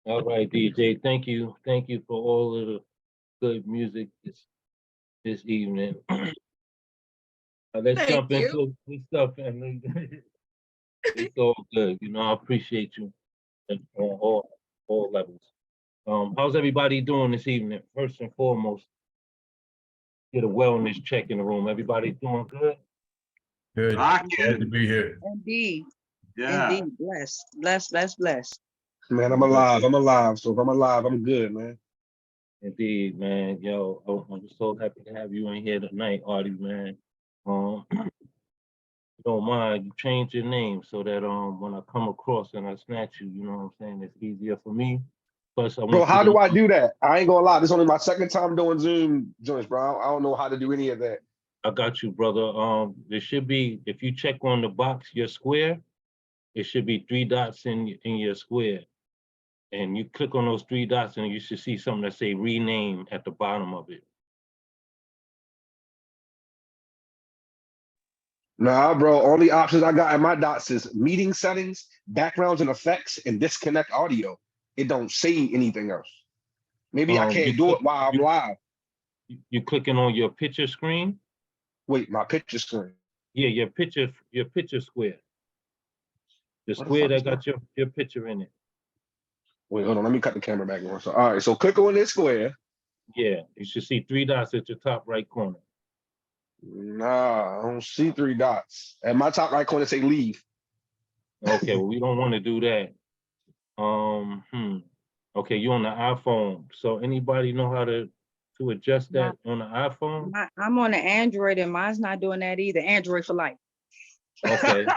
All right, DJ. Thank you. Thank you for all of the good music this evening. Let's Thank jump you. into this stuff, and it's all good. I appreciate you on all levels. How's everybody doing this evening? First and foremost, get a wellness check in the room. Everybody doing good? Good. Glad to be here. Indeed. Yeah. Indeed. Blessed. Man, I'm alive. I'm alive. So if I'm alive, I'm good, man. Indeed, man. Yo, I'm so happy to have you in here tonight, Artie, man. You don't mind, you change your name so that when I come across and I snatch you, you know what I'm saying, it's easier for me. Plus, I Bro, want how you to do I do that? I ain't gonna lie. This is only my second time doing Zoom joints, bro. I don't know how to do any of that. I got you, brother. There should be, if you check on the box, your square, it should be 3 dots in your square. And you click on those 3 dots and you should see something that say rename at the bottom of it. Nah, bro. Only options I got in my dots is meeting settings, backgrounds and effects, and disconnect audio. It don't say anything else. Maybe I can't do it while I'm live. You clicking on your picture screen? Wait, my picture screen. Yeah, your picture square. The square that got your picture in it. Wait, hold on. Let me cut the camera back on. So, all right. So click on this square. Yeah, you should see 3 dots at your top right corner. Nah, I don't see 3 dots. At my top right corner, say leave. Okay, well, we don't want to do that. Okay, you're on the iPhone. So anybody know how to adjust that on the iPhone? I'm on the Android and mine's not doing that either. Android for life. Okay.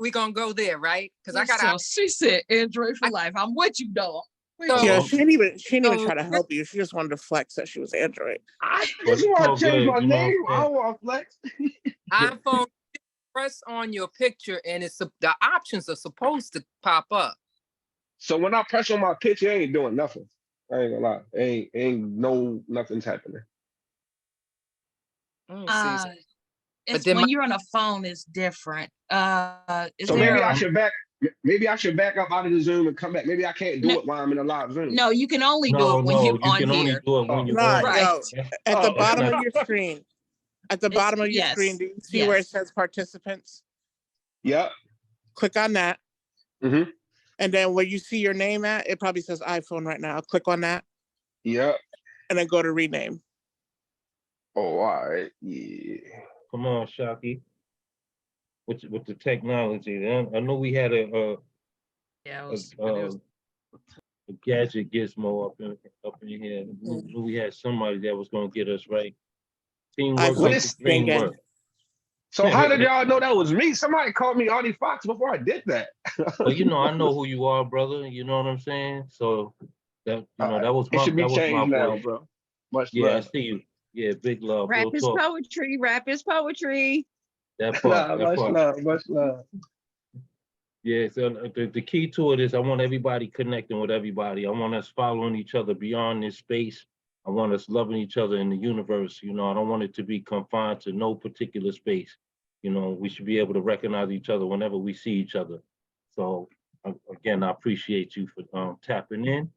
We're gonna go there, right? Because I So she said Android for life. I'm with you, dog. Yeah, she didn't even try to help you. She just wanted to flex that she was Android. I just want to change my name. I don't want to flex. iPhone, press on your picture and the options are supposed to pop up. So when I press on my picture, it ain't doing nothing. I ain't gonna lie. Nothing's happening. It's when you're on a phone, it's different. So maybe I should back up out of the Zoom and come back. Maybe I can't do it while I'm in a live Zoom. No, you can only do it when you're on here. Only do it when you're right. At the bottom of your screen. At the bottom of your screen, do you see where it says participants? Yep. Click on that. Mm-hmm. And then where you see your name at, it probably says iPhone right now. Click on that. Yep. And then go to rename. Oh, all right. Yeah. Come on, Shocky. With the technology. I know we had a gadget gizmo up in here. We knew we had somebody that was gonna get us right. Teamwork makes the dream work. So how did y'all know that was me? Somebody called me Artie Fox before I did that. Well, I know who you are, brother. You know what I'm saying? So that that was my, it should be that was changed my now, voice. bro. Much love. love. I see you. Yeah, big love. Rap is poetry. Rap is poetry. That part. Much love. Yeah, so the key to it is I want everybody connecting with everybody. I want us following each other beyond this space. I want us loving each other in the universe. I don't want it to be confined to no particular space. We should be able to recognize each other whenever we see each other. So again, I appreciate you for tapping in.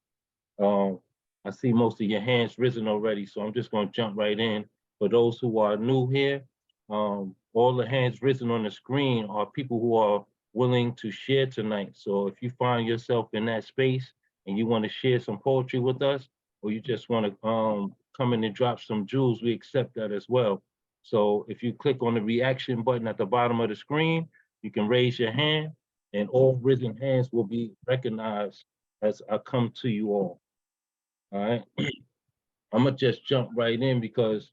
I see most of your hands risen already, so I'm just going to jump right in. For those who are new here, all the hands risen on the screen are people who are willing to share tonight. So if you find yourself in that space and you want to share some poetry with us, or you just want to come in and drop some jewels, we accept that as well. So if you click on the reaction button at the bottom of the screen, you can raise your hand and all risen hands will be recognized as I come to you all. All right. I'm gonna just jump right in because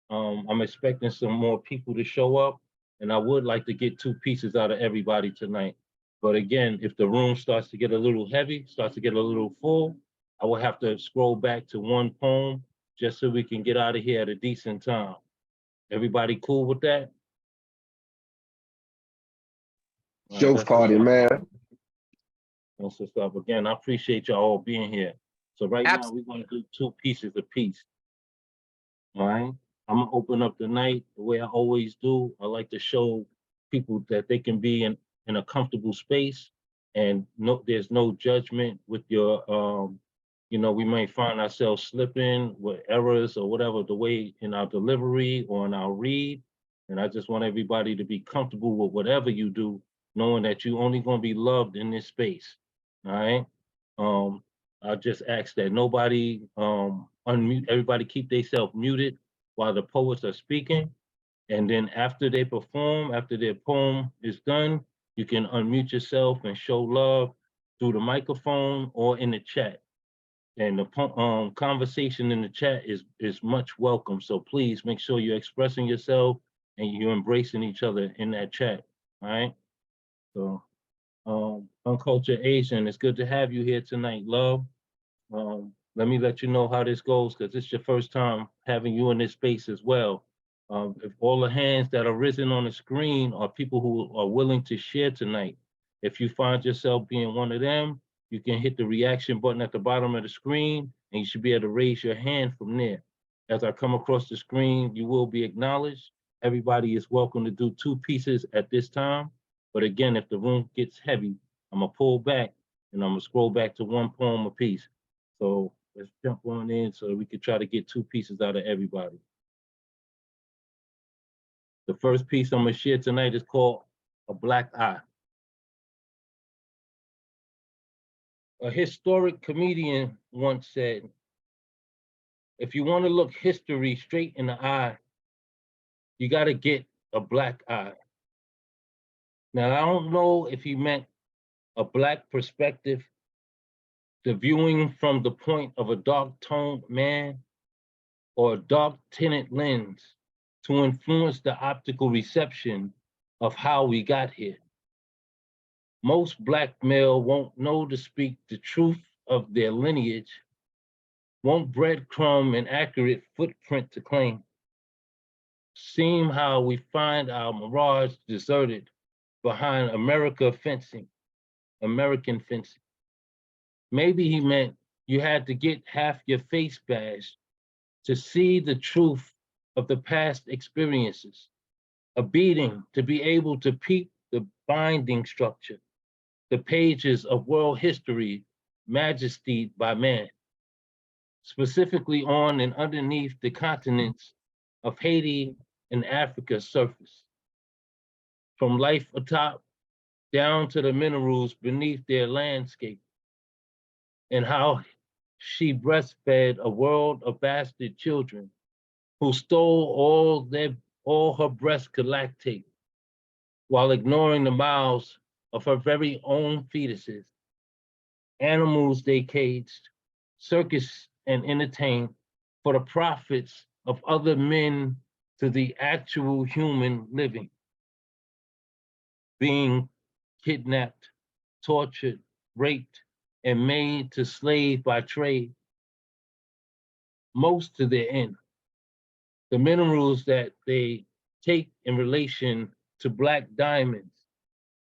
I'm expecting some more people to show up, and I would like to get 2 pieces out of everybody tonight. But again, if the room starts to get a little heavy, starts to get a little full, I will have to scroll back to 1 poem just so we can get out of here at a decent time. Everybody cool with that? Joke party, man. That's what's up. Again, I appreciate y'all all being here. So right now we're gonna do 2 pieces apiece. All right. I'm gonna open up the night the way I always do. I like to show people that they can be in a comfortable space and no, there's no judgment with your, you know, we may find ourselves slipping with errors or whatever, the way in our delivery or in our read. And I just want everybody to be comfortable with whatever you do, knowing that you only gonna be loved in this space, all right? I just ask that nobody unmute, everybody keep themselves muted while the poets are speaking. And then after they perform, after their poem is done, you can unmute yourself and show love through the microphone or in the chat. And the conversation in the chat is much welcome. So please make sure you're expressing yourself and you're embracing each other in that chat, all right? So, Uncultured Asian, it's good to have you here tonight, love. Let me let you know how this goes, because it's your first time having you in this space as well. If all the hands that are risen on the screen are people who are willing to share tonight, if you find yourself being one of them, you can hit the reaction button at the bottom of the screen, and you should be able to raise your hand from there. As I come across the screen, you will be acknowledged. Everybody is welcome to do 2 pieces at this time. But again, if the room gets heavy, I'm gonna pull back and I'm gonna scroll back to 1 poem a piece. So let's jump on in so we can try to get 2 pieces out of everybody. The first piece I'm gonna share tonight is called A Black Eye. A historic comedian once said, if you want to look history straight in the eye, you got to get a black eye. Now, I don't know if he meant a black perspective, the viewing from the point of a dark-toned man, or a dark-tinted lens to influence the optical reception of how we got here. Most Black male won't know to speak the truth of their lineage, won't breadcrumb an accurate footprint to claim. Seem how we find our mirage deserted behind American fencing. Maybe he meant you had to get half your face bashed to see the truth of the past experiences, a beating to be able to peep the binding structure, the pages of world history, majesty by man, specifically on and underneath the continents of Haiti and Africa's surface. From life atop down to the minerals beneath their landscape, and how she breastfed a world of bastard children who stole all her breasts could lactate, while ignoring the mouths of her very own fetuses. Animals they caged, circus and entertained for the profits of other men to the actual human living, being kidnapped, tortured, raped, and made to slave by trade, most to their end. The minerals that they take in relation to Black diamonds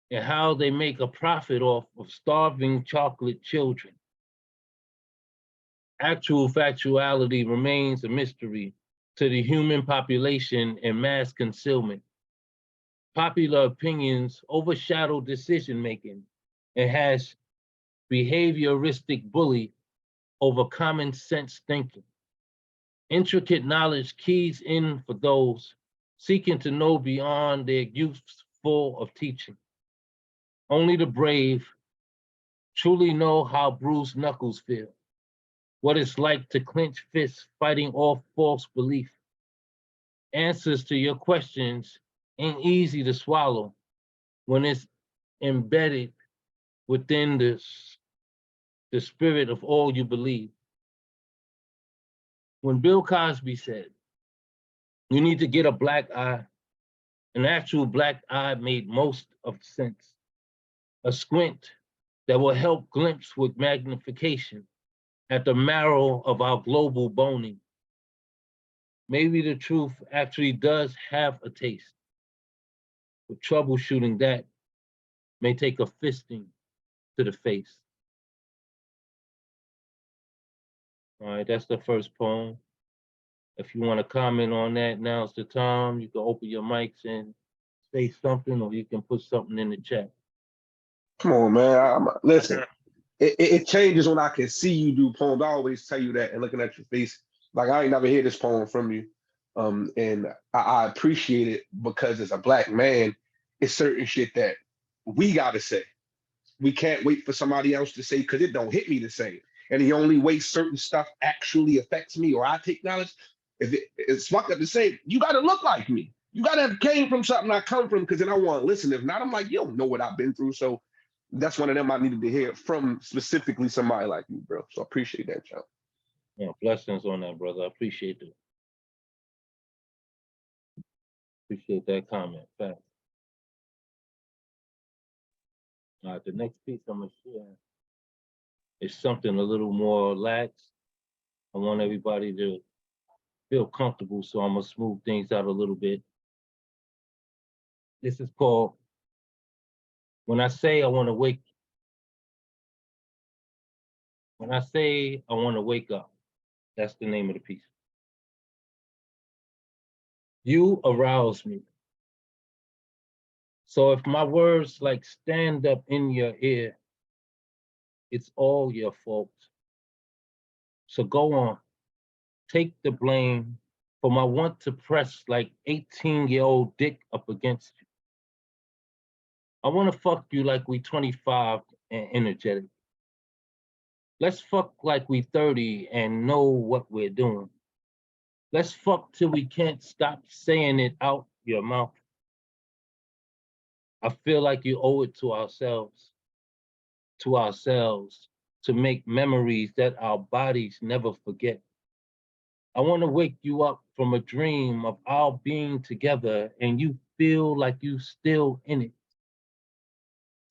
and how they make a profit off of starving chocolate children. Actual factuality remains a mystery to the human population and mass concealment. Popular opinions overshadow decision-making and has behavioristic bully over common sense thinking. Intricate knowledge keys in for those seeking to know beyond their youths full of teaching. Only the brave truly know how bruised knuckles feel, what it's like to clench fists fighting off false belief. Answers to your questions ain't easy to swallow when it's embedded within the spirit of all you believe. When Bill Cosby said, you need to get a black eye, an actual black eye made most of sense. A squint that will help glimpse with magnification at the marrow of our global boning. Maybe the truth actually does have a taste, but troubleshooting that may take a fisting to the face. All right, that's the first poem. If you want to comment on that, now's the time. You can open your mics and say something, or you can put something in the chat. Come on, man. Listen, it changes when I can see you do poems. I always tell you that, and looking at your face, like I ain't never hear this poem from you. And I appreciate it because as a black man, it's certain shit that we gotta say. We can't wait for somebody else to say because it don't hit me the same. And the only way certain stuff actually affects me or I take knowledge, if it's fucked up to say, you gotta look like me. You gotta have came from something I come from because then I want to listen. If not, I'm like, you don't know what I've been through. So that's one of them I needed to hear from specifically somebody like you, bro. So I appreciate that, John. Yeah, blessings on that, brother. I appreciate it. Appreciate that comment. Thanks. The next piece I'm gonna share is something a little more relaxed. I want everybody to feel comfortable, so I'm gonna smooth things out a little bit. This is called When I Say I Want to Wake. When I Say I Want to Wake Up. That's the name of the piece. You arouse me. So if my words like stand up in your ear, it's all your fault. So go on, take the blame for my want to press like 18-year-old dick up against you. I want to fuck you like we 25 and energetic. Let's fuck like we 30 and know what we're doing. Let's fuck till we can't stop saying it out your mouth. I feel like you owe it to ourselves, to make memories that our bodies never forget. I want to wake you up from a dream of our being together and you feel like you still in it.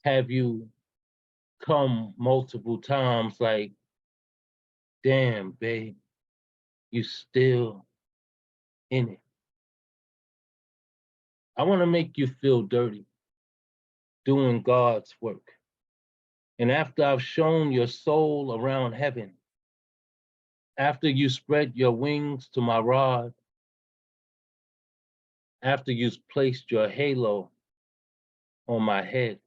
Have you come multiple times like, damn, babe, you still in it. I want to make you feel dirty, doing God's work. And after I've shown your soul around heaven, after you spread your wings to my rod, after you've placed your halo on my head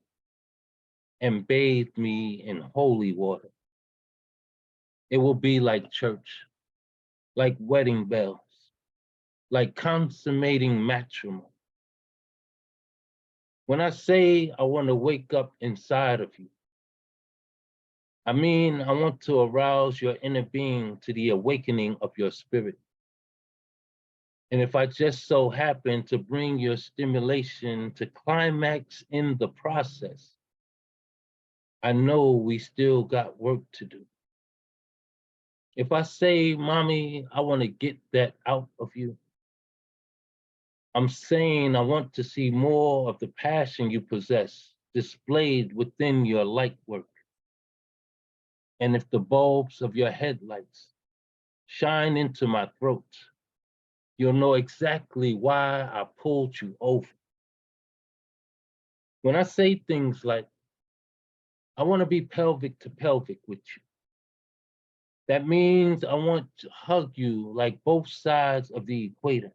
and bathed me in holy water, it will be like church, like wedding bells, like consummating matrimony. When I say I want to wake up inside of you, I mean I want to arouse your inner being to the awakening of your spirit. And if I just so happen to bring your stimulation to climax in the process, I know we still got work to do. If I say, mommy, I want to get that out of you, I'm saying I want to see more of the passion you possess displayed within your light work. And if the bulbs of your headlights shine into my throat, you'll know exactly why I pulled you over. When I say things like, I want to be pelvic to pelvic with you, that means I want to hug you like both sides of the equator.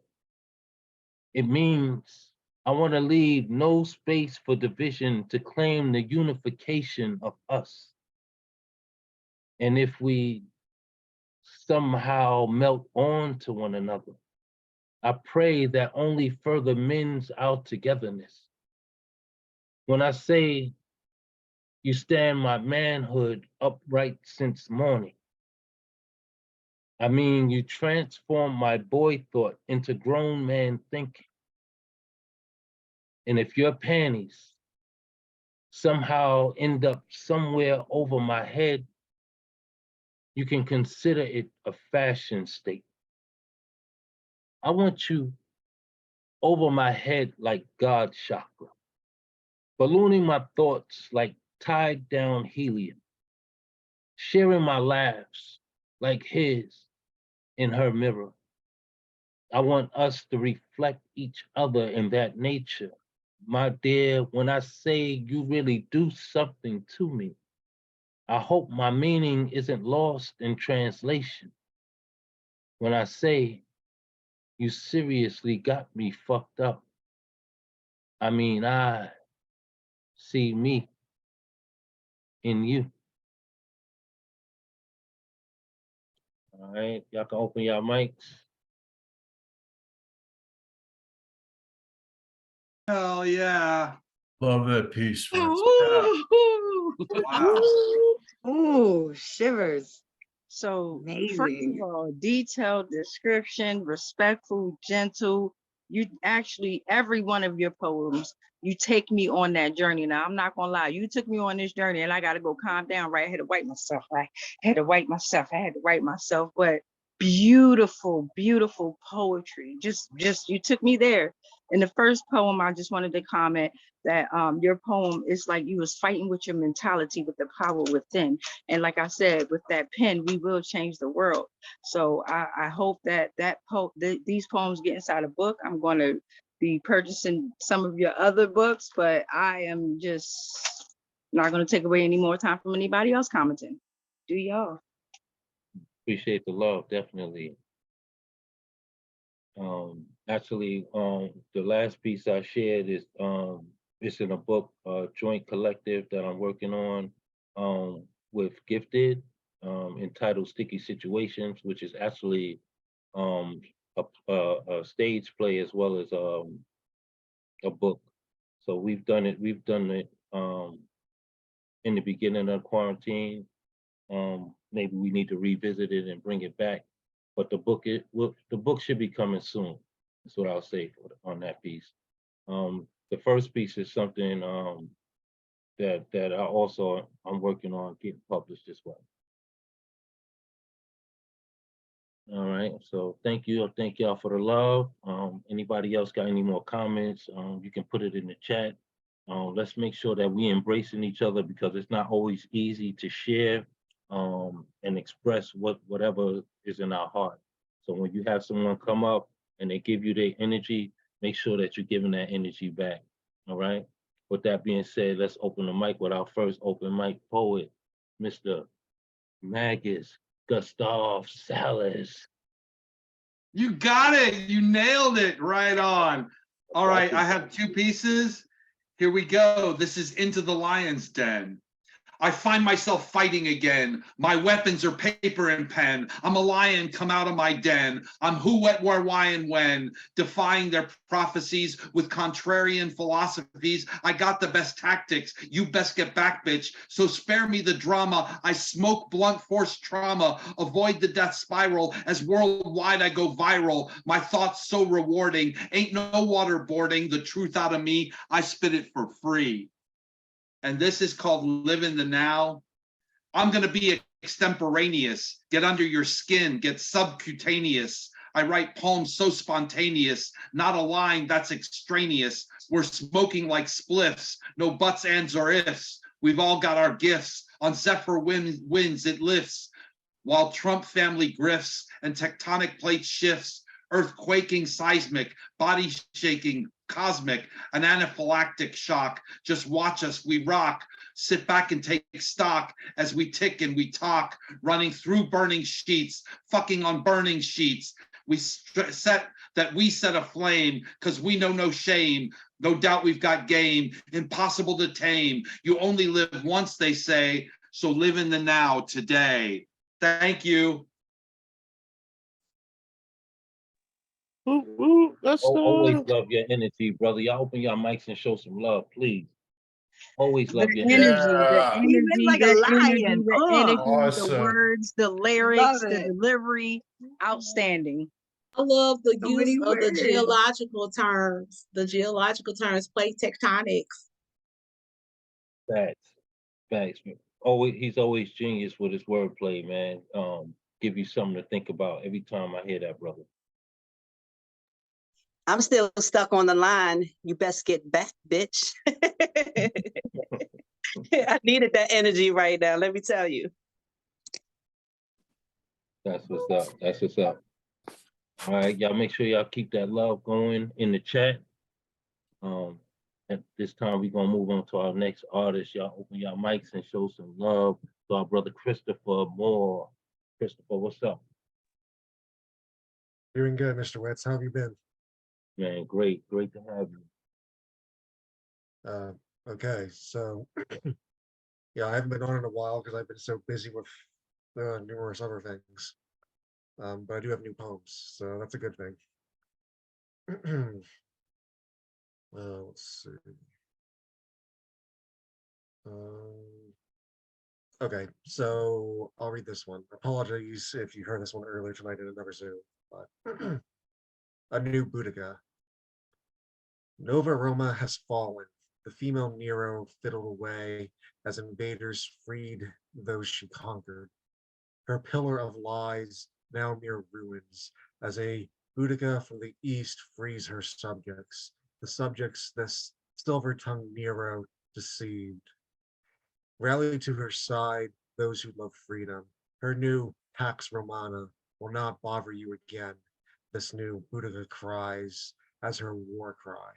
It means I want to leave no space for division to claim the unification of us. And if we somehow melt on to one another, I pray that only further mends our togetherness. When I say you stand my manhood upright since morning, I mean you transform my boy thought into grown man thinking. And if your panties somehow end up somewhere over my head, you can consider it a fashion statement. I want you over my head like God's chakra, ballooning my thoughts like tied down helium, sharing my laughs like his in her mirror. I want us to reflect each other in that nature. My dear, when I say you really do something to me, I hope my meaning isn't lost in translation. When I say you seriously got me fucked up, I mean I see me in you. All right, y'all can open your mics. Hell yeah. Love that piece, Vince. Wow. Ooh, shivers. So first Amazing. of all, detailed description, respectful, gentle. You actually, every one of your poems, you take me on that journey. Now, I'm not gonna lie, you took me on this journey and I gotta go calm down, right? I had to wipe myself, right? I had to wipe myself, but beautiful, beautiful poetry. Just you took me there. In the first poem, I just wanted to comment that your poem is like you was fighting with your mentality, with the power within. And like I said, with that pen, we will change the world. So I hope that these poems get inside a book. I'm going to be purchasing some of your other books, but I am just not going to take away any more time from anybody else commenting. Do y'all? Appreciate the love, definitely. Actually, the last piece I shared is it's in a book, joint collective that I'm working on with Gifted, entitled Sticky Situations, which is actually a stage play as well as a book. So we've done it in the beginning of quarantine. Maybe we need to revisit it and bring it back. But the book should be coming soon. That's what I'll say on that piece. The first piece is something that I'm working on getting published as well. All right, so thank you. Thank y'all for the love. Anybody else got any more comments? You can put it in the chat. Let's make sure that we embracing each other, because it's not always easy to share and express whatever is in our heart. So when you have someone come up and they give you their energy, make sure that you're giving that energy back. All right. With that being said, let's open the mic with our first open mic poet, Mr. Magus Gustav Salas. You got it. You nailed it. Right on. All right. I have two pieces. Here we go. This is Into the Lion's Den. I find myself fighting again. My weapons are paper and pen. I'm a lion come out of my den. I'm who, what, where, why, and when, defying their prophecies with contrarian philosophies. I got the best tactics. You best get back, bitch. So spare me the drama. I smoke blunt force trauma. Avoid the death spiral. As worldwide I go viral. My thoughts so rewarding. Ain't no waterboarding the truth out of me. I spit it for free. And this is called Live in the Now. I'm going to be extemporaneous, get under your skin, get subcutaneous. I write poems so spontaneous, not a line that's extraneous. We're smoking like spliffs, no buts, ands, or ifs. We've all got our gifts. On Zephyr winds, it lifts. While Trump family grifts and tectonic plate shifts, earth quaking seismic, body shaking, cosmic, an anaphylactic shock. Just watch us, we rock. Sit back and take stock as we tick and we talk, running through burning sheets, fucking on burning sheets. We set a flame because we know no shame. No doubt we've got game, impossible to tame. You only live once, they say, so live in the now today. Thank you. Always love your energy, brother. Y'all open your mics and show some love, please. Always love your energy. The energy, Awesome. the words, the lyrics, the delivery, outstanding. I love the So use many of the words. geological terms. The geological terms, plate tectonics. Facts. He's always genius with his wordplay, man. Give you something to think about every time I hear that, brother. I'm still stuck on the line. You best get back, bitch. I needed that energy right now, let me tell you. That's what's up. All right, y'all make sure y'all keep that love going in the chat. At this time, we're gonna move on to our next artist. Y'all open your mics and show some love to our brother Christopher Moore. Christopher, what's up? Doing good, Mr. Wetz. How have you been? Man, great to have you. Okay, so Yeah, I haven't been on in a while because I've been so busy with numerous other things. But I do have new poems, so that's a good thing. Let's see. Okay, so I'll read this one. Apologies if you heard this one earlier tonight in another Zoom, but a new Boudica. Nova Roma has fallen. The female Nero fiddled away as invaders freed those she conquered. Her pillar of lies now mere ruins, as a Boudica from the east frees her subjects, the subjects this silver-tongued Nero deceived. Rally to her side those who love freedom. Her new Pax Romana will not bother you again, this new Boudica cries as her war cry.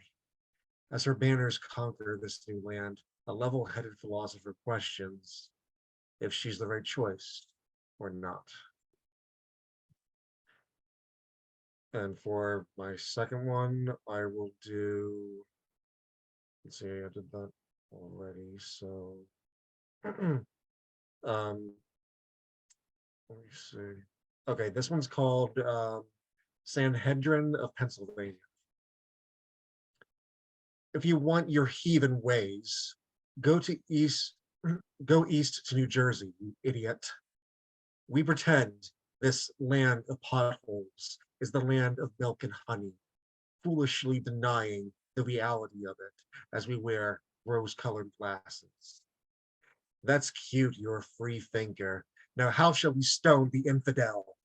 As her banners conquer this new land, a level-headed philosopher questions if she's the right choice or not. And for my second one, I will do, let's see, I did that already, so let me see. Okay, this one's called Sanhedrin of Pennsylvania. If you want your heathen ways, go east to New Jersey, you idiot. We pretend this land of potholes is the land of milk and honey, foolishly denying the reality of it as we wear rose-colored glasses. That's cute, you're a free thinker. Now how shall we stone the infidel?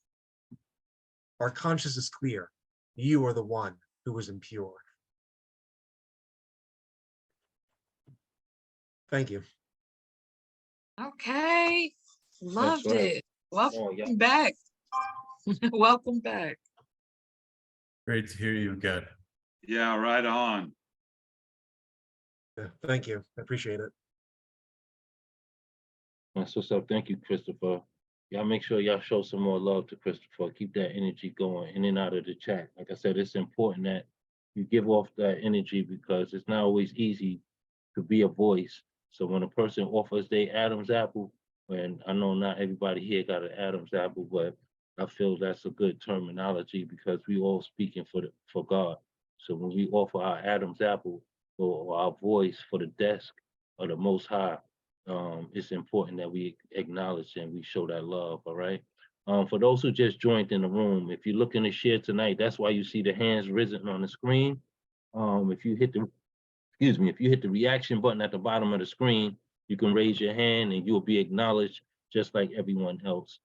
Our conscience is clear. You are the one who is impure. Thank you. Okay. Loved right. it. Welcome Oh, yeah. back. Welcome back. Great to hear you again. Yeah, right on. Yeah, thank you. I appreciate it. That's what's up. Thank you, Christopher. Y'all make sure y'all show some more love to Christopher. Keep that energy going in and out of the chat. Like I said, it's important that you give off that energy because it's not always easy to be a voice. So when a person offers their Adam's apple, and I know not everybody here got an Adam's apple, but I feel that's a good terminology because we all speaking for God. So when we offer our Adam's apple or our voice for the desk of the Most High, it's important that we acknowledge and we show that love, all right? For those who just joined in the room, if you're looking to share tonight, that's why you see the hands risen on the screen. If you hit the reaction button at the bottom of the screen, you can raise your hand and you'll be acknowledged just like everyone else.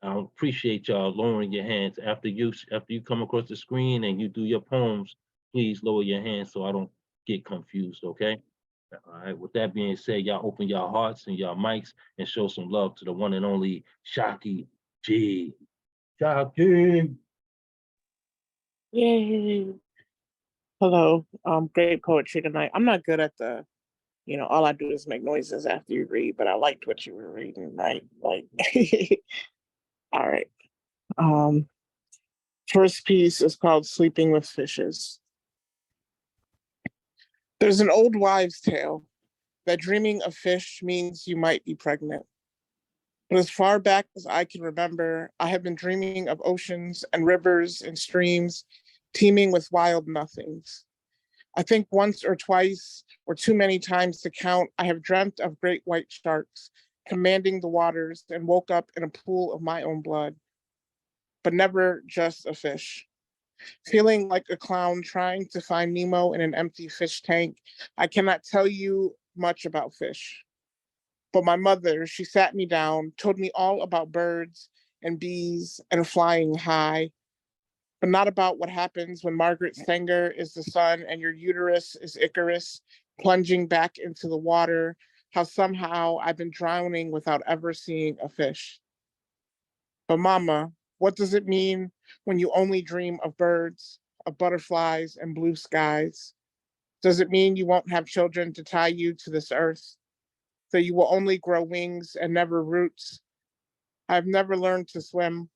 I appreciate y'all lowering your hands after you come across the screen and you do your poems. Please lower your hands so I don't get confused, okay? All right, with that being said, y'all open y'all hearts and y'all mics and show some love to the one and only Shocky G. Shocky. Yay. Hello. Great poetry tonight. I'm not good at the, all I do is make noises after you read, but I liked what you were reading, right? Like, all right. First piece is called Sleeping with Fishes. There's an old wives' tale that dreaming of fish means you might be pregnant. But as far back as I can remember, I have been dreaming of oceans and rivers and streams teeming with wild nothings. I think once or twice, or too many times to count, I have dreamt of great white sharks commanding the waters and woke up in a pool of my own blood, but never just a fish. Feeling like a clown trying to find Nemo in an empty fish tank, I cannot tell you much about fish. But my mother, she sat me down, told me all about birds and bees and flying high, but not about what happens when Margaret Sanger is the sun and your uterus is Icarus, plunging back into the water, how somehow I've been drowning without ever seeing a fish. But Mama, what does it mean when you only dream of birds, of butterflies and blue skies? Does it mean you won't have children to tie you to this earth? So you will only grow wings and never roots? I've never learned to swim,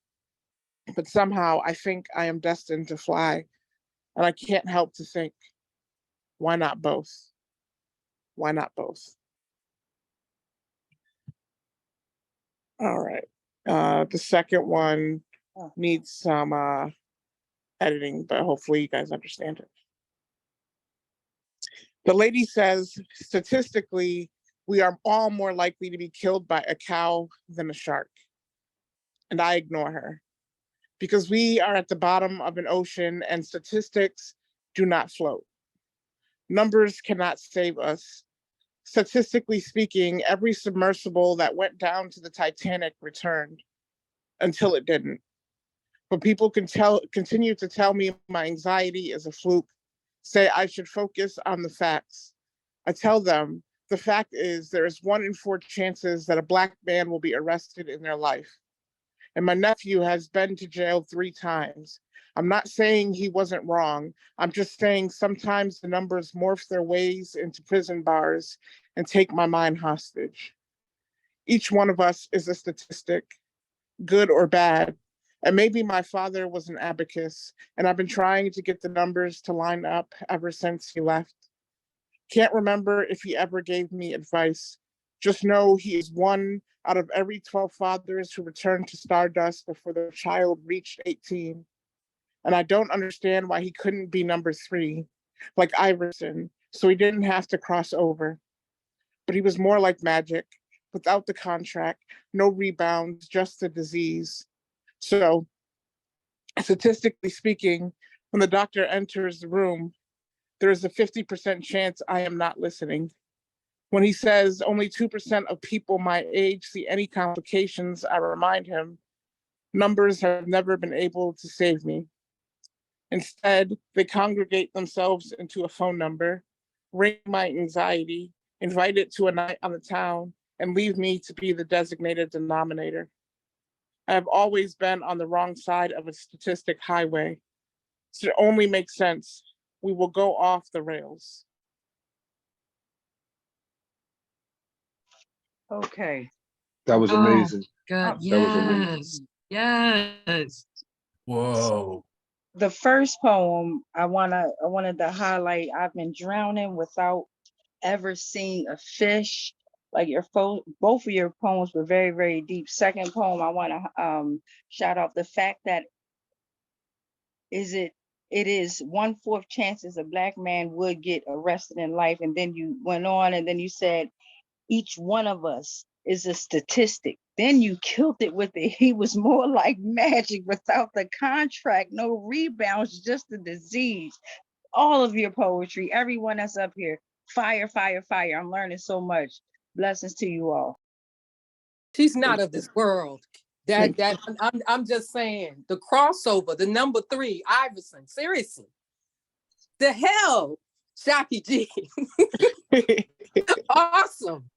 but somehow I think I am destined to fly. And I can't help to think, why not both? Why not both? All right. The second one needs some editing, but hopefully you guys understand it. The lady says, statistically, we are all more likely to be killed by a cow than a shark. And I ignore her because we are at the bottom of an ocean and statistics do not float. Numbers cannot save us. Statistically speaking, every submersible that went down to the Titanic returned until it didn't. But people continue to tell me my anxiety is a fluke, say I should focus on the facts. I tell them the fact is there is 1 in 4 chances that a Black man will be arrested in their life. And my nephew has been to jail 3 times. I'm not saying he wasn't wrong. I'm just saying sometimes the numbers morph their ways into prison bars and take my mind hostage. Each one of us is a statistic, good or bad. And maybe my father was an abacus, and I've been trying to get the numbers to line up ever since he left. Can't remember if he ever gave me advice. Just know he is 1 out of every 12 fathers who returned to Stardust before their child reached 18. And I don't understand why he couldn't be number 3, like Iverson, so he didn't have to cross over. But he was more like magic, without the contract, no rebounds, just the disease. So, statistically speaking, when the doctor enters the room, there is a 50% chance I am not listening. When he says only 2% of people my age see any complications, I remind him, numbers have never been able to save me. Instead, they congregate themselves into a phone number, ring my anxiety, invite it to a night on the town, and leave me to be the designated denominator. I have always been on the wrong side of a statistic highway. So it only makes sense. We will go off the rails. Okay. That was amazing. Good. That was amazing. Yes. Whoa. The first poem I wanted to highlight. I've been drowning without ever seeing a fish. Like both of your poems were very, very deep. Second poem, I want to shout out the fact that it is 1/4 chances a Black man would get arrested in life. And then you went on and then you said each one of us is a statistic. Then you killed it with it. He was more like magic without the contract, no rebounds, just the disease. All of your poetry, everyone that's up here, fire, fire, fire. I'm learning so much. Blessings to you all. She's not of this world. I'm just saying the crossover, the number 3, Iverson. Seriously, the hell, Shocky G. Awesome.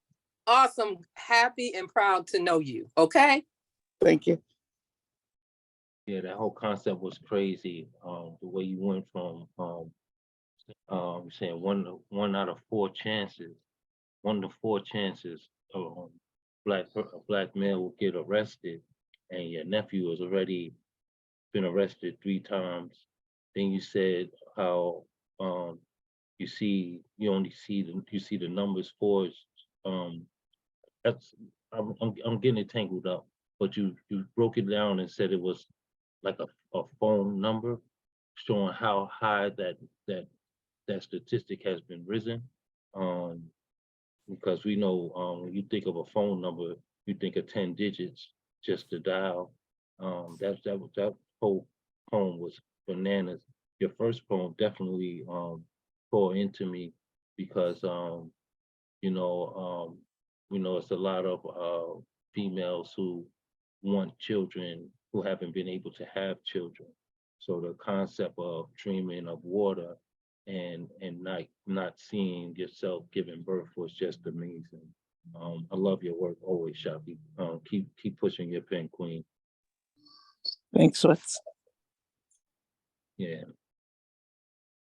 Awesome. Happy and proud to know you. Okay. Thank you. Yeah, that whole concept was crazy. The way you went from saying 1 out of 4 chances, 1 to 4 chances, a black male will get arrested, and your nephew has already been arrested 3 times. Then you said how you only see the numbers 4. I'm getting it tangled up, but you broke it down and said it was like a phone number showing how high that statistic has been risen. Because we know when you think of a phone number, you think of 10 digits just to dial. That whole poem was bananas. Your first poem definitely tore into me because it's a lot of females who want children who haven't been able to have children. So the concept of dreaming of water and not seeing yourself giving birth was just amazing. I love your work always, Shafi. Keep pushing your pen, Queen. Thanks, Switz. Yeah.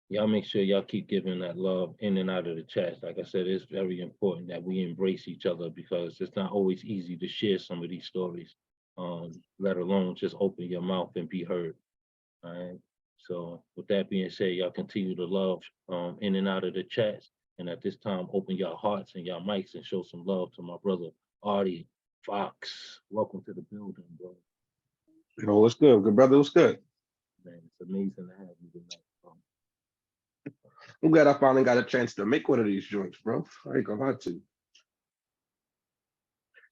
Y'all make sure y'all keep giving that love in and out of the chats. Like I said, it's very important that we embrace each other because it's not always easy to share some of these stories, let alone just open your mouth and be heard. All right. So with that being said, y'all continue to love in and out of the chats. And at this time, open your hearts and your mics and show some love to my brother, Artie, Fox, welcome to the building, bro. You know, what's good? Good brother, what's good? Man, it's amazing to have you tonight, bro. I'm glad I finally got a chance to make one of these joints, bro. I ain't gonna lie to you.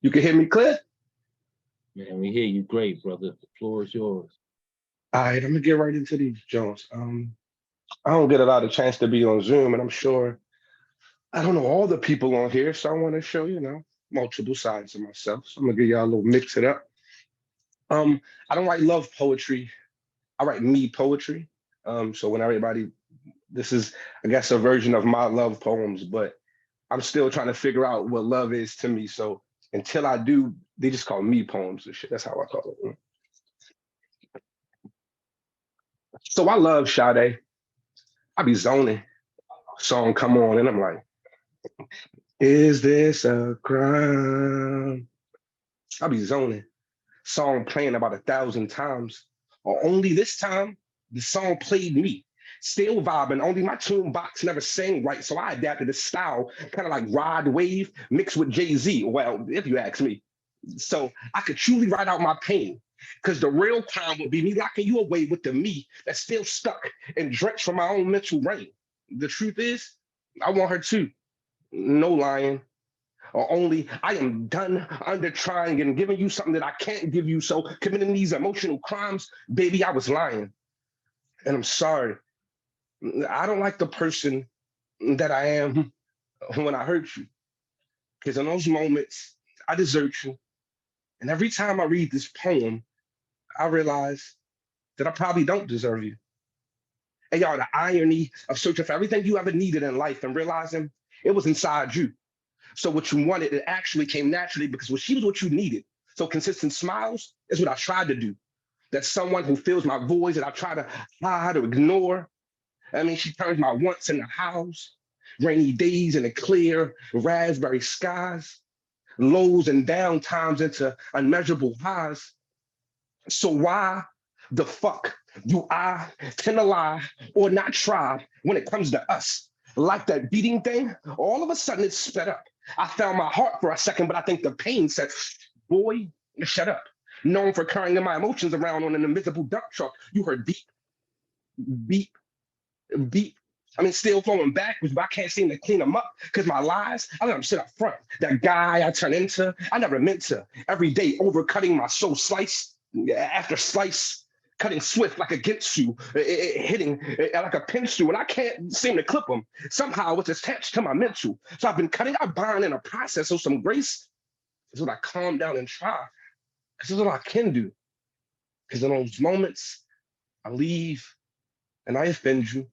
You can hear me clear? Man, we hear you great, brother. The floor is yours. All right, I'm gonna get right into these joints. I don't get a lot of chance to be on Zoom, and I'm sure I don't know all the people on here, so I want to show, multiple sides of myself. So I'm gonna give y'all a little mix it up. I don't write love poetry. I write me poetry. So when everybody, this is, I guess, a version of my love poems, but I'm still trying to figure out what love is to me. So until I do, they just call me poems and shit. That's how I call it. So I love Sade. I be zoning. Song come on, and I'm like, is this a crime? I be zoning. Song playing about 1,000 times. Or only this time, the song played me. Still vibing, only my tune box never sang right. So I adapted the style, kind of like Rod Wave mixed with Jay-Z. Well, if you ask me. So I could truly write out my pain. Because the real crime would be me locking you away with the me that's still stuck and drenched from my own mental rain. The truth is, I want her too. No lying. Or only I am done under trying and giving you something that I can't give you. So committing these emotional crimes, baby, I was lying. And I'm sorry. I don't like the person that I am when I hurt you. Because in those moments, I desert you. And every time I read this poem, I realize that I probably don't deserve you. And y'all, the irony of searching for everything you ever needed in life and realizing it was inside you. So what you wanted, it actually came naturally because she was what you needed. So consistent smiles is what I tried to do. That's someone who fills my voids that I try to hide or ignore. I mean, she turns my wants into house, rainy days into clear raspberry skies, lows and down times into unmeasurable highs. So why the fuck do I tend to lie or not try when it comes to us? Like that beating thing, all of a sudden it's sped up. I found my heart for a second, but I think the pain said, boy, shut up. Known for carrying my emotions around on an invisible dump truck, you heard beep, beep, beep. I mean, still flowing backwards, but I can't seem to clean them up because my lies, I let them sit up front. That guy I turn into, I never meant to. Every day overcutting my soul slice after slice, cutting swift like a Gitsu, hitting like a pencil, and I can't seem to clip them. Somehow it's attached to my mental. So I've been cutting our bond in a process, so some grace is what I calm down and try. Because this is what I can do. Because in those moments, I leave and I offend you.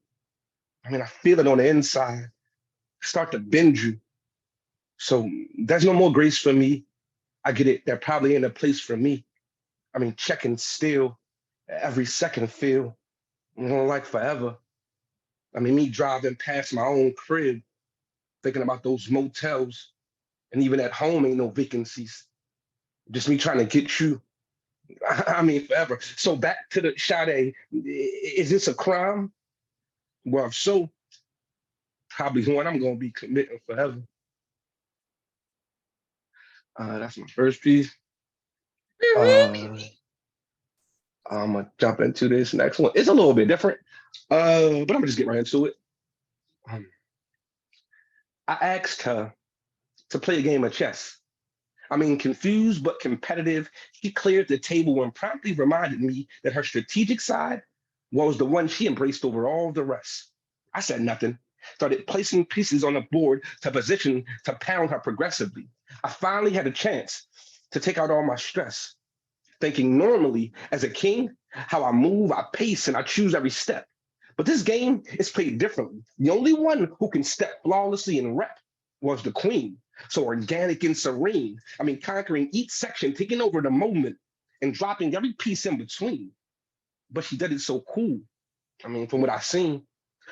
I mean, I feel it on the inside. I start to bend you. So there's no more grace for me. I get it. There probably ain't a place for me. I mean, checking still, every second feel, like forever. I mean, me driving past my own crib, thinking about those motels, and even at home ain't no vacancies. Just me trying to get you. I mean, forever. So back to the Sade, is this a crime? Well, if so, probably one I'm gonna be committing forever. That's my first piece. Uh, I'm gonna jump into this next one. It's a little bit different, but I'm gonna just get right into it. I asked her to play a game of chess. I mean, confused but competitive, she cleared the table and promptly reminded me that her strategic side was the one she embraced over all the rest. I said nothing, started placing pieces on the board to position to pound her progressively. I finally had a chance to take out all my stress, thinking normally as a king, how I move, I pace, and I choose every step. But this game is played differently. The only one who can step flawlessly and rep was the queen. So organic and serene. I mean, conquering each section, taking over the moment and dropping every piece in between. But she did it so cool. I mean, from what I've seen.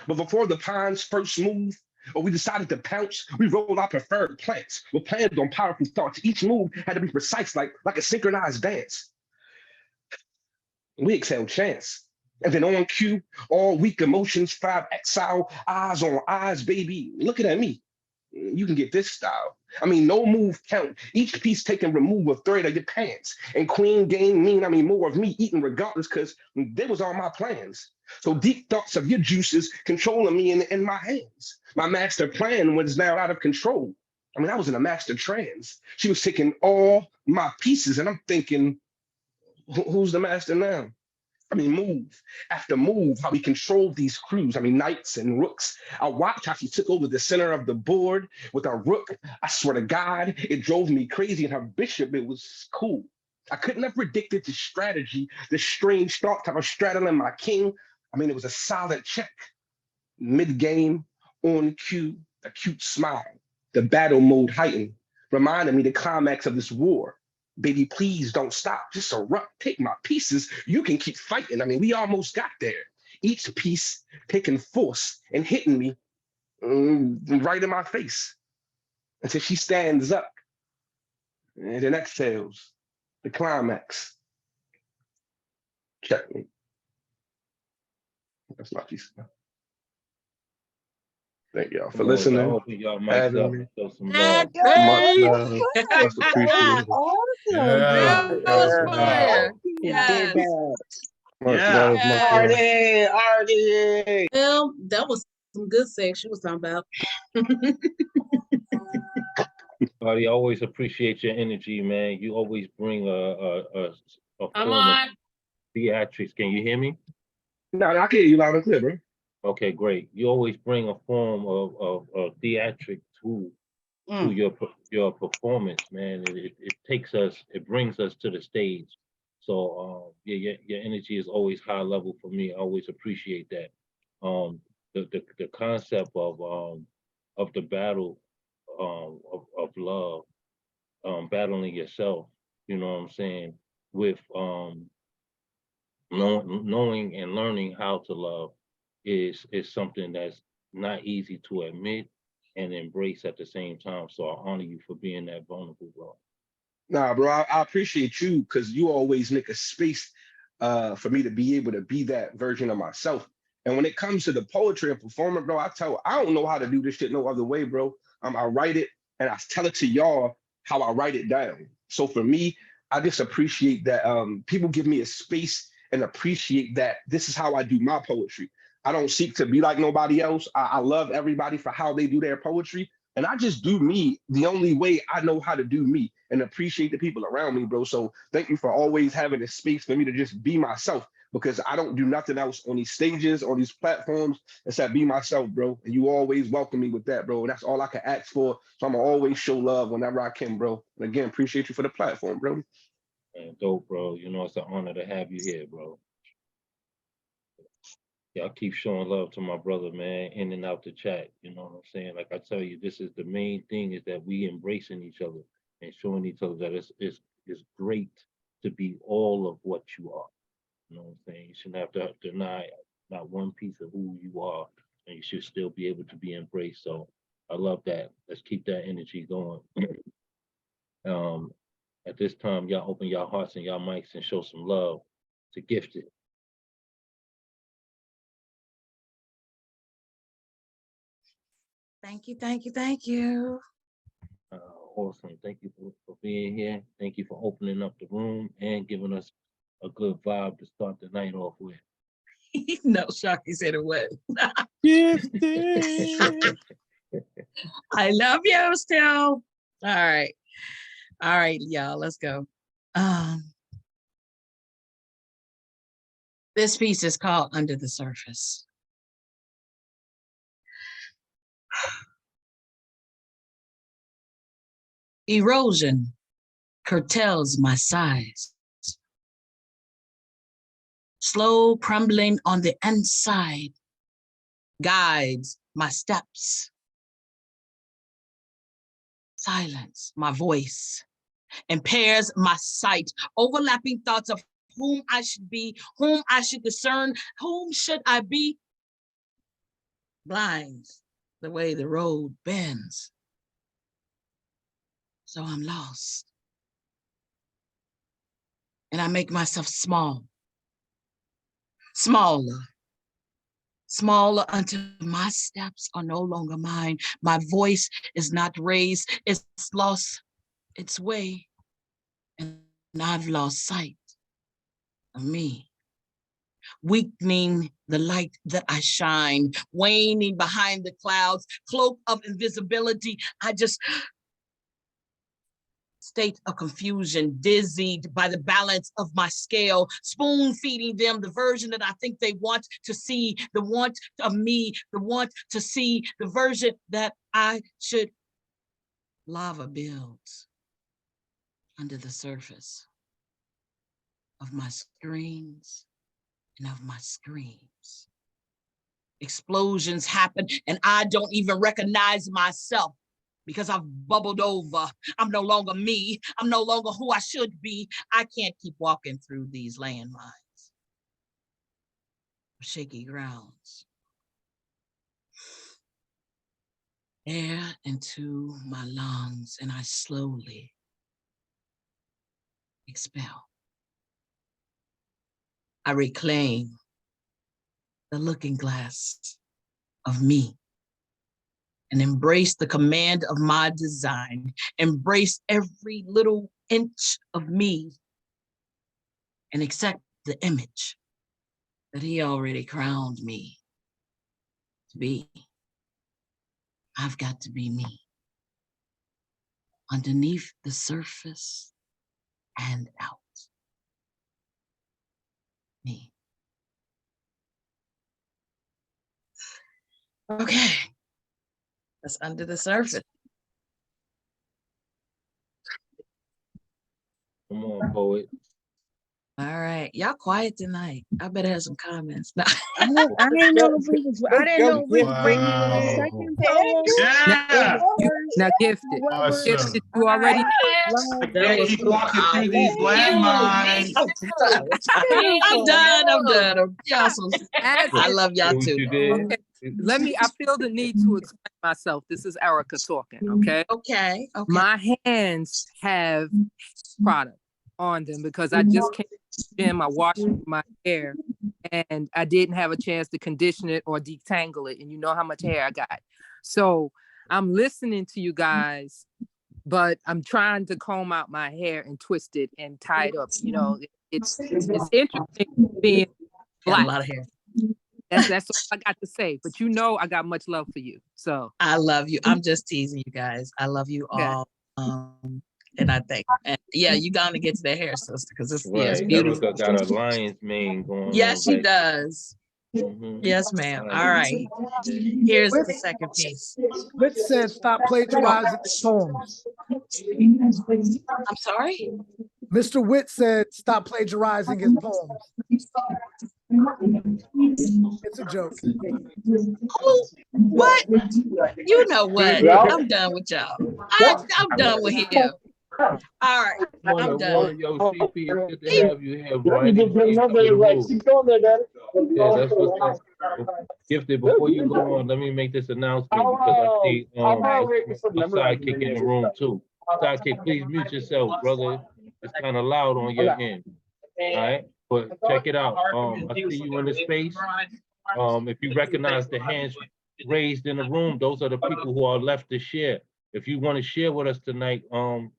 But before the pawns first moved, or we decided to pounce, we rolled our preferred plans. We planned on powerful thoughts. Each move had to be precise, like a synchronized dance. We exhaled chance. And then on cue, all weak emotions, 5 exile, eyes on eyes, baby, looking at me. you can get this style. I mean, no move count. Each piece taken remove a thread of your pants. And queen game mean, I mean, more of me eating regardless, because they was all my plans. So deep thoughts of your juices controlling me in my hands. My master plan was now out of control. I mean, I was in a master trance. She was taking all my pieces, and I'm thinking, who's the master now? I mean, move after move, how he controlled these crews. I mean, knights and rooks. I watched how she took over the center of the board with a rook. I swear to God, it drove me crazy. And her bishop, it was cool. I couldn't have predicted the strategy, the strange thought of straddling my king. I mean, it was a solid check. Mid-game, on cue, a cute smile. The battle mode heightened, reminding me the climax of this war. Baby, please don't stop. Just erupt. Take my pieces. You can keep fighting. I mean, we almost got there. Each piece taking force and hitting me right in my face until she stands up and then exhales. The climax. Check me. That's my piece. Thank y'all for listening. Open y'all mics Having up me. and show some That love. Much love. Much appreciated. Yeah. That was Yeah. fire. You Yes. did that. Much Yeah. love. Much love. Artie. Well, that was some good sex she was talking about. Buddy, I always appreciate your energy, man. You always bring a Come form of on. theatrics. Can you hear me? No, I can hear you loud and clear, bro. Okay, great. You always bring a form of theatric to your performance, man. It takes us, it brings us to the stage. So yeah, your energy is always high level for me. I always appreciate that. The concept of the battle of love, battling yourself, you know what I'm saying, with knowing and learning how to love is something that's not easy to admit and embrace at the same time. So I honor you for being that vulnerable, bro. Nah, bro, I appreciate you because you always make a space for me to be able to be that version of myself. And when it comes to the poetry and performing, bro, I don't know how to do this shit no other way, bro. I write it and I tell it to y'all how I write it down. So for me, I just appreciate that people give me a space and appreciate that this is how I do my poetry. I don't seek to be like nobody else. I love everybody for how they do their poetry. And I just do me the only way I know how to do me and appreciate the people around me, bro. So thank you for always having a space for me to just be myself because I don't do nothing else on these stages, on these platforms, except be myself, bro. And you always welcome me with that, bro. And that's all I can ask for. So I'm gonna always show love whenever I can, bro. And again, appreciate you for the platform, bro. Man, dope, bro. You know, it's an honor to have you here, bro. Yeah, I keep showing love to my brother, man, in and out the chat. You know what I'm saying? Like I tell you, this is the main thing is that we embracing each other and showing each other that it's great to be all of what you are. You know what I'm saying? You shouldn't have to deny not one piece of who you are, and you should still be able to be embraced. So I love that. Let's keep that energy going. At this time, y'all open your hearts and y'all mics and show some love to Gifted. Thank you, thank you, thank you. Awesome. Thank you for being here. Thank you for opening up the room and giving us a good vibe to start the night off with. No, Shocky said it was. Gifted. I love you still. All right, y'all, let's go. This piece is called Under the Surface. Erosion curtails my size. Slow crumbling on the inside guides my steps. Silence, my voice, impairs my sight. Overlapping thoughts of whom I should be, whom I should discern, whom should I be, blinds the way the road bends. So I'm lost. And I make myself small, smaller, Smaller until my steps are no longer mine. My voice is not raised, it's lost its way. And I've lost sight of me. Weakening the light that I shine, waning behind the clouds, cloak of invisibility. I just state of confusion, dizzied by the balance of my scale, spoon feeding them the version that I think they want to see, the want of me, the want to see the version that I should. Lava builds under the surface of my screens and of my screams. Explosions happen and I don't even recognize myself because I've bubbled over. I'm no longer me. I'm no longer who I should be. I can't keep walking through these landmines, shaky grounds. Air into my lungs and I slowly expel. I reclaim the looking glass of me and embrace the command of my design, embrace every little inch of me and accept the image that he already crowned me to be. I've got to be me underneath the surface and out. Me. Okay, that's under the surface. Come on, poet. All right, y'all quiet tonight. I better have some comments. No. I didn't know if we was waiting on the Wow. second poem. Yeah. Now, Gifted. Awesome. Gifted, you already. Can't keep walking through these landmines. I'm done. Y'all so, I love y'all See what too. you did? Okay. I feel the need to explain myself. This is Erica talking, okay? Okay. My hands have product on them because I just came to the gym, I washed my hair, and I didn't have a chance to condition it or detangle it. And you know how much hair I got. So I'm listening to you guys, but I'm trying to comb out my hair and twist it and tie it up. You know, it's interesting being Got a black. lot of hair. That's all I got to say. But you know, I got much love for you. So I love you. I'm just teasing you guys. I love you all. And I think, and yeah, you gotta get to that hair, sister, because it's, yeah, it's Right. beautiful. Erica got a lion's mane going on. Yes, she right? does. Mhm. Yes, ma'am. All right. Here's the second piece. Which said stop plagiarizing his poems. I'm sorry? Mr. Witt said stop plagiarizing his poems. It's a joke. Oh, what? You know what? I'm done with y'all. I'm done with him. All right, I'm done. Yo, CP, it's good to have you here, bro. Yeah, that's what's up. Gifted, before you go on, let me make this announcement because I see a sidekick in the room too. Sidekick, please mute yourself, brother. It's kind of loud on your end. All right, but check it out. I see you in the space. If you recognize the hands raised in the room, those are the people who are left to share. If you want to share with us tonight,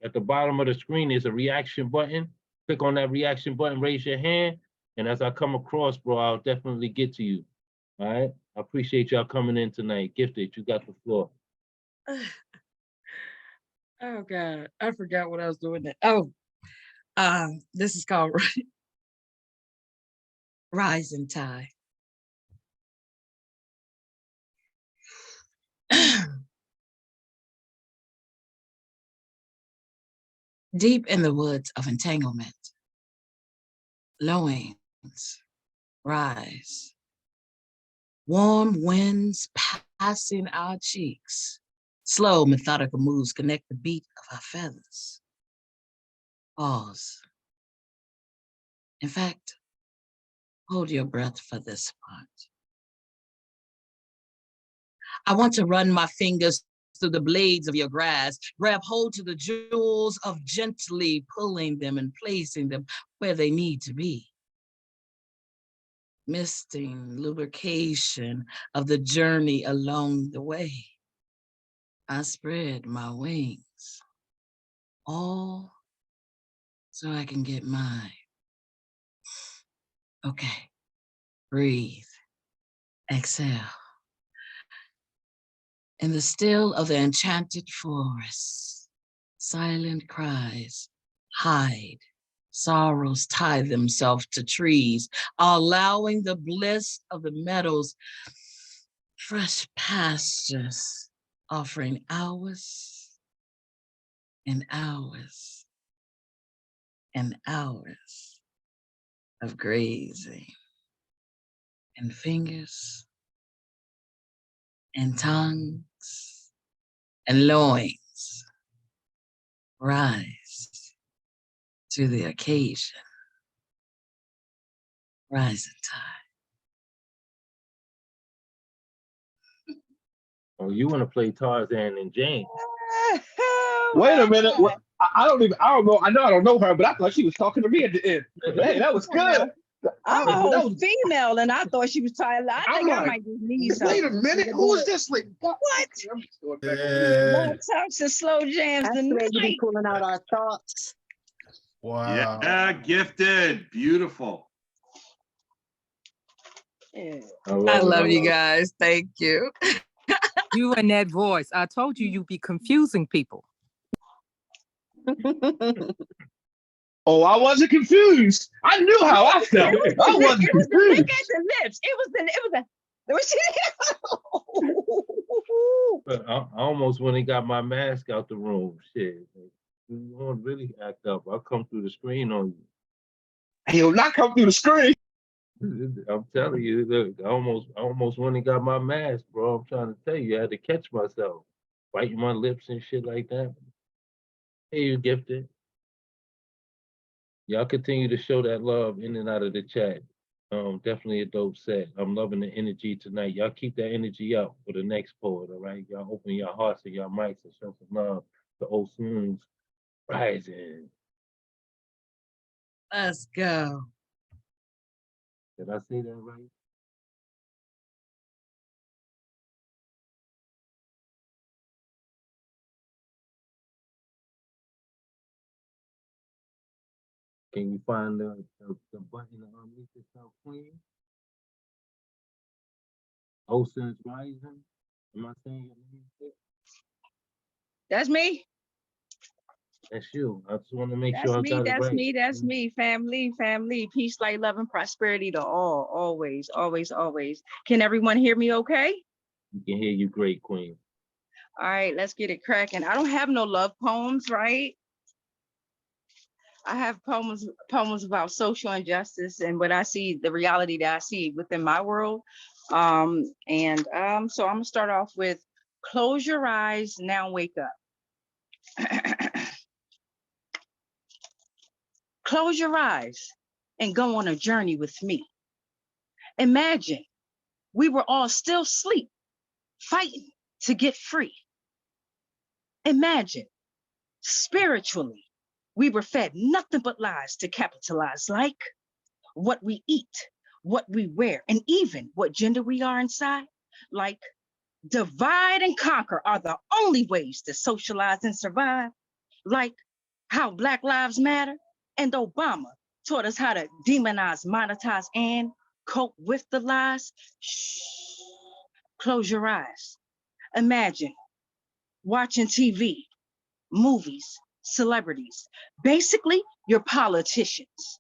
at the bottom of the screen is a reaction button. Click on that reaction button, raise your hand, and as I come across, bro, I'll definitely get to you. All right. I appreciate y'all coming in tonight. Gifted, you got the floor. Oh God, I forgot what I was doing. This is called Rising Tide. Deep in the woods of entanglement, lowings rise, warm winds passing our cheeks, slow methodical moves connect the beat of our feathers. Pause. In fact, hold your breath for this part. I want to run my fingers through the blades of your grass, grab hold to the jewels of gently pulling them and placing them where they need to be. misting lubrication of the journey along the way. I spread my wings, all so I can get mine. Okay, breathe, exhale. In the still of the enchanted forest, silent cries hide. Sorrows tie themselves to trees, allowing the bliss of the meadows, fresh pastures, offering hours and hours and hours of grazing, and fingers and tongues and loins rise to the occasion. Rise and tide. Oh, you want to play Tarzan and Jane? Wait a minute. What? I don't know. I know I don't know her, but I thought she was talking to me at the end. Hey, that was good. I'm a That whole was- female, and I thought she was tired. I I'm think I like, might just need something. Wait a minute. Who's this? Like, What? I'm just going back over More Yeah. touch and slow jams That's the way we be tonight. pulling out our thoughts. Wow. Yeah, gifted, beautiful. Yeah. I love you it. guys. Thank you. You and that voice. I told you be confusing people. Oh, I wasn't confused. I knew how I felt. I wasn't It was the lick confused. at the lips. It was But I almost went and got my mask out the room. Shit. You want to really act up? I'll come through the screen on He'll not come through the screen. you. I'm telling you, look, I almost went and got my mask, bro. I'm trying to tell you, I had to catch myself. Biting my lips and shit like that. Hey, you gifted. Y'all continue to show that love in and out of the chat. Definitely a dope set. I'm loving the energy tonight. Y'all keep that energy up for the next poet, all right? Y'all open your hearts and your mics and show some love to old Swoons rising. Let's go. Did I say that right? Can you find the button to unmute yourself, Queen? Ocean's Rising? Am I saying your name right? That's me. That's you. I just want to make That's sure I me. got it That's right. me. That's me. Family. Peace, light, love, and prosperity to all. Always, always, always. Can everyone hear me okay? We can hear you great, Queen. All right, let's get it cracking. I don't have no love poems, right? I have poems about social injustice and what I see, the reality that I see within my world. So I'm gonna start off with close your eyes, now wake up. Close your eyes and go on a journey with me. Imagine we were all still asleep, fighting to get free. Imagine spiritually, we were fed nothing but lies to capitalize, like what we eat, what we wear, and even what gender we are inside. Like divide and conquer are the only ways to socialize and survive. Like how Black Lives Matter and Obama taught us how to demonize, monetize, and cope with the lies. Shh, close your eyes. Imagine watching TV, movies, celebrities, basically your politicians.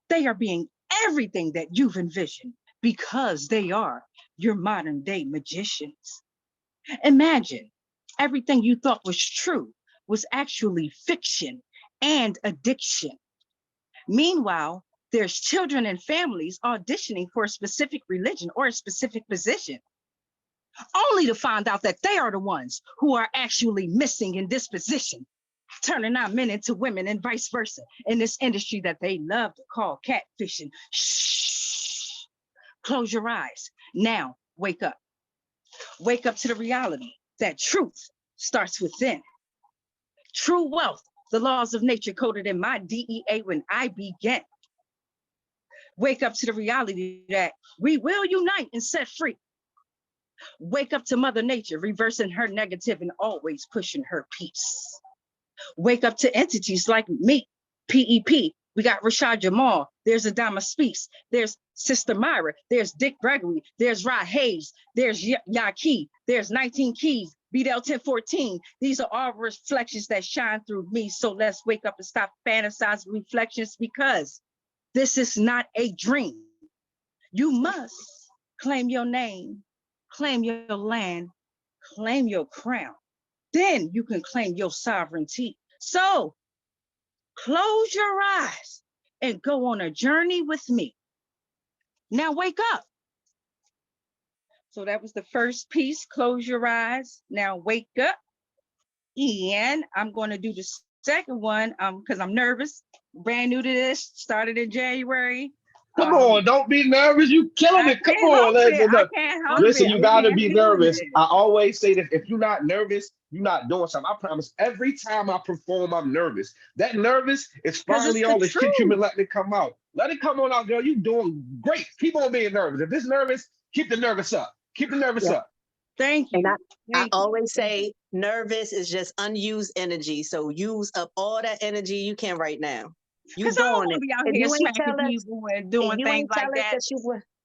They are being everything that you've envisioned because they are your modern day magicians. Imagine everything you thought was true was actually fiction and addiction. Meanwhile, there's children and families auditioning for a specific religion or a specific position, only to find out that they are the ones who are actually missing in this position, turning our men into women and vice versa in this industry that they love to call catfishing. Shh, close your eyes. Now, wake up. Wake up to the reality that truth starts within. True wealth, the laws of nature coded in my DEA when I began. Wake up to the reality that we will unite and set free. Wake up to Mother Nature, reversing her negative and always pushing her peace. Wake up to entities like me, PEP. We got Rashad Jamal. There's Adama Speaks. There's Sister Myra. There's Dick Gregory. There's Rod Hayes. There's Yaki. There's 19 Keys. BDL 1014. These are all reflections that shine through me. So let's wake up and stop fantasizing reflections, because this is not a dream. You must claim your name, claim your land, claim your crown. Then you can claim your sovereignty. So close your eyes and go on a journey with me. Now wake up. So that was the first piece, close your eyes. Now wake up. And I'm going to do the second one because I'm nervous. Brand new to this, started in January. Come on, don't be nervous. You killing it. Come on. Listen, you gotta be nervous. I always say that if you're not nervous, you're not doing something. I promise every time I perform, I'm nervous. That nervous is finally all the shit you've been letting it come out. Let it come on out, girl. You doing great. Keep on being nervous. If it's nervous, keep the nervous up. Keep the nervous up. Thank you. And I always say nervous is just unused energy. So use up all that energy you can right now. You doing it. If you ain't tell us, doing things like that.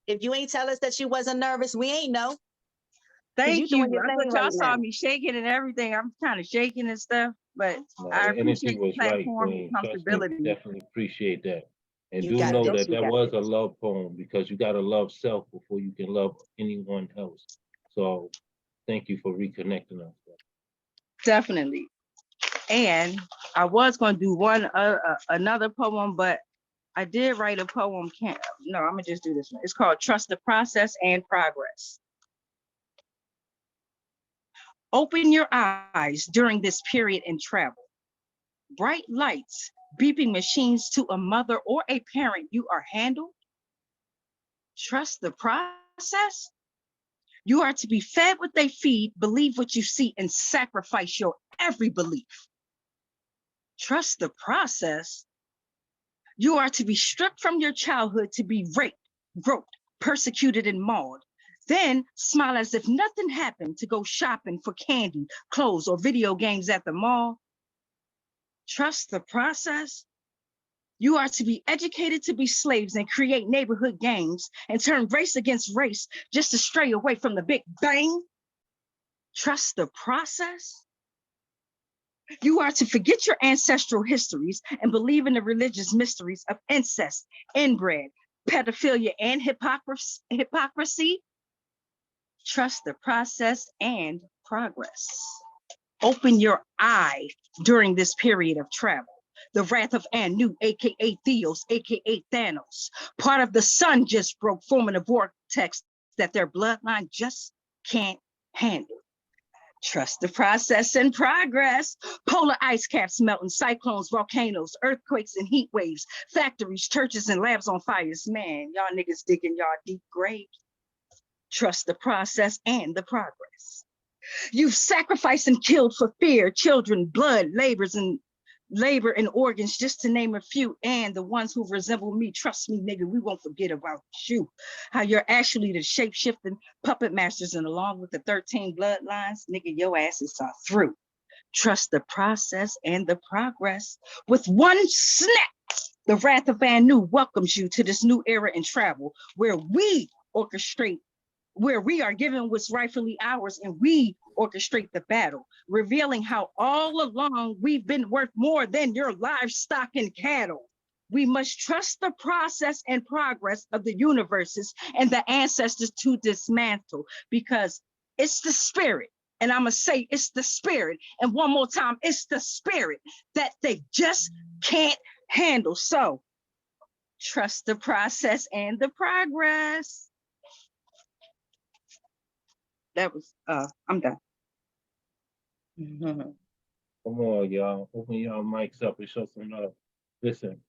If you ain't tell us that you wasn't nervous, we ain't know. Thank you. I thought y'all saw me shaking and everything. I'm kind of shaking and stuff, but I appreciate the platform and comfortability. Definitely appreciate that. And do know that that was a love poem, because you got to love self before you can love anyone else. So thank you for reconnecting us. Definitely. And I was going to do another poem, but I did write a poem. No, I'm gonna just do this one. It's called Trust the Process and Progress. Open your eyes during this period in travel. Bright lights, beeping machines to a mother or a parent you are handled. Trust the process. You are to be fed what they feed, believe what you see, and sacrifice your every belief. Trust the process. You are to be stripped from your childhood to be raped, groped, persecuted, and mauled. Then smile as if nothing happened to go shopping for candy, clothes, or video games at the mall. Trust the process. You are to be educated to be slaves and create neighborhood gangs and turn race against race just to stray away from the Big Bang. Trust the process. You are to forget your ancestral histories and believe in the religious mysteries of incest, inbred, pedophilia, and hypocrisy. Trust the process and progress. Open your eye during this period of travel. The wrath of Anu, aka Theos, aka Thanos. Part of the sun just broke, forming a vortex that their bloodline just can't handle. Trust the process and progress. Polar ice caps melting, cyclones, volcanoes, earthquakes, and heat waves, factories, churches, and labs on fires. Man, y'all niggas digging y'all deep graves. Trust the process and the progress. You've sacrificed and killed for fear, children, blood, labor and organs, just to name a few. And the ones who resemble me, trust me, nigga, we won't forget about you. How you're actually the shape-shifting puppet masters, and along with the 13 bloodlines, nigga, your asses are through. Trust the process and the progress. With one snap, the wrath of Anu welcomes you to this new era in travel, where we orchestrate, where we are given what's rightfully ours, and we orchestrate the battle, revealing how all along we've been worth more than your livestock and cattle. We must trust the process and progress of the universes and the ancestors to dismantle, because it's the spirit. And I'm gonna say it's the spirit. And one more time, it's the spirit that they just can't handle. So trust the process and the progress. That was, I'm done. Come on, y'all. Open y'all mics up and show some love. Listen.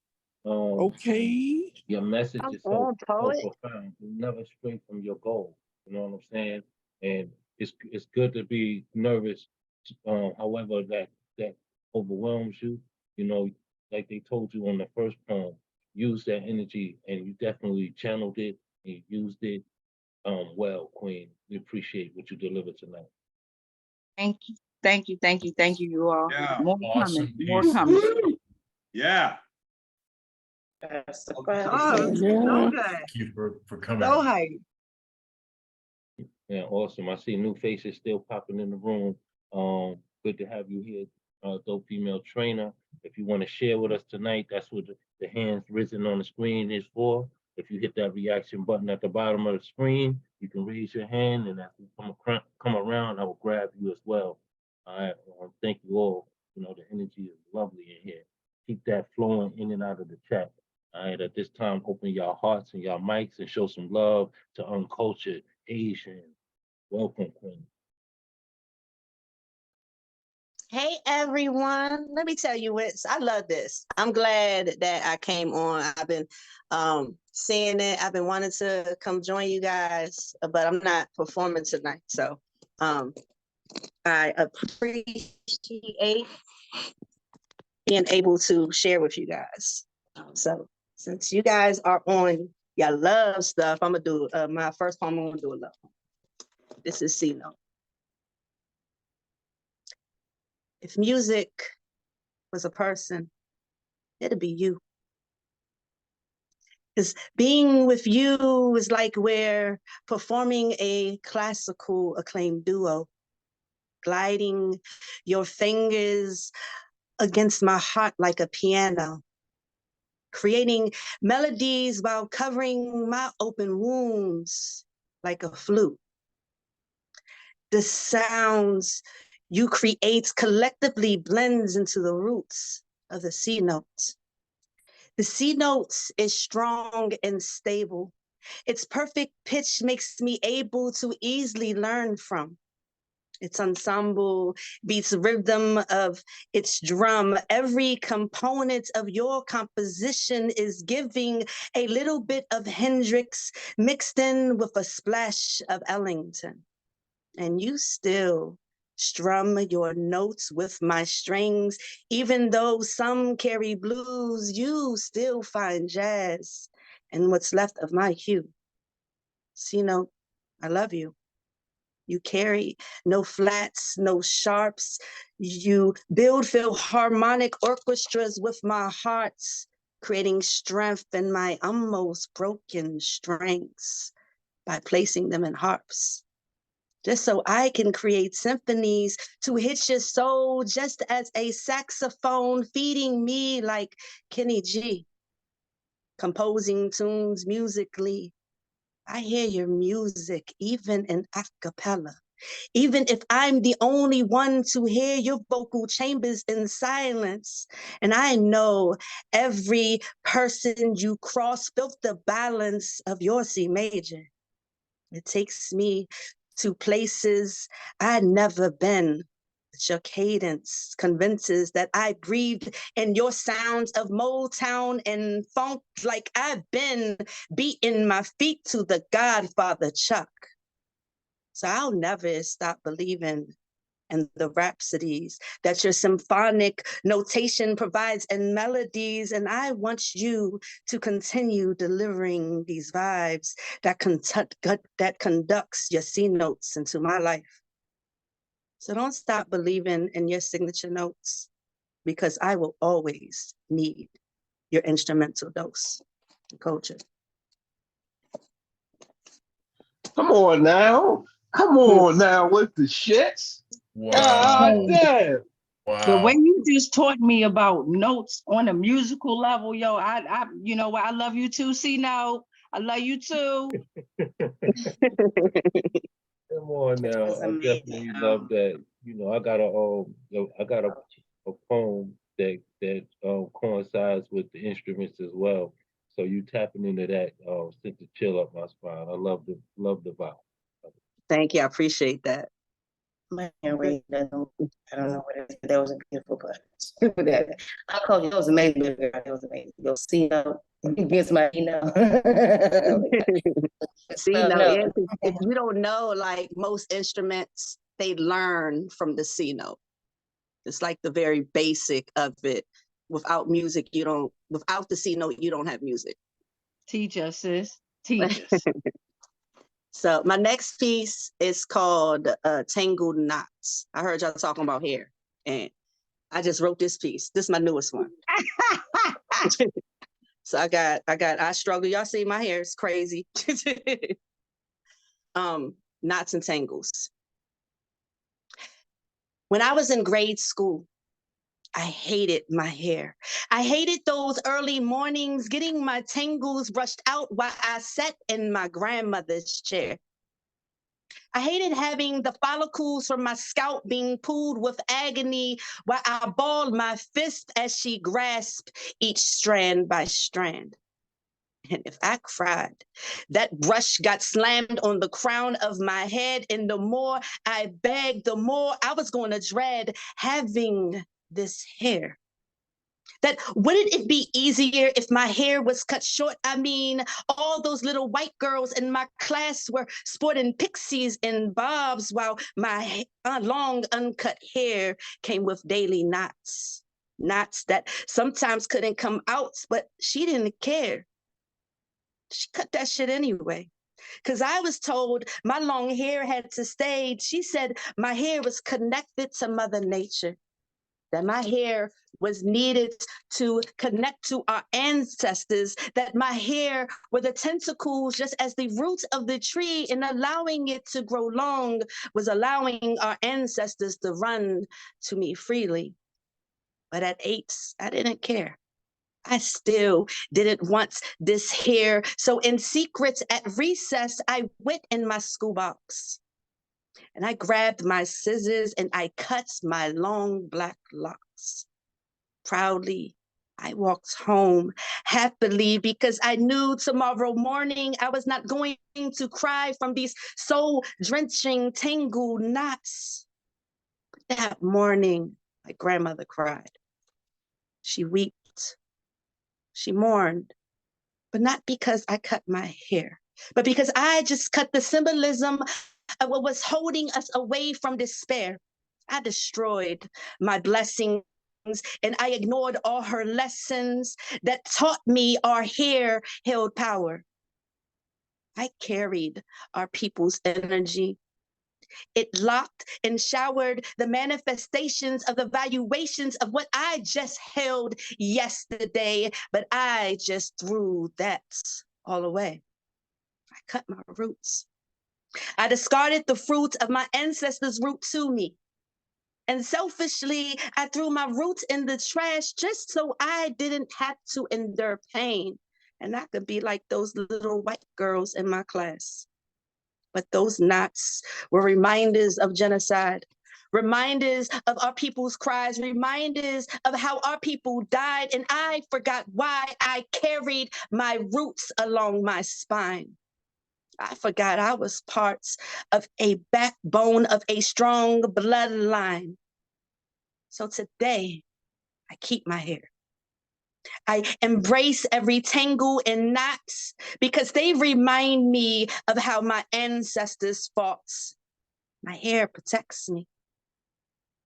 Okay. Your message is so profound. You never stray from your goal. You know what I'm saying? And it's good to be nervous. However, that overwhelms you. You know, like they told you on the first poem, used that energy, and you definitely channeled it and used it well, Queen. We appreciate what you delivered tonight. Thank you. Thank you. Thank you. Thank you, you all. Yeah, More awesome coming. More pieces. coming. Yeah. That's the Oh, question. so good. Thank you for coming. So hype. Yeah, awesome. I see new faces still popping in the room. Good to have you here, Dope Female Trainer. If you want to share with us tonight, that's what the hands risen on the screen is for. If you hit that reaction button at the bottom of the screen, you can raise your hand, and as we come around, I will grab you as well. All right. Thank you all. You know, the energy is lovely in here. Keep that flowing in and out of the chat. All right. At this time, open your hearts and your mics and show some love to Uncultured Asian. Welcome, Queen. Hey everyone, let me tell you what, I love this. I'm glad that I came on. I've been seeing it. I've been wanting to come join you guys, but I'm not performing tonight. So I appreciate being able to share with you guys. So since you guys are on your love stuff, I'm gonna do my first poem. I'm gonna do a love poem. This is C note. If music was a person, it'd be you. Because being with you is like we're performing a classical acclaimed duo, gliding your fingers against my heart like a piano, creating melodies while covering my open wounds like a flute. The sounds you create collectively blends into the roots of the C notes. The C notes is strong and stable. Its perfect pitch makes me able to easily learn from. Its ensemble beats rhythm of its drum. Every component of your composition is giving a little bit of Hendrix mixed in with a splash of Ellington. And you still strum your notes with my strings. Even though some carry blues, you still find jazz and what's left of my hue. C note, I love you. You carry no flats, no sharps. You build philharmonic orchestras with my hearts, creating strength in my almost broken strengths by placing them in harps. Just so I can create symphonies to hit your soul, just as a saxophone feeding me like Kenny G, composing tunes musically. I hear your music, even in a cappella. Even if I'm the only one to hear your vocal chambers in silence. And I know every person you cross built the balance of your C major. It takes me to places I'd never been. Your cadence convinces that I breathed in your sounds of Motown and funk like I've been beating my feet to the Godfather Chuck. So I'll never stop believing in the rhapsodies that your symphonic notation provides in melodies. And I want you to continue delivering these vibes that conducts your C notes into my life. So don't stop believing in your signature notes, because I will always need your instrumental dose. Culture. Come on now. Come on now with the shits. God damn. The way you just taught me about notes on a musical level, yo, I you know what? I love you too, C note. I love you too. Come on now. I definitely love that. You know, I got a poem that coincides with the instruments as well. So you tapping into that sent the chill up my spine. I love the vibe. Thank you. I appreciate that. I don't know what it is. That was a beautiful question. I called you. That was amazing. That was amazing. You'll see. Against my See, no, if you don't know, like most instruments, they learn from the C note. It's like the very basic of it. Without music, you Without the C note, you don't have music. Teach us, sis. Teach us. So my next piece is called Tangled Knots. I heard y'all talking about hair, and I just wrote this piece. This is my newest one. So I struggle. Y'all see my hair is crazy. Knots and tangles. When I was in grade school, I hated my hair. I hated those early mornings, getting my tangles brushed out while I sat in my grandmother's chair. I hated having the follicles from my scalp being pulled with agony while I balled my fist as she grasped each strand by strand. And if I cried, that brush got slammed on the crown of my head, and the more I begged, the more I was going to dread having this hair. That wouldn't it be easier if my hair was cut short? I mean, all those little white girls in my class were sporting pixies and bobs, while my long uncut hair came with daily knots. Knots that sometimes couldn't come out, but she didn't care. She cut that shit anyway. Because I was told my long hair had to stay. She said my hair was connected to Mother Nature, that my hair was needed to connect to our ancestors, that my hair were the tentacles just as the roots of the tree, and allowing it to grow long was allowing our ancestors to run to me freely. But at 8, I didn't care. I still didn't want this hair. So in secret at recess, I went in my school box and I grabbed my scissors and I cut my long black locks. Proudly, I walked home happily because I knew tomorrow morning I was not going to cry from these soul-drenching tangled knots. But that morning, my grandmother cried. She wept. She mourned, but not because I cut my hair, but because I just cut the symbolism of what was holding us away from despair. I destroyed my blessings and I ignored all her lessons that taught me our hair held power. I carried our people's energy. It locked and showered the manifestations of the valuations of what I just held yesterday, but I just threw that all away. I cut my roots. I discarded the fruit of my ancestors' root to me. And selfishly, I threw my roots in the trash just so I didn't have to endure pain. And I could be like those little white girls in my class. But those knots were reminders of genocide, reminders of our people's cries, reminders of how our people died. And I forgot why I carried my roots along my spine. I forgot I was parts of a backbone of a strong bloodline. So today, I keep my hair. I embrace every tangle and knots because they remind me of how my ancestors fought. My hair protects me.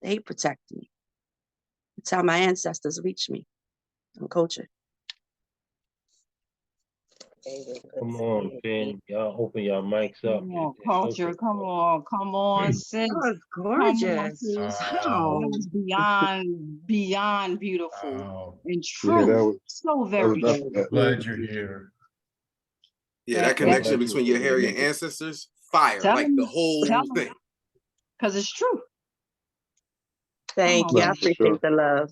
They protect me. It's how my ancestors reach me. I'm cultured. Come on, Finn. Y'all open your mics up. Come on, culture. Come on, sis. That was Come on, gorgeous. sis. Wow. That was beyond beautiful Wow. and Yeah, true. that was So very true. definitely Glad you're here. Yeah, that That- connection that- between your hair and your ancestors, fire, Tell like me, the whole tell me. thing. Because it's true. Thank Come you. on. I appreciate the love.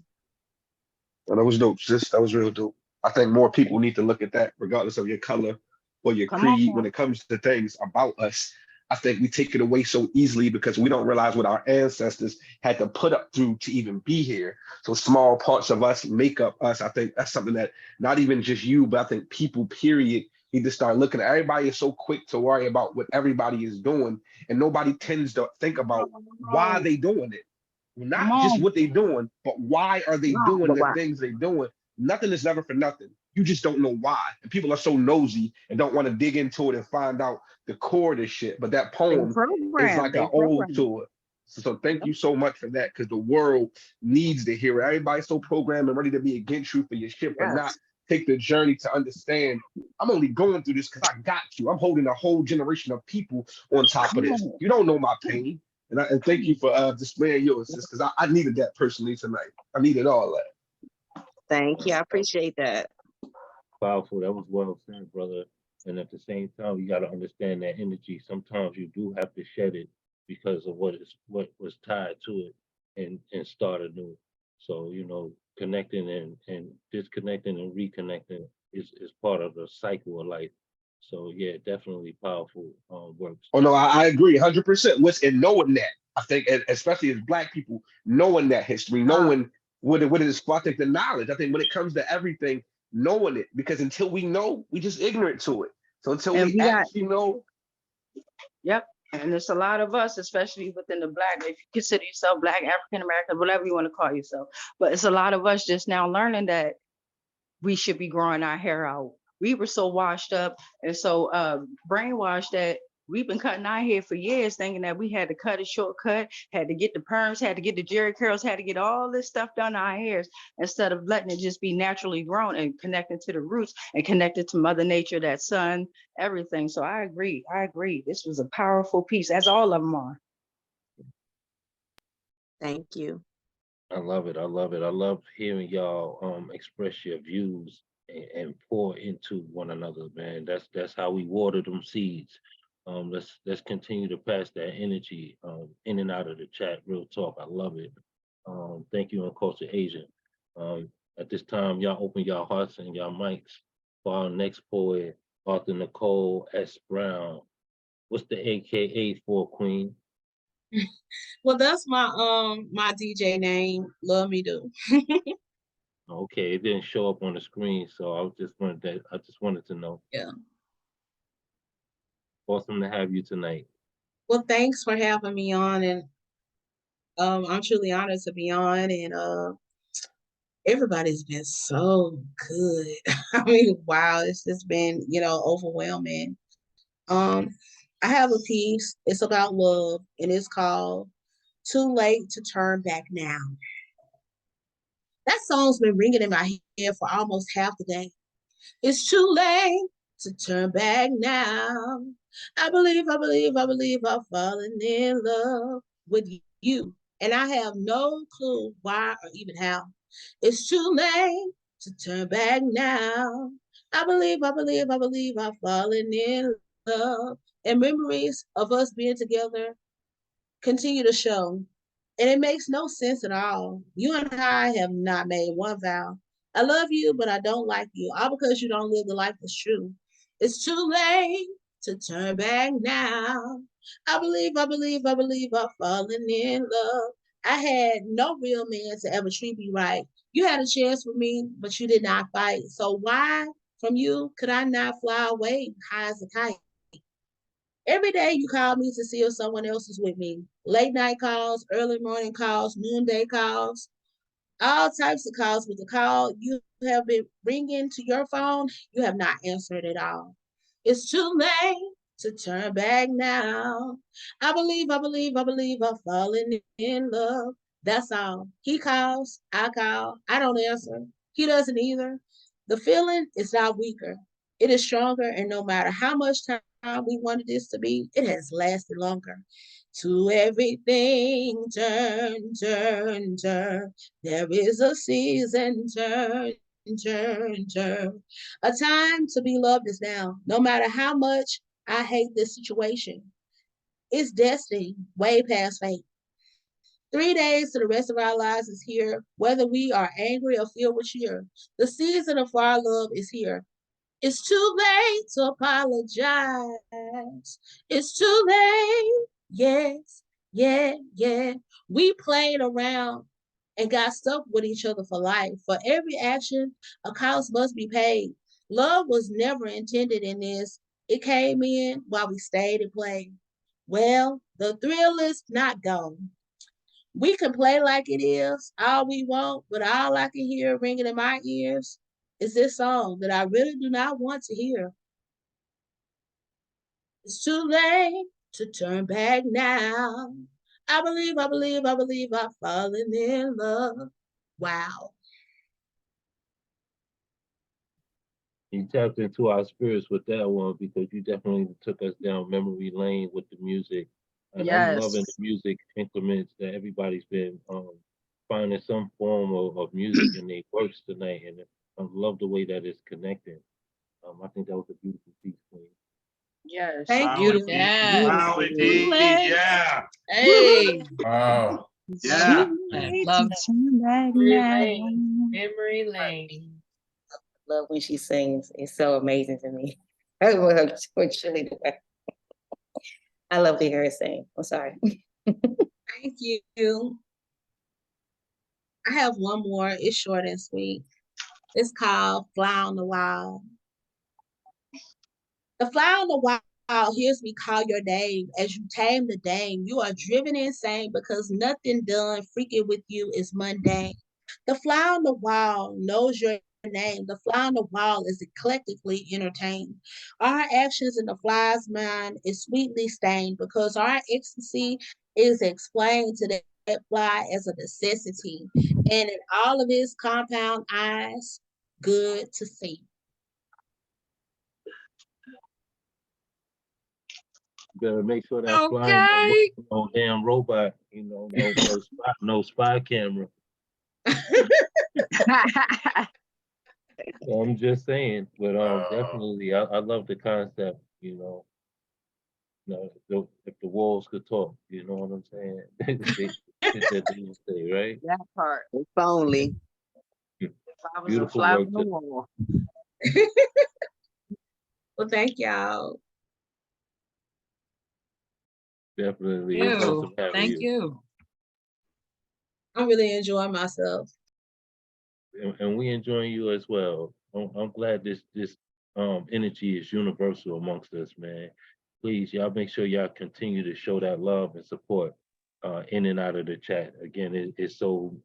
And that was dope. That was real dope. I think more people need to look at that, regardless of your color or your Come on creed. now. When it comes to things about us, I think we take it away so easily because we don't realize what our ancestors had to put up through to even be here. So small parts of us make up us. I think that's something that not even just you, but I think people, period, need to start looking at. Everybody is so quick to worry about what everybody is doing, and nobody tends to think about why they doing it. Not Come just on. what they doing, but why are they No, doing but the why? things they doing? Nothing is never for nothing. You just don't know why. And people are so nosy and don't want to dig into it and find out the core of this shit. But that They poem is program. like They an ode program. to it. So thank you so much for that, because the world needs to hear it. Everybody's so programmed and ready to be against you for your shit, but not Yes. take the journey to understand. I'm only going through this because I got you. I'm holding a whole generation of people on top of Come this. on. You don't know my pain. And thank you for displaying yours, because I needed that personally tonight. I needed all that. Thank you. I appreciate that. Powerful. That was well said, brother. And at the same time, you got to understand that energy. Sometimes you do have to shed it because of what was tied to it, and start anew. So connecting and disconnecting and reconnecting is part of the cycle of life. So yeah, definitely powerful works. Oh no, I agree 100%. What's in knowing that, I think, especially as Black people, knowing that history, knowing what it is. I think the knowledge. I think when it comes to everything, knowing it, because until we know, we just ignorant to it. So until And we we got, actually know, yep. And there's a lot of us, especially within the Black, if you consider yourself Black, African American, whatever you want to call yourself. But it's a lot of us just now learning that we should be growing our hair out. We were so washed up and so brainwashed that we've been cutting our hair for years, thinking that we had to cut a shortcut, had to get the perms, had to get the jerry curls, had to get all this stuff done to our hairs, instead of letting it just be naturally grown and connected to the roots and connected to Mother Nature, that sun, everything. So I agree. This was a powerful piece, as all of them are. Thank you. I love it. I love it. I love hearing y'all express your views and pour into one another, man. That's how we water them seeds. Let's continue to pass that energy in and out of the chat. Real talk. I love it. Thank you, Culture Agent. At this time, y'all open y'all hearts and y'all mics for our next poet, Arthur Nicole S. Brown. What's the AKA for, Queen? Well, that's my DJ name. Love me do. Okay, it didn't show up on the screen, so I just wanted to know. Yeah. Awesome to have you tonight. Well, thanks for having me on, and I'm truly honored to be on, and everybody's been so good. I mean, wow, it's just been, overwhelming. I have a piece. It's about love, and it's called "Too Late to Turn Back Now." That song's been ringing in my head for almost half the day. It's too late to turn back now. I believe I've fallen in love with you. And I have no clue why or even how. It's too late to turn back now. I believe I've fallen in love. And memories of us being together continue to show. And it makes no sense at all. You and I have not made one vow. I love you, but I don't like you, all because you don't live the life that's true. It's too late to turn back now. I believe I've fallen in love. I had no real man to ever treat me right. You had a chance with me, but you did not fight. So why from you could I not fly away high as a kite? Every day you call me to see if someone else is with me. Late night calls, early morning calls, noonday calls, all types of calls. With the call you have been ringing to your phone, you have not answered at all. It's too late to turn back now. I believe I've fallen in love. That's all. He calls, I call, I don't answer. He doesn't either. The feeling is not weaker. It is stronger, and no matter how much time we wanted this to be, it has lasted longer. To everything, turn, turn, turn. There is a season, turn, turn, turn. A time to be loved is now. No matter how much I hate this situation, it's destiny, way past fate. 3 days to the rest of our lives is here, whether we are angry or filled with cheer. The season of our love is here. It's too late to apologize. It's too late. Yes, yeah. We played around and got stuck with each other for life. For every action, a cost must be paid. Love was never intended in this. It came in while we stayed and played. Well, the thrill is not gone. We can play like it is all we want, but all I can hear ringing in my ears is this song that I really do not want to hear. It's too late to turn back now. I believe, I believe, I believe I've fallen in love. Wow. You tapped into our spirits with that one because you definitely took us down memory lane with the music. And I'm loving the Yes. music increments that everybody's been finding some form of music in their works tonight. And I love the way that it's connecting. I think that was a beautiful piece, Queen. Yes. Thank Wow, you. Beautiful. indeed. Yes. Wow, Beautiful. indeed. Yeah. Hey, Wow. Yeah. I love Memory lane. Love when she sings. It's so amazing to me. I love when Shirley do that. I love to hear her sing. I'm sorry. thank you. I have one more. It's short and sweet. It's called Fly on the Wall. The fly on the wall hears me call your name. As you tame the dame, you are driven insane because nothing done freaking with you is mundane. The fly on the wall knows your name. The fly on the wall is eclectically entertained. Our actions in the fly's mind is sweetly stained because our ecstasy is explained to that fly as a necessity. And in all of his compound eyes, good to see. Better make sure that flying Okay. no damn robot, no spy camera. So I'm just saying, but definitely, I love the concept. If the walls could talk, you know what I'm saying? That they would say, right? That part. If only. If I was a Beautiful fly work. on the wall. Well, thank y'all. Definitely, it's awesome having Thank you. you. I'm really enjoying myself. And we enjoying you as well. I'm glad this energy is universal amongst us, man. Please, y'all make sure y'all continue to show that love and support in and out of the chat. Again, it's so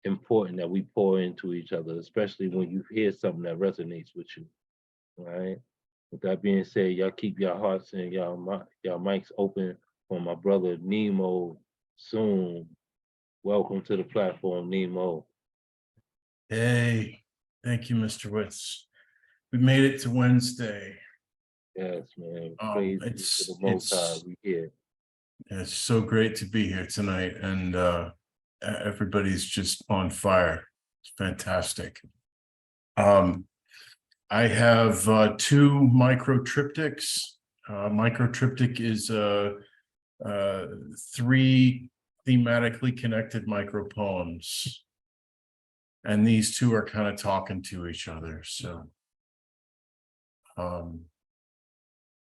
important that we pour into each other, especially when you hear something that resonates with you. All right. With that being said, y'all keep your hearts and y'all mics open for my brother Nemo soon. Welcome to the platform, Nemo. Hey, thank you, Mr. Witz. We made it to Wednesday. Yes, man. Praise be to the Most High. We here. It's so great to be here tonight, and everybody's just on fire. It's fantastic. I have two micro triptychs. Micro triptych is three thematically connected micro poems. And these two are kind of talking to each other. So,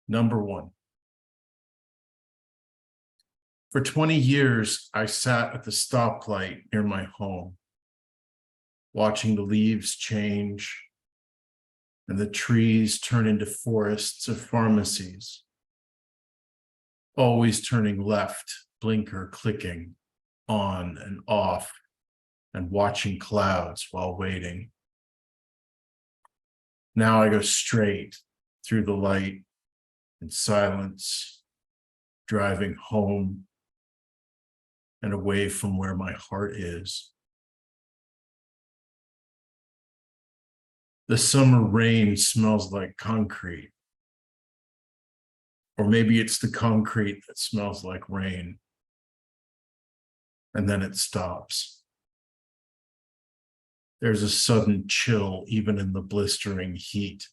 number one. For 20 years, I sat at the stoplight near my home, watching the leaves change and the trees turn into forests of pharmacies, always turning left, blinker clicking on and off, and watching clouds while waiting. Now I go straight through the light in silence, driving home and away from where my heart is. The summer rain smells like concrete. Or maybe it's the concrete that smells like rain. And then it stops. There's a sudden chill even in the blistering heat.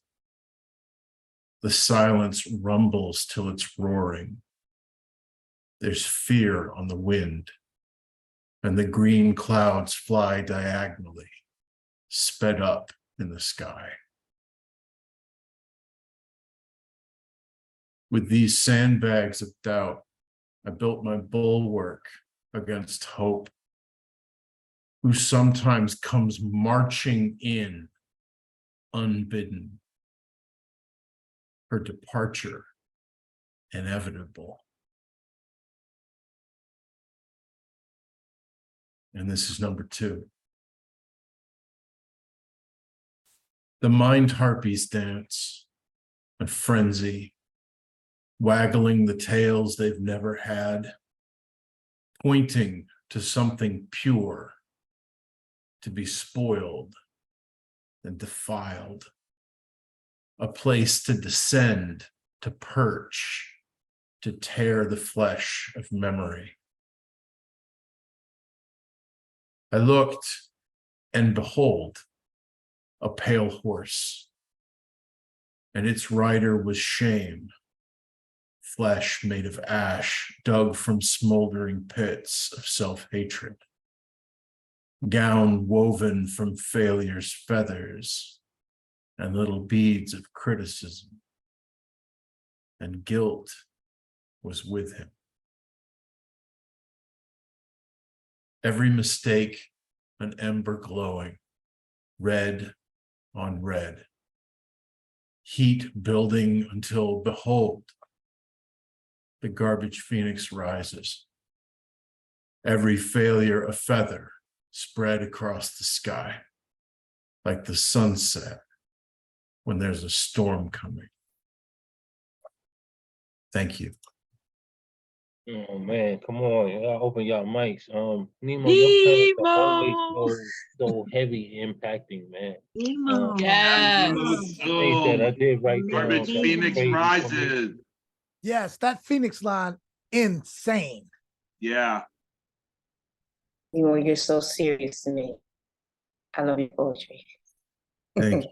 The silence rumbles till it's roaring. There's fear on the wind, and the green clouds fly diagonally, sped up in the sky. With these sandbags of doubt, I built my bulwark against hope, who sometimes comes marching in unbidden, her departure inevitable. And this is number two. The mind harpies dance and frenzy, waggling the tails they've never had, pointing to something pure, to be spoiled and defiled, a place to descend, to perch, to tear the flesh of memory. I looked, and behold, a pale horse, and its rider was shame, flesh made of ash dug from smoldering pits of self-hatred, gown woven from failure's feathers and little beads of criticism, and guilt was with him. Every mistake, an ember glowing, red on red, heat building until, behold, the garbage phoenix rises. Every failure a feather spread across the sky, like the sunset when there's a storm coming. Thank you. Oh man, come on, y'all open y'all mics. Nemo, your parents are always so heavy impacting, man. Yes. Things that I did write down. Garbage that was Phoenix crazy for me. rises. Yes, that Phoenix line, insane. Yeah. You're so serious to me. I love your poetry. Thank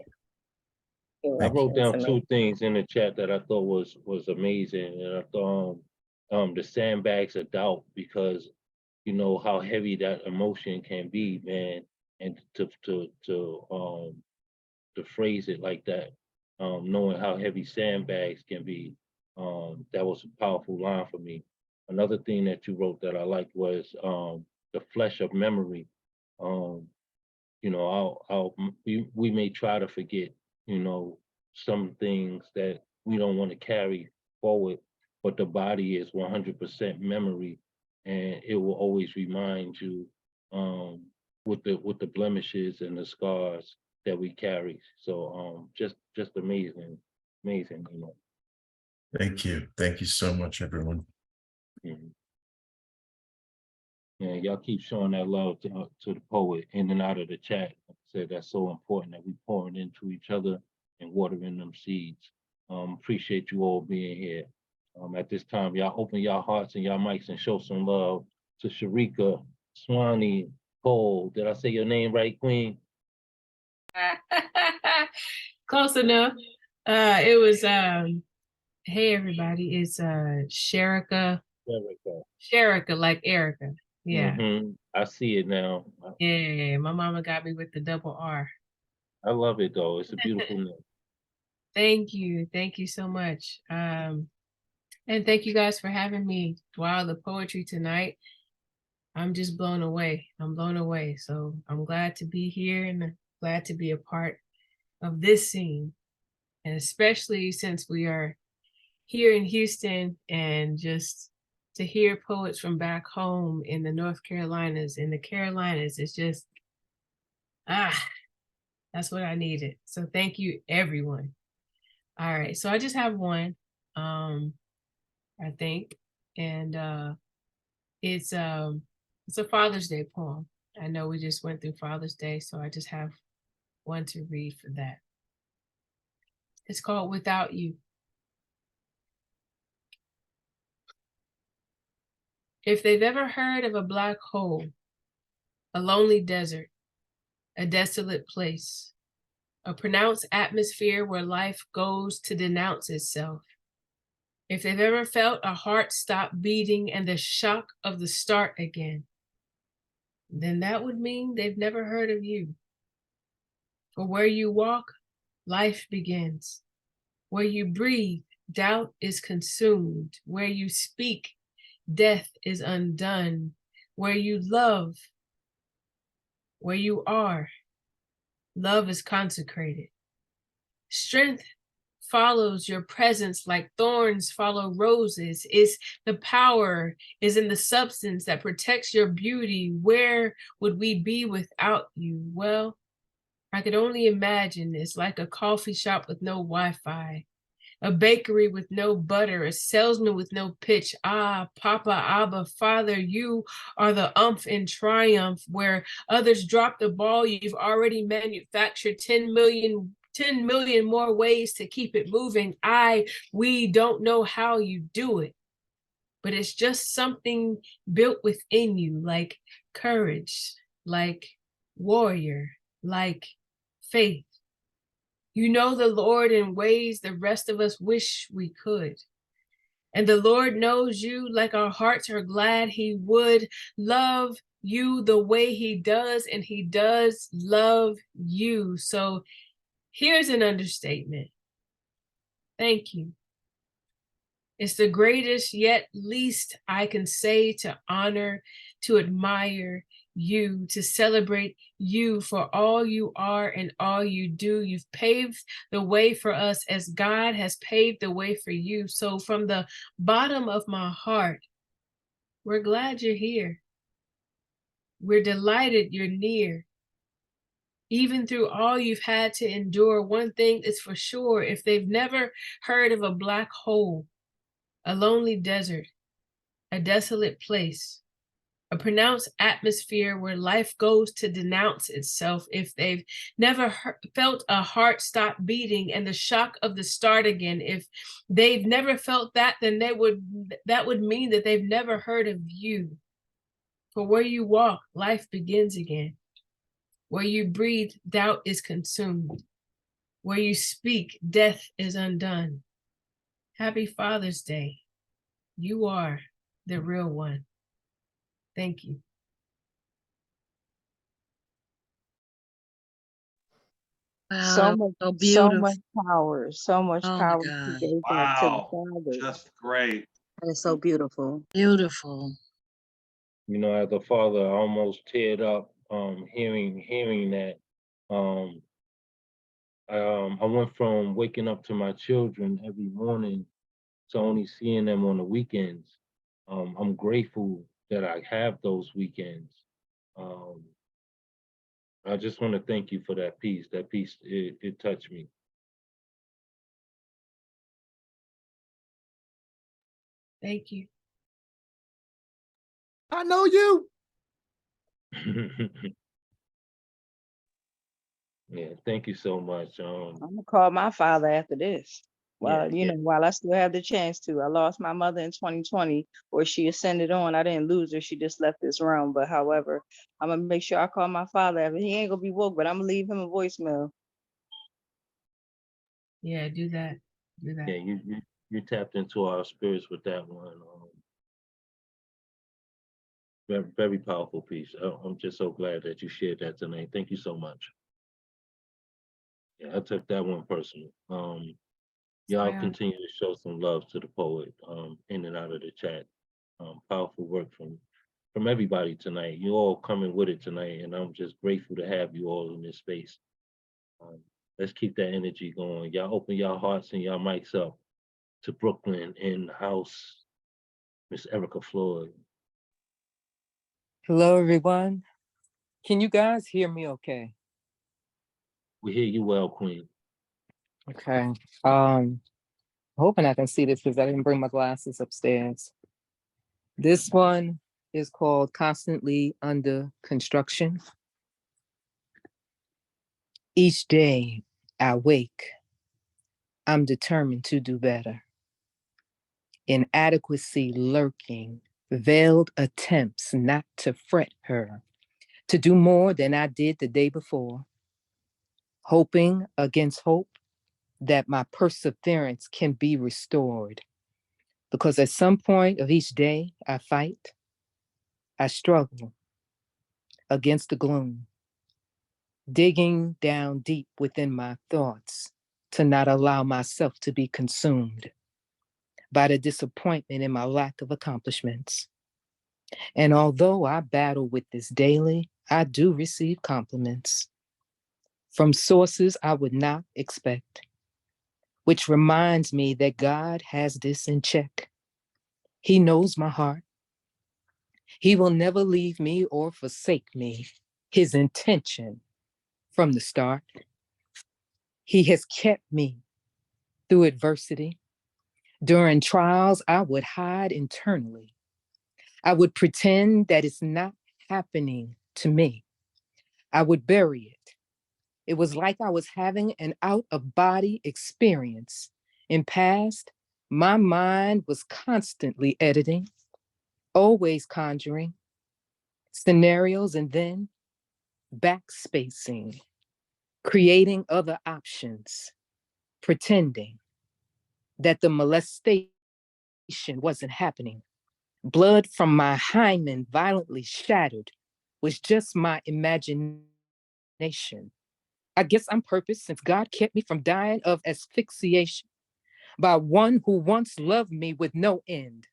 you. I wrote down two things in the chat that I thought was amazing, and I thought the sandbags of doubt, because you know how heavy that emotion can be, man, and to phrase it like that, knowing how heavy sandbags can be, that was a powerful line for me. Another thing that you wrote that I liked was the flesh of memory. You know, we may try to forget, you know, some things that we don't want to carry forward, but the body is 100% memory, and it will always remind you with the blemishes and the scars that we carry. So just amazing, you know. Thank you. Thank you so much, everyone. Mhm. Yeah, y'all keep showing that love to the poet in and out of the chat. Like I said, that's so important that we pouring into each other and watering them seeds. Appreciate you all being here. At this time, y'all open y'all hearts and y'all mics and show some love to Sharika, Swanee, Cole. Did I say your name right, Queen? Close enough. It was hey everybody, it's Sharika. Sharika, like Erica. Yeah. I see it now. Yeah, my mama got me with the double R. I love it though. It's a beautiful name. Thank you. Thank you so much. And thank you guys for having me. Wow, the poetry tonight. I'm just blown away. I'm blown away. So I'm glad to be here and glad to be a part of this scene. And especially since we are here in Houston, and just to hear poets from back home in the North Carolinas, in the Carolinas, it's just, that's what I needed. So thank you, everyone. All right, so I just have one, I think, and it's a Father's Day poem. I know we just went through Father's Day, so I just have one to read for that. It's called Without You. If they've ever heard of a black hole, a lonely desert, a desolate place, a pronounced atmosphere where life goes to denounce itself, if they've ever felt a heart stop beating and the shock of the start again, then that would mean they've never heard of you. For where you walk, life begins. Where you breathe, doubt is consumed. Where you speak, death is undone. Where you love, where you are, love is consecrated. Strength follows your presence like thorns follow roses. It's the power is in the substance that protects your beauty. Where would we be without you? Well, I could only imagine it's like a coffee shop with no Wi-Fi. a bakery with no butter, a salesman with no pitch. Ah, Papa, Abba, Father, you are the umph in triumph. Where others drop the ball, you've already manufactured 10 million more ways to keep it moving. We don't know how you do it, but it's just something built within you, like courage, like warrior, like faith. You know the Lord in ways the rest of us wish we could. And the Lord knows you like our hearts are glad he would love you the way he does, and he does love you. So here's an understatement. Thank you. It's the greatest yet least I can say to honor, to admire you, to celebrate you for all you are and all you do. You've paved the way for us as God has paved the way for you. So from the bottom of my heart, we're glad you're here. We're delighted you're near. Even through all you've had to endure, one thing is for sure: if they've never heard of a black hole, a lonely desert, a desolate place, a pronounced atmosphere where life goes to denounce itself, if they've never felt a heart stop beating and the shock of the start again, if they've never felt that, then that would mean that they've never heard of you. For where you walk, life begins again. Where you breathe, doubt is consumed. Where you speak, death is undone. Happy Father's Day. You are the real one. Thank you. So much, so so beautiful. much power, so much Oh my power she God. gave back to the Wow, Father. just great. That is so beautiful. Beautiful. You know, as a father, I almost teared up hearing that. I went from waking up to my children every morning to only seeing them on the weekends. I'm grateful that I have those weekends. Um, I just want to thank you for that piece. That piece, it touched me. Thank you. I know you. Yeah, thank you so much. I'm gonna call my father after this. Yeah, Well, you know, while I still have the chance to. I lost my mother in 2020, or she ascended on. I didn't lose her. She just left this realm. But however, I'm gonna make sure I call my father after. He ain't gonna be woke, but I'm gonna leave him a voicemail. Yeah, do that. Do that. yeah, you tapped into our spirits with that one. Very, very powerful piece. I'm just so glad that you shared that tonight. Thank you so much. Yeah, I took that one personal. Y'all Yeah. continue to show some love to the poet in and out of the chat. Powerful work from everybody tonight. You all coming with it tonight, and I'm just grateful to have you all in this space. Let's keep that energy going. Y'all open y'all hearts and y'all mics up to Brooklyn in the house, Miss Erica Floyd. Hello, everyone. Can you guys hear me okay? We hear you well, Queen. Okay. Hoping I can see this because I didn't bring my glasses upstairs. This one is called Constantly Under Construction. Each day I wake, I'm determined to do better. Inadequacy lurking, veiled attempts not to fret her, to do more than I did the day before. Hoping against hope that my perseverance can be restored. Because at some point of each day I fight, I struggle against the gloom, digging down deep within my thoughts to not allow myself to be consumed by the disappointment in my lack of accomplishments. And although I battle with this daily, I do receive compliments from sources I would not expect, which reminds me that God has this in check. He knows my heart. He will never leave me or forsake me. His intention from the start. He has kept me through adversity. During trials, I would hide internally. I would pretend that it's not happening to me. I would bury it. It was like I was having an out of body experience. In past, my mind was constantly editing, always conjuring scenarios and then backspacing, creating other options, pretending that the molestation wasn't happening. Blood from my hymen violently shattered was just my imagination. I guess I'm purpose since God kept me from dying of asphyxiation by one who once loved me with no end.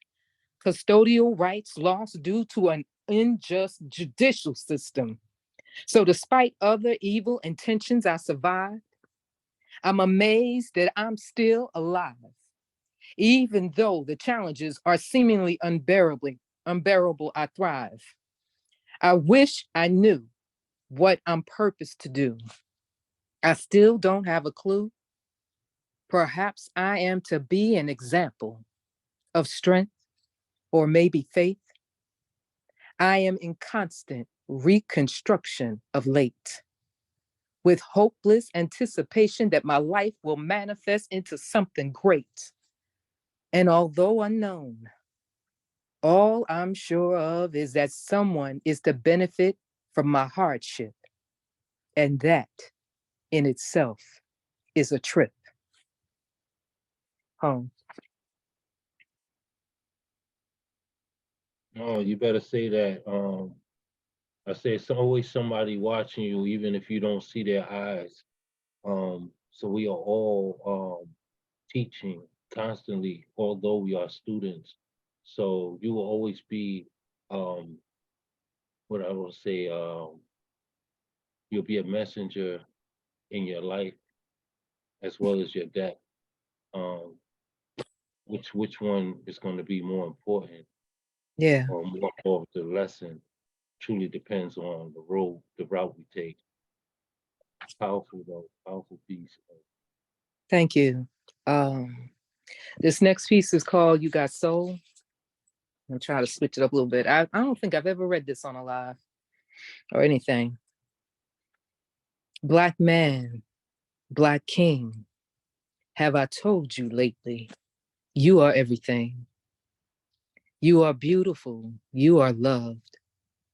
Custodial rights lost due to an unjust judicial system. So despite other evil intentions, I survived. I'm amazed that I'm still alive, even though the challenges are seemingly unbearable, I thrive. I wish I knew what I'm purposed to do. I still don't have a clue. Perhaps I am to be an example of strength or maybe faith. I am in constant reconstruction of late, with hopeless anticipation that my life will manifest into something great. And although unknown, all I'm sure of is that someone is to benefit from my hardship. And that in itself is a trip home. Oh, you better say that. I say it's always somebody watching you, even if you don't see their eyes. So we are all teaching constantly, although we are students. So you will always be, what I will say, you'll be a messenger in your life as well as your death. Um, which one is going to be more important Yeah. or more of the lesson truly depends on the route we take. Powerful though, powerful piece. Thank you. This next piece is called You Got Soul. I'm trying to switch it up a little bit. I don't think I've ever read this on a live or anything. Black man, Black king, have I told you lately, you are everything. You are beautiful, you are loved.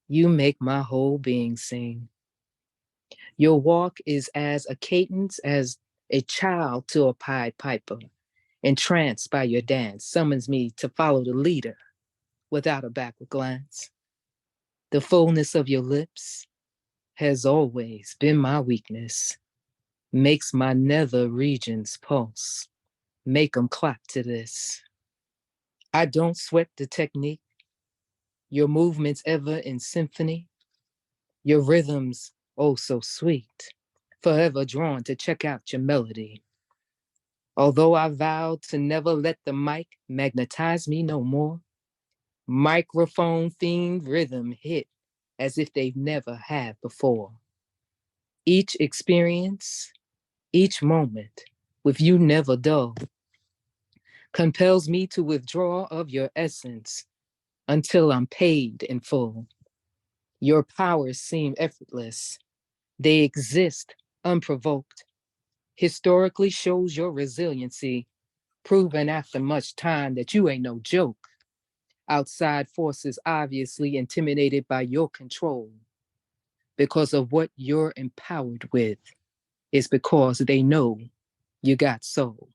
You make my whole being sing. Your walk is as a cadence as a child to a Pied Piper. Entranced by your dance, summons me to follow the leader without a backward glance. The fullness of your lips has always been my weakness, makes my nether regions pulse, make them clap to this. I don't sweat the technique, your movements ever in symphony, your rhythms oh so sweet, forever drawn to check out your melody. Although I vowed to never let the mic magnetize me no more, microphone themed rhythm hit as if they've never had before. Each experience, each moment, with you never dull, compels me to withdraw of your essence until I'm paid in full. Your powers seem effortless. They exist unprovoked. Historically shows your resiliency, proven after much time that you ain't no joke. Outside forces obviously intimidated by your control because of what you're empowered with. It's because they know you got soul.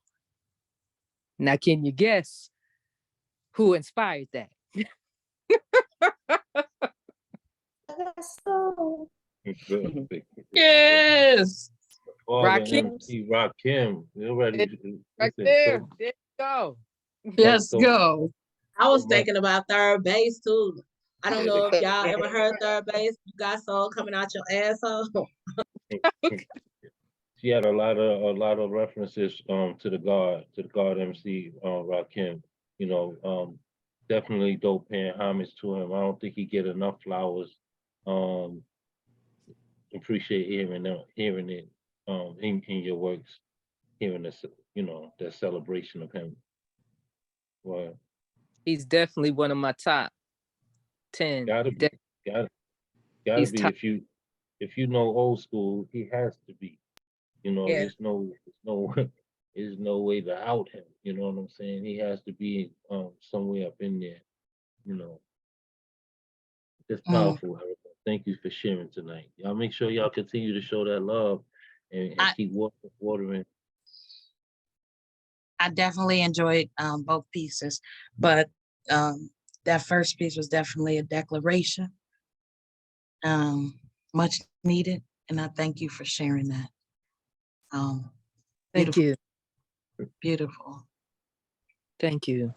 Now, can you guess who inspired that? Yes. Father Rakim. MC Rakim. You already Right listen, there. There you go. Let's go. I was much. thinking about third base too. I don't Yeah, know if y'all ever heard third base. You got soul coming out your asshole. she had a lot of references to the God MC Rakim. You know, definitely dope paying homage to him. I don't think he get enough flowers. Um, appreciate hearing it in your works, hearing this, you know, that celebration of him. Well, He's definitely one of my top 10. gotta be, gotta He's be. top. If you know old school, he has to be. You know, Yeah. there's no way to out him. You know what I'm saying? He has to be somewhere up in there. You know, it's powerful, Erica. Thank you for sharing tonight. Y'all make sure y'all continue to show that love and keep watering. I definitely enjoyed both pieces, but that first piece was definitely a declaration, much needed, and I thank you for sharing that. Thank Beautiful. you. Beautiful. Thank you.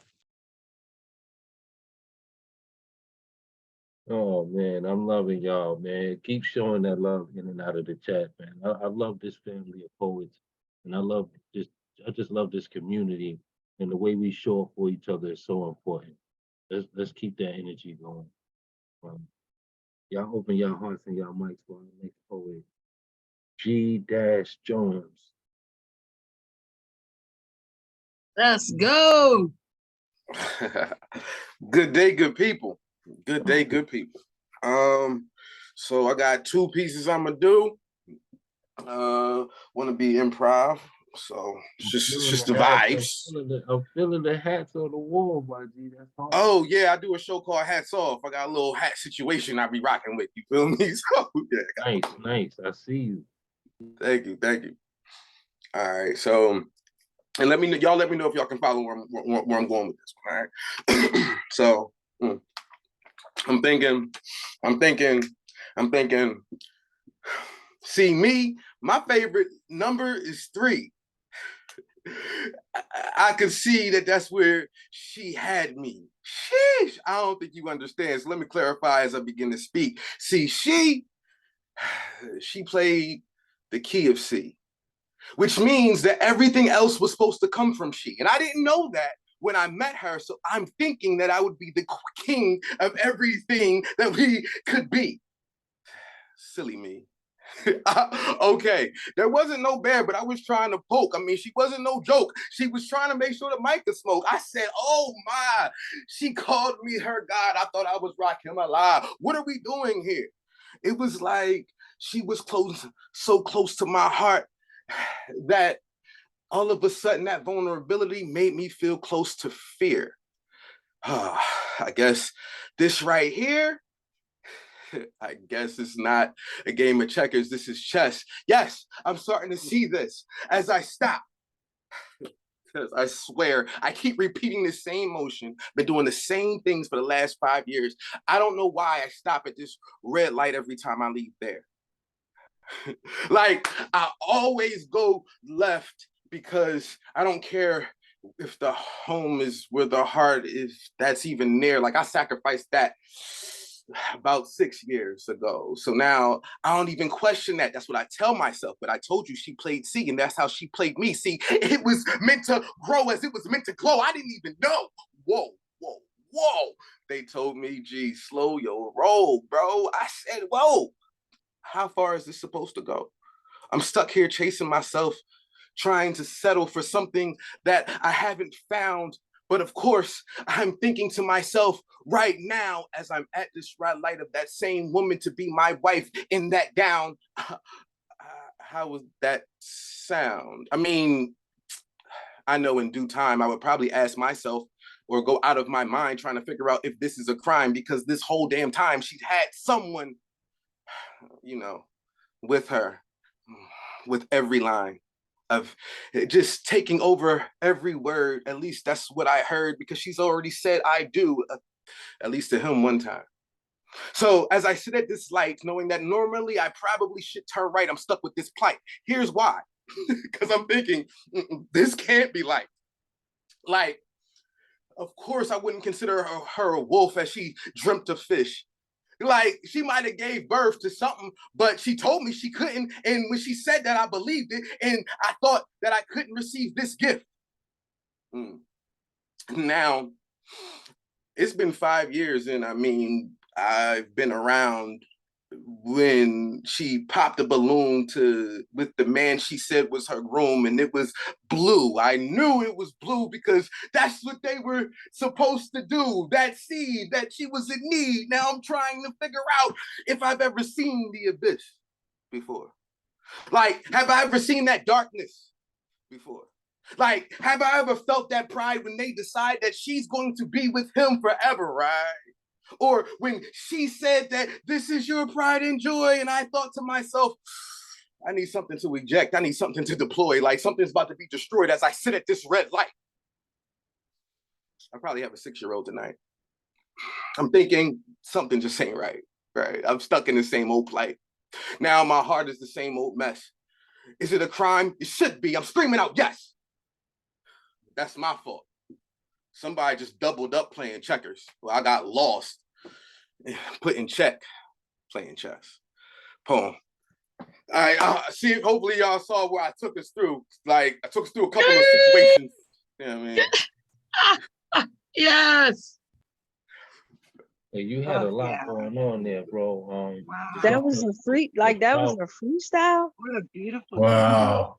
Oh man, I'm loving y'all, man. Keep showing that love in and out of the chat, man. I love this family of poets, and I just love this community, and the way we show up for each other is so important. Let's keep that energy going. Y'all open your hearts and y'all mics for our next poet, G-Jones. Let's go. Good day, good people. Good day, good people. So I got two pieces I'm gonna do. Want to be improv, so it's just the vibes. I'm feeling the hats on the wall, my G. That's hard. Oh yeah, I do a show called Hats Off. I got a little hat situation I be rocking with. You feel me? So yeah. Nice. I see you. Thank you. All right, so and let me know if y'all can follow where I'm going with this one. All right. So I'm thinking. See me, my favorite number is 3. I could see that's where she had me. Sheesh, I don't think you understand. So let me clarify as I begin to speak. See, she played the key of C, which means that everything else was supposed to come from she. And I didn't know that when I met her. So I'm thinking that I would be the king of everything that we could be. Silly me. Okay, there wasn't no bear, but I was trying to poke. I mean, she wasn't no joke. She was trying to make sure the mic could smoke. I said, oh my, she called me her God. I thought I was rocking my life. What are we doing here? It was like she was so close to my heart that all of a sudden that vulnerability made me feel close to fear. I guess this right here, I guess it's not a game of checkers. This is chess. Yes, I'm starting to see this as I stop. Because I swear, I keep repeating the same motion, been doing the same things for the last 5 years. I don't know why I stop at this red light every time I leave there. Like, I always go left because I don't care if the home is where the heart is, that's even near. Like, I sacrificed that about 6 years ago. So now I don't even question that. That's what I tell myself. But I told you she played C, and that's how she played me. See, it was meant to grow as it was meant to glow. I didn't even know. Whoa. They told me, gee, slow your roll, bro. I said, whoa. How far is this supposed to go? I'm stuck here chasing myself, trying to settle for something that I haven't found. But of course, I'm thinking to myself right now, as I'm at this red light of that same woman to be my wife in that gown, how would that sound? I mean, I know in due time, I would probably ask myself or go out of my mind trying to figure out if this is a crime, because this whole damn time she's had someone, you know, with her, with every line of just taking over every word. At least that's what I heard, because she's already said I do, at least to him one time. So as I sit at this light, knowing that normally I probably should turn right, I'm stuck with this plight. Here's why. Because I'm thinking, this can't be life. Like, of course I wouldn't consider her a wolf as she dreamt of fish. Like, she might have gave birth to something, but she told me she couldn't. And when she said that, I believed it. And I thought that I couldn't receive this gift. Now, it's been 5 years. And I mean, I've been around when she popped a balloon with the man she said was her groom, and it was blue. I knew it was blue because that's what they were supposed to do. That seed that she was in need. Now I'm trying to figure out if I've ever seen the abyss before. Like, have I ever seen that darkness before? Like, have I ever felt that pride when they decide that she's going to be with him forever, right? Or when she said that this is your pride and joy, and I thought to myself, I need something to eject. I need something to deploy. Like something's about to be destroyed as I sit at this red light. I probably have a 6-year-old tonight. I'm thinking something just ain't right. Right? I'm stuck in the same old plight. Now my heart is the same old mess. Is it a crime? It should be. I'm screaming out, yes. That's my fault. Somebody just doubled up playing checkers. Well, I got lost, put in check, playing chess. Poem. All right, see, hopefully y'all saw where I took us through. Like, I took us through a couple of situations. You know what I mean? Yes. Hey, you had a lot going on there, bro. That was a that was a freestyle? What a beautiful. Wow.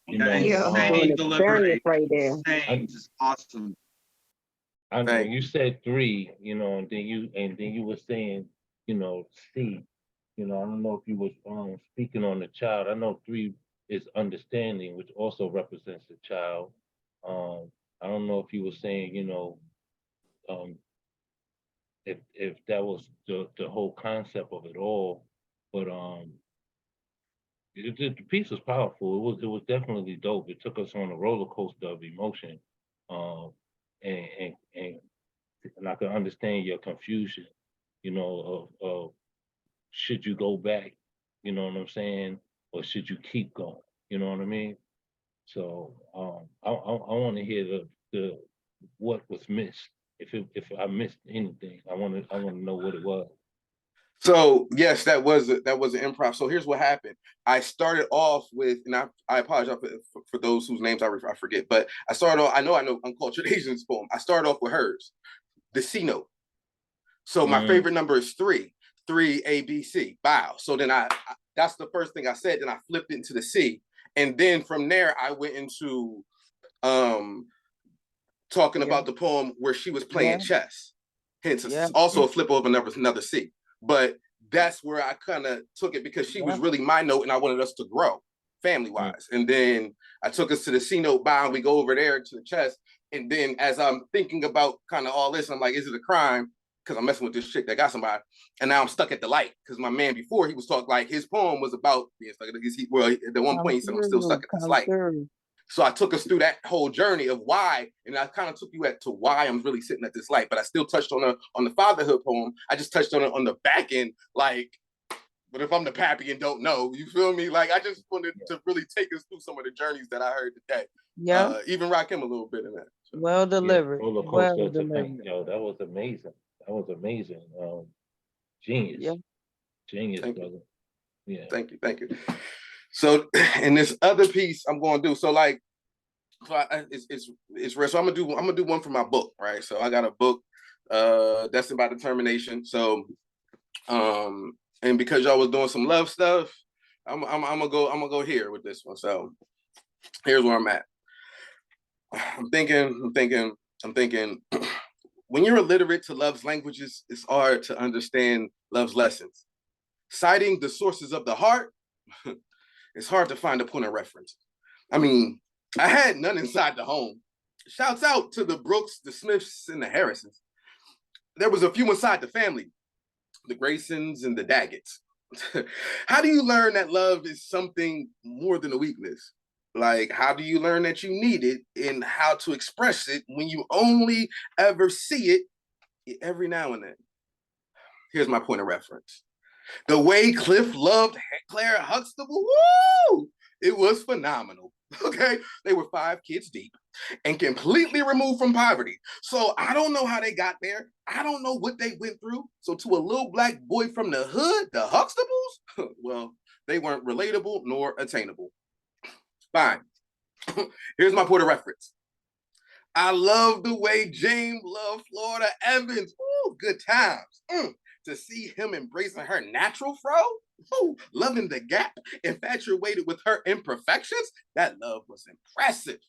You know, Insane delivery. Right there. Insane, just awesome. I know you said 3, you know, and then you were saying, you know, C. You know, I don't know if you was speaking on the child. I know 3 is understanding, which also represents the child. I don't know if you were saying, you know, if that was the whole concept of it all, but the piece was powerful. It was definitely dope. It took us on a roller coaster of emotion, and I can understand your confusion, you know, of should you go back, you know what I'm saying, or should you keep going, you know what I mean? So I want to hear the what was missed. If I missed anything, I want to know what it was. So yes, that was an improv. So here's what happened. I started off with, and I apologize for those whose names I forget, but I started off, I know Uncultured Asians poem. I started off with hers, the C note. So my favorite number is 3, A, B, C, bow. So then I that's the first thing I said. Then I flipped it into the C. And then from there, I went into talking about the poem where she was playing chess. Hence, also a flip of another C. But that's where I kind of took it because she was really my note and I wanted us to grow family-wise. And then I took us to the C note bound. We go over there to the chess. And then as I'm thinking about kind of all this, I'm like, is it a crime? Because I'm messing with this chick that got somebody. And now I'm stuck at the light. Because my man before, he was talking like his poem was about being stuck at the, well, at one point he said, I'm still stuck at this light. So I took us through that whole journey of why, and I kind of took you to why I'm really sitting at this light, but I still touched on the fatherhood poem. I just touched on it on the back end, like, but if I'm the pappy and don't know, you feel me? Like, I just wanted to really take us through some of the journeys that I heard today. Yeah. Even rock him a little bit in that. So. Well delivered. Roller coaster yo, that was amazing. That was amazing. Genius. Yeah. Genius, brother. Yeah. Thank you. So in this other piece I'm going to do, so it's rare. So I'm gonna do one for my book, right? So I got a book, Destined by Determination. So and because y'all was doing some love stuff, I'm gonna go here with this one. So here's where I'm at. I'm thinking. When you're illiterate to love's languages, it's hard to understand love's lessons. Citing the sources of the heart, it's hard to find a point of reference. I mean, I had none inside the home. Shouts out to the Brooks, the Smiths, and the Harrisons. There was a few inside the family, the Graysons and the Daggetts. How do you learn that love is something more than a weakness? Like, how do you learn that you need it and how to express it when you only ever see it every now and then? Here's my point of reference. The way Cliff loved Claire Huxtable, woo! It was phenomenal, okay? They were 5 kids deep and completely removed from poverty. So I don't know how they got there. I don't know what they went through. So to a little black boy from the hood, the Huxtables, well, they weren't relatable nor attainable. Fine. Here's my point of reference. I love the way James loved Florida Evans. Ooh, good times. to see him embracing her natural fro, ooh, loving the gap, infatuated with her imperfections, that love was impressive.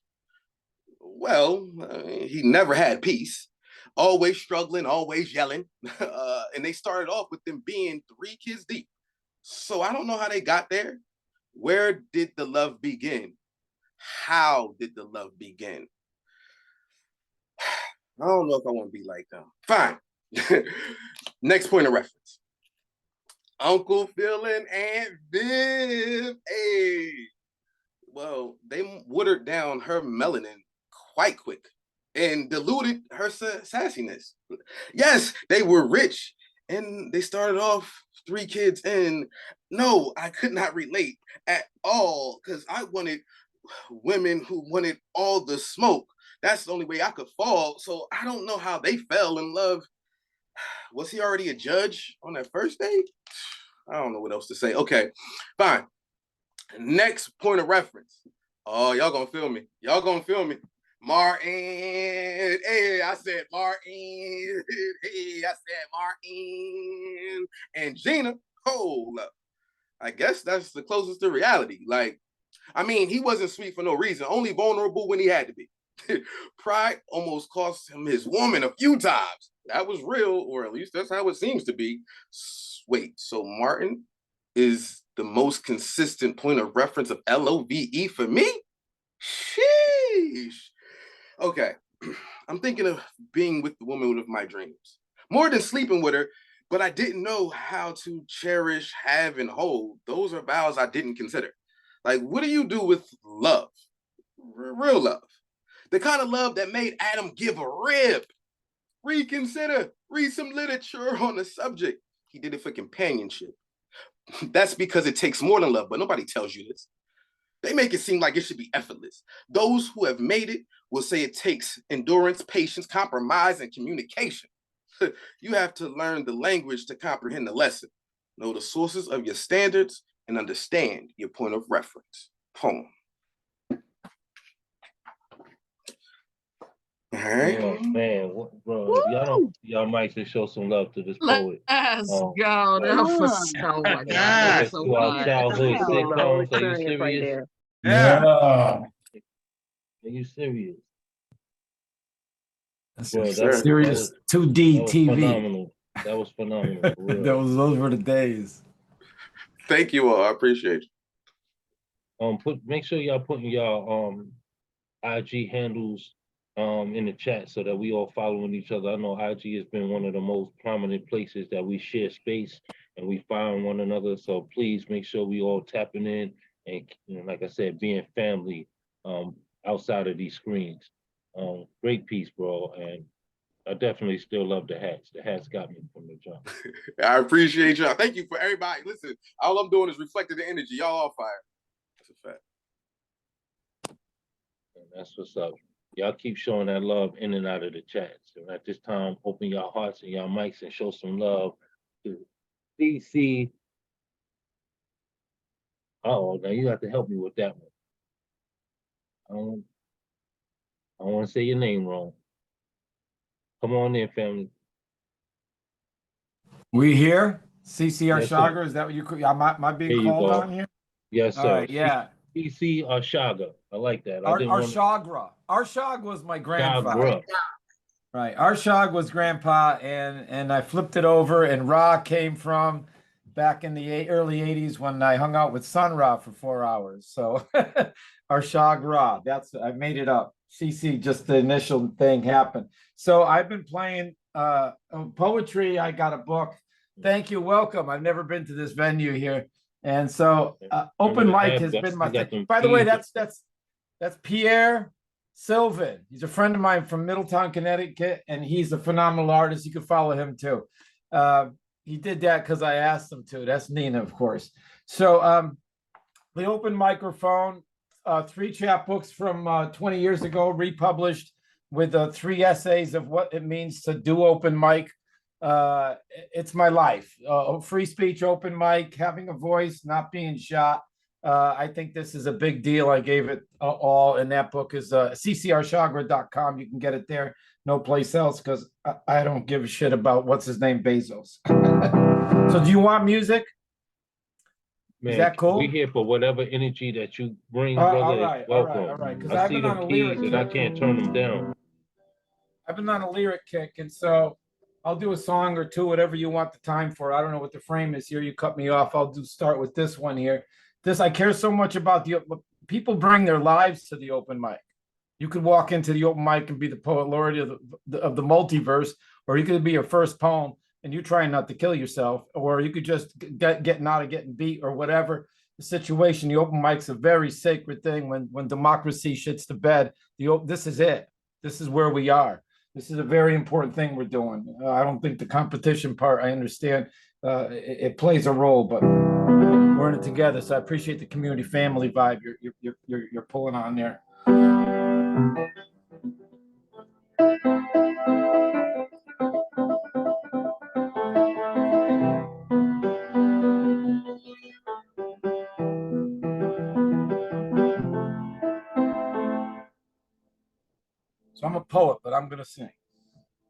Well, he never had peace, always struggling, always yelling. And they started off with them being 3 kids deep. So I don't know how they got there. Where did the love begin? How did the love begin? I don't know if I want to be like them. Fine. Next point of reference. Uncle Phil and Aunt Viv. Hey. Well, they watered down her melanin quite quick and diluted her sassiness. Yes, they were rich and they started off 3 kids, and no, I could not relate at all because I wanted women who wanted all the smoke. That's the only way I could fall. So I don't know how they fell in love. Was he already a judge on that first date? I don't know what else to say. Okay, fine. Next point of reference. Oh, y'all gonna feel me. Y'all gonna feel me. Martin. Hey, I said Martin. Hey, I said Martin. And Gina. Hold up. I guess that's the closest to reality. Like, I mean, he wasn't sweet for no reason, only vulnerable when he had to be. Pride almost cost him his woman a few times. That was real, or at least that's how it seems to be. Wait, so Martin is the most consistent point of reference of LOVE for me? Sheesh. Okay, I'm thinking of being with the woman of my dreams. More than sleeping with her, but I didn't know how to cherish, have, and hold. Those are vows I didn't consider. Like, what do you do with love? Real love. The kind of love that made Adam give a rib. Reconsider, read some literature on the subject. He did it for companionship. That's because it takes more than love, but nobody tells you this. They make it seem like it should be effortless. Those who have made it will say it takes endurance, patience, compromise, and communication. You have to learn the language to comprehend the lesson. Know the sources of your standards and understand your point of reference. Poem. All right. Oh, man, bro, if y'all don't, y'all might just show some love to this poet. Let's go. That was oh my God. That was so To our good. childhood That's a whole sitcoms. Are you experience right serious? there. Yeah. Are you serious? Bro, Yes, sir. Serious 2D TV. Phenomenal. That was phenomenal. For real. Those were the days. Thank you all. I appreciate you. Make sure y'all putting y'all IG handles in the chat so that we all following each other. I know IG has been one of the most prominent places that we share space and we find one another. So please make sure we all tapping in and, you know, like I said, being family outside of these screens. Great piece, bro. And I definitely still love the hats. The hats got me from the jump. I appreciate y'all. Thank you for everybody. Listen, all I'm doing is reflecting the energy. Y'all all fire. That's a fact. And that's what's up. Y'all keep showing that love in and out of the chats. And at this time, open your hearts and your mics and show some love to CC. Oh, now you have to help me with that one. I don't want to say your name wrong. Come on in, family. We here? CCR Yes, sir. Shagar, is that what you could? Am I There being you called go. on here? Yes, All sir. right, yeah. CC Shaga. I like that. I didn't want to. Arshagra. Arshag was my grandfather. Shagra. Right. Arshag was grandpa, and I flipped it over, and Ra came from back in the early 80s when I hung out with Sun Ra for 4 hours. So Arshag Ra, I made it up. CC, just the initial thing happened. So I've been playing poetry. I got a book. Thank you. Welcome. I've never been to this venue here. And so open mic has been my thing. By the way, that's Pierre Sylvan. He's a friend of mine from Middletown, Connecticut, and he's a phenomenal artist. You can follow him too. He did that because I asked him to. That's Nina, of course. So the open microphone, 3 chapbooks from 20 years ago, republished with 3 essays of what it means to do open mic. It's my life. Free speech, open mic, having a voice, not being shot. I think this is a big deal. I gave it all, and that book is ccrshagra.com. You can get it there, no place else, because I don't give a shit about what's his name, Bezos. So do you want music? Man, Is that cool? we here for whatever energy that you bring, All brother. right, Welcome. all right. Because I I've see been on them a lyric keys and I kick. can't turn them down. I've been on a lyric kick, and so I'll do a song or two, whatever you want the time for. I don't know what the frame is here. You cut me off. I'll start with this one here. This, I care so much about people bring their lives to the open mic. You could walk into the open mic and be the poet laureate of the multiverse, or you could be your first poem and you trying not to kill yourself, or you could just getting out of getting beat or whatever the situation. The open mic's a very sacred thing. When democracy shits the bed, this is it. This is where we are. This is a very important thing we're doing. I don't think the competition part, I understand, it plays a role, but we're in it together. So I appreciate the community family vibe you're pulling on there. So I'm a poet, but I'm gonna sing.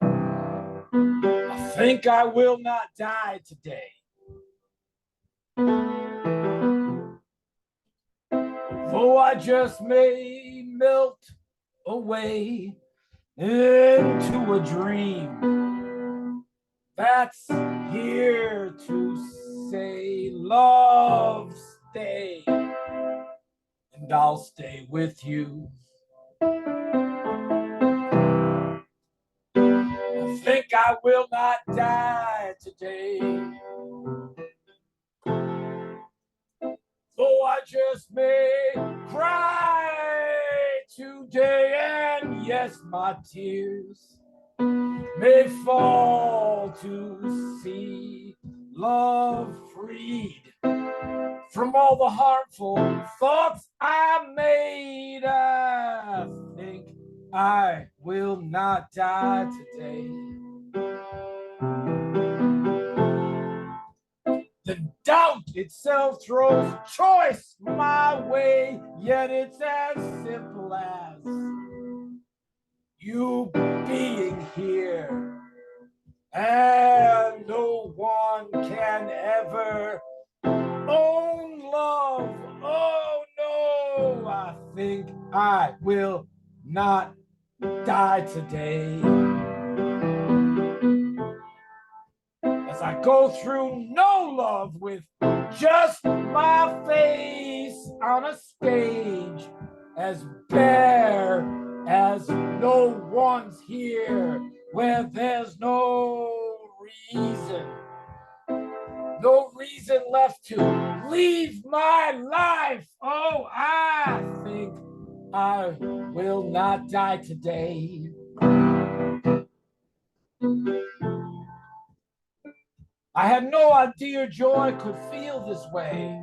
I think I will not die today. Though I just may melt away into a dream that's here to say, love, stay, and I'll stay with you. I think I will not die today. Though I just may cry today, and yes, my tears may fall to see love freed from all the harmful thoughts I made. I think I will not die today. The doubt itself throws choice my way, yet it's as simple as you being here. And no one can ever own love. Oh no, I think I will not die today. As I go through no love with just my face on a stage, as bare as no one's here, where there's no reason left to leave my life. Oh, I think I will not die today. I had no idea joy could feel this way.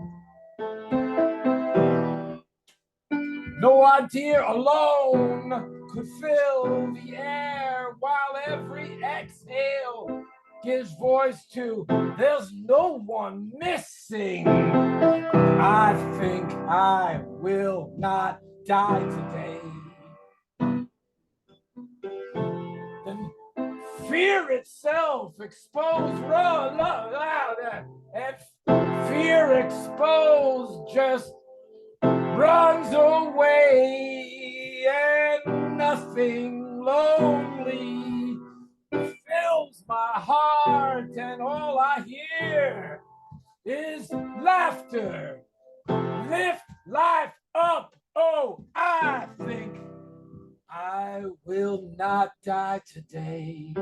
No idea alone could fill the air, while every exhale gives voice to there's no one missing. I think I will not die today. Then fear itself exposed, and fear exposed just runs away, and nothing lonely fills my heart, and all I hear is laughter. Lift life up. Oh, I think I will not die today.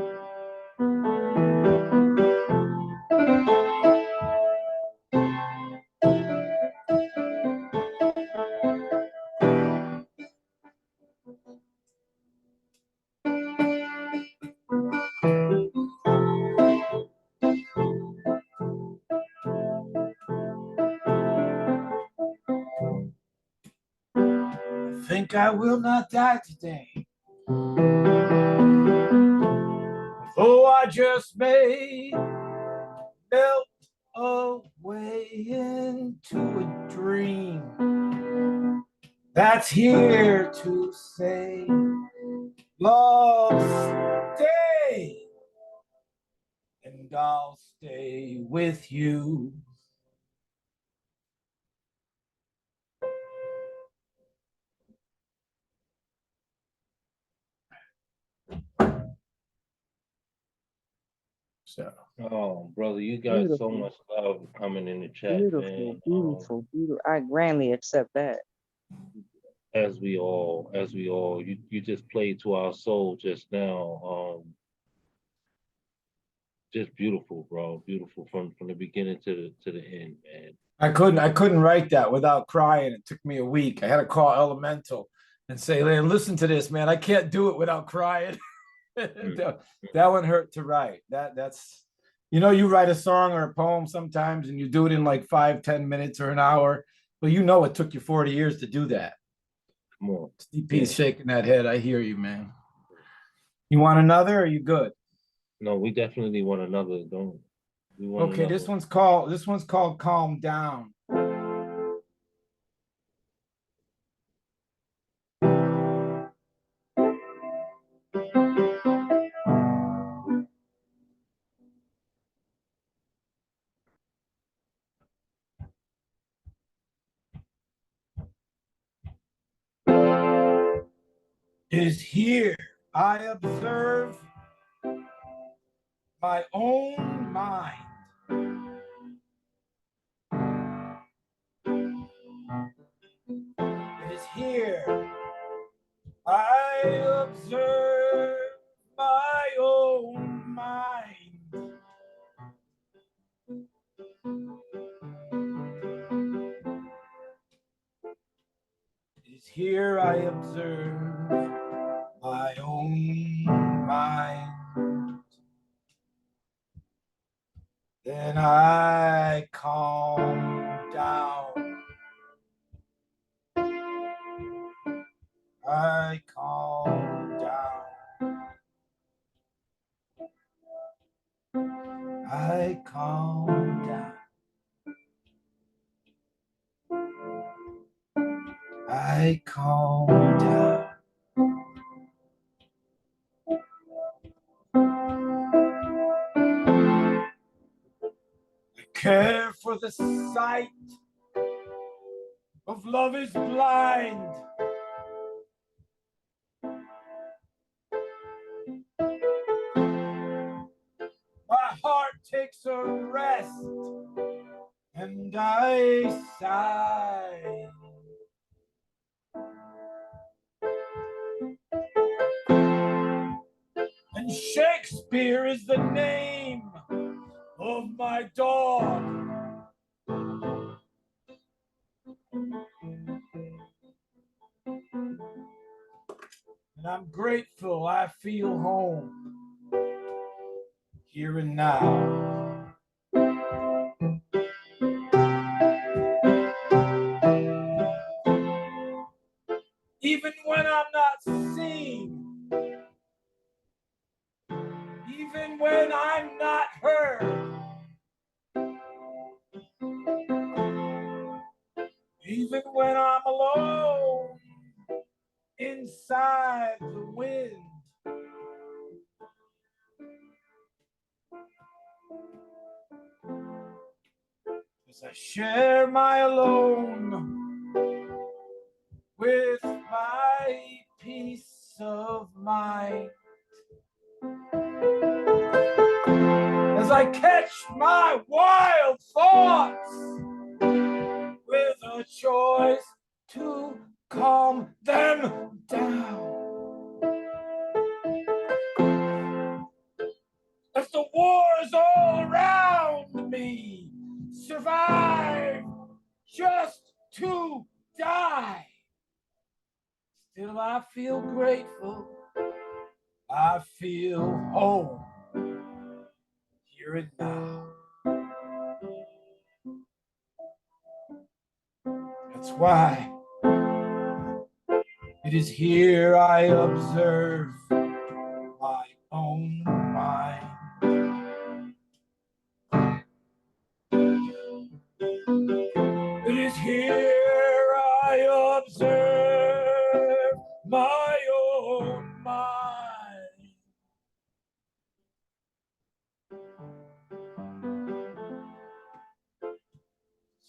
I think I will not die today. Though I just may melt away into a dream. dream that's here to say, love, stay, and I'll stay with you. So, Oh, brother, you got so Beautiful. much love coming in the chat, Beautiful, man. beautiful, beautiful. I grandly accept that. As we all, you just played to our soul just now. Just beautiful, bro. Beautiful from the beginning to the end, man. I couldn't write that without crying. It took me a week. I had to call Elemental and say, "Man, listen to this, man. I can't do it without crying." That one hurt to write. That's you write a song or a poem sometimes and you do it in like 5-10 minutes or an hour. But it took you 40 years to do that. Come on. CP's shaking that head. I hear you, man. You want another or are you good? No, we definitely want another, don't we? Want Okay, another. this one's called Calm Down. Is here I observe my own mind. It is here I observe my own mind. It is here I observe my own mind. Then I calm down. I calm down. I calm down. I calm down. I care for the sight of love is blind. My heart takes a rest and I sigh. And Shakespeare is the name of my dog. And I'm grateful I feel home here and now. Even when I'm not seen, even when I'm not heard, even when I'm alone inside the wind. As I share my alone with my peace of mind. As I catch my wild thoughts with a choice to calm them down. As the wars all around me survive just to die, still I feel grateful. I feel home here and now. That's why it is here I observe my own mind. It is here I observe my own mind.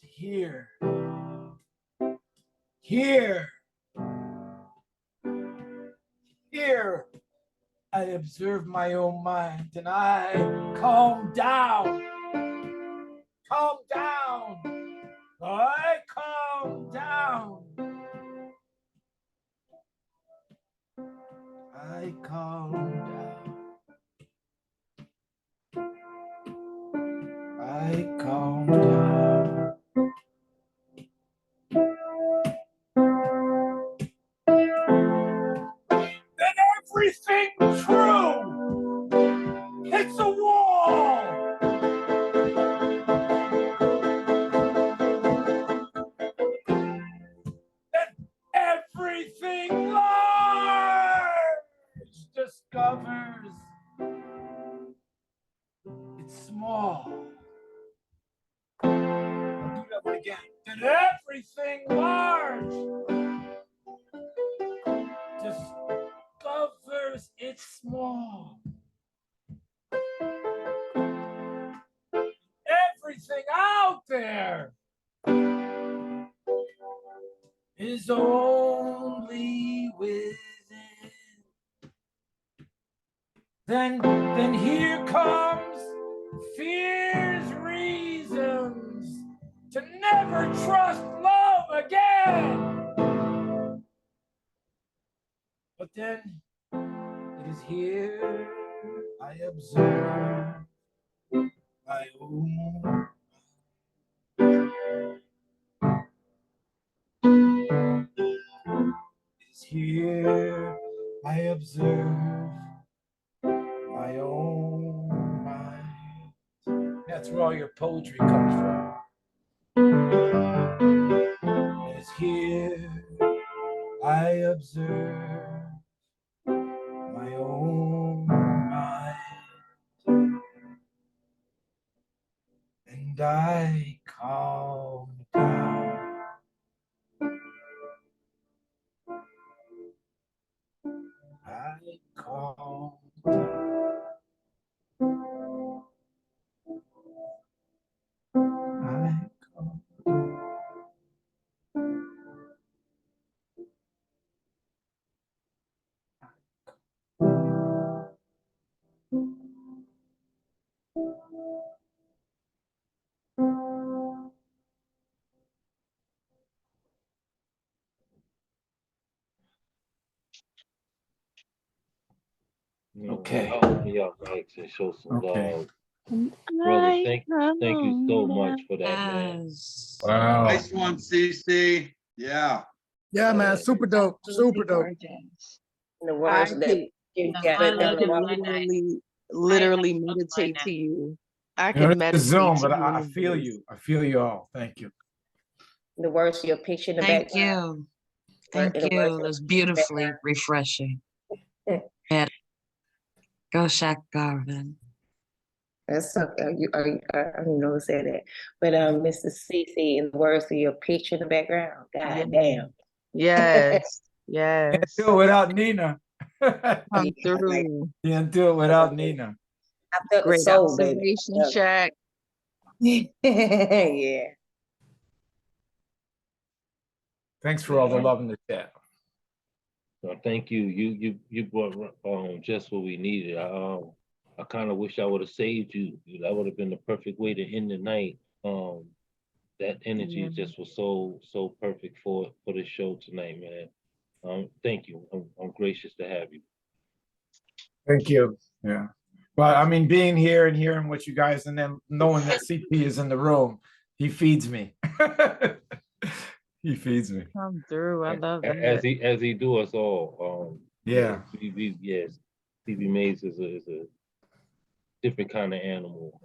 Here, here, here, I observe my own mind and I calm down, calm down, I calm down. I calm down. I calm down. Then everything true hits a wall. Then everything large discovers it's small. I'll do that one again. Then everything large discovers it's small. Everything out there is only within. Then here comes fear's reasons to never trust love again. But then it is here I observe my own. It is here I observe my own mind. That's where all your poetry comes from. It is here I observe my own mind. And I calm down. I calm down. I calm down. Okay. Open your mics and show some Okay. love. Brother, thank you so much for that, man. Yes. Wow. Nice one, CC. Yeah. Yeah, man, super dope, super dope. In the I words that could, you No, got I it down love the it. water. literally I love meditate that. to you. I You know, can this is meditate Zoom, to but you. I in feel this. you. I feel you all. Thank you. In the words of your picture in the Thank background. you. Thank In the words you. of That's your picture in the beautifully refreshing. background. Yeah. Go Shaq Garvin. That's okay. I don't know who said that. But Mr. CC, in the words of your picture in the background. God damn. Yes, Can't yes. do it without Nina. Come Yeah, like, through. Can't do it without Nina. I felt the Great soul, baby. observation, Yeah. Shaq. Yeah. Thanks for all the love in the chat. So thank you. You brought just what we needed. I kind of wish I would have saved you. That would have been the perfect way to end the night. That energy just was so perfect for this show tonight, man. Thank you. I'm gracious to have you. Thank you. Yeah. But I mean, being here and hearing what you guys, and then knowing that CP is in the room, he feeds me. He feeds me. Come through. I love that. As he do us all. Yeah. Yes, CB Mays is a different kind of animal.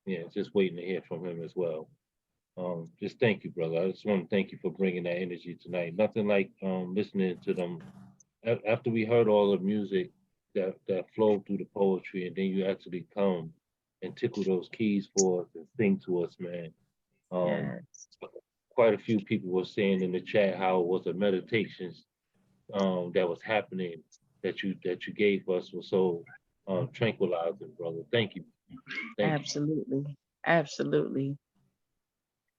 Yeah, just waiting to hear from him as well. Just thank you, brother. I just want to thank you for bringing that energy tonight. Nothing like listening to them after we heard all the music that flowed through the poetry, and then you actually come and tickle those keys for us and sing to us, man. Um, Yes. quite a few people were saying in the chat how it was a meditation that was happening that you gave us was so tranquilizing, brother. Thank you. Thank you. Absolutely. Absolutely.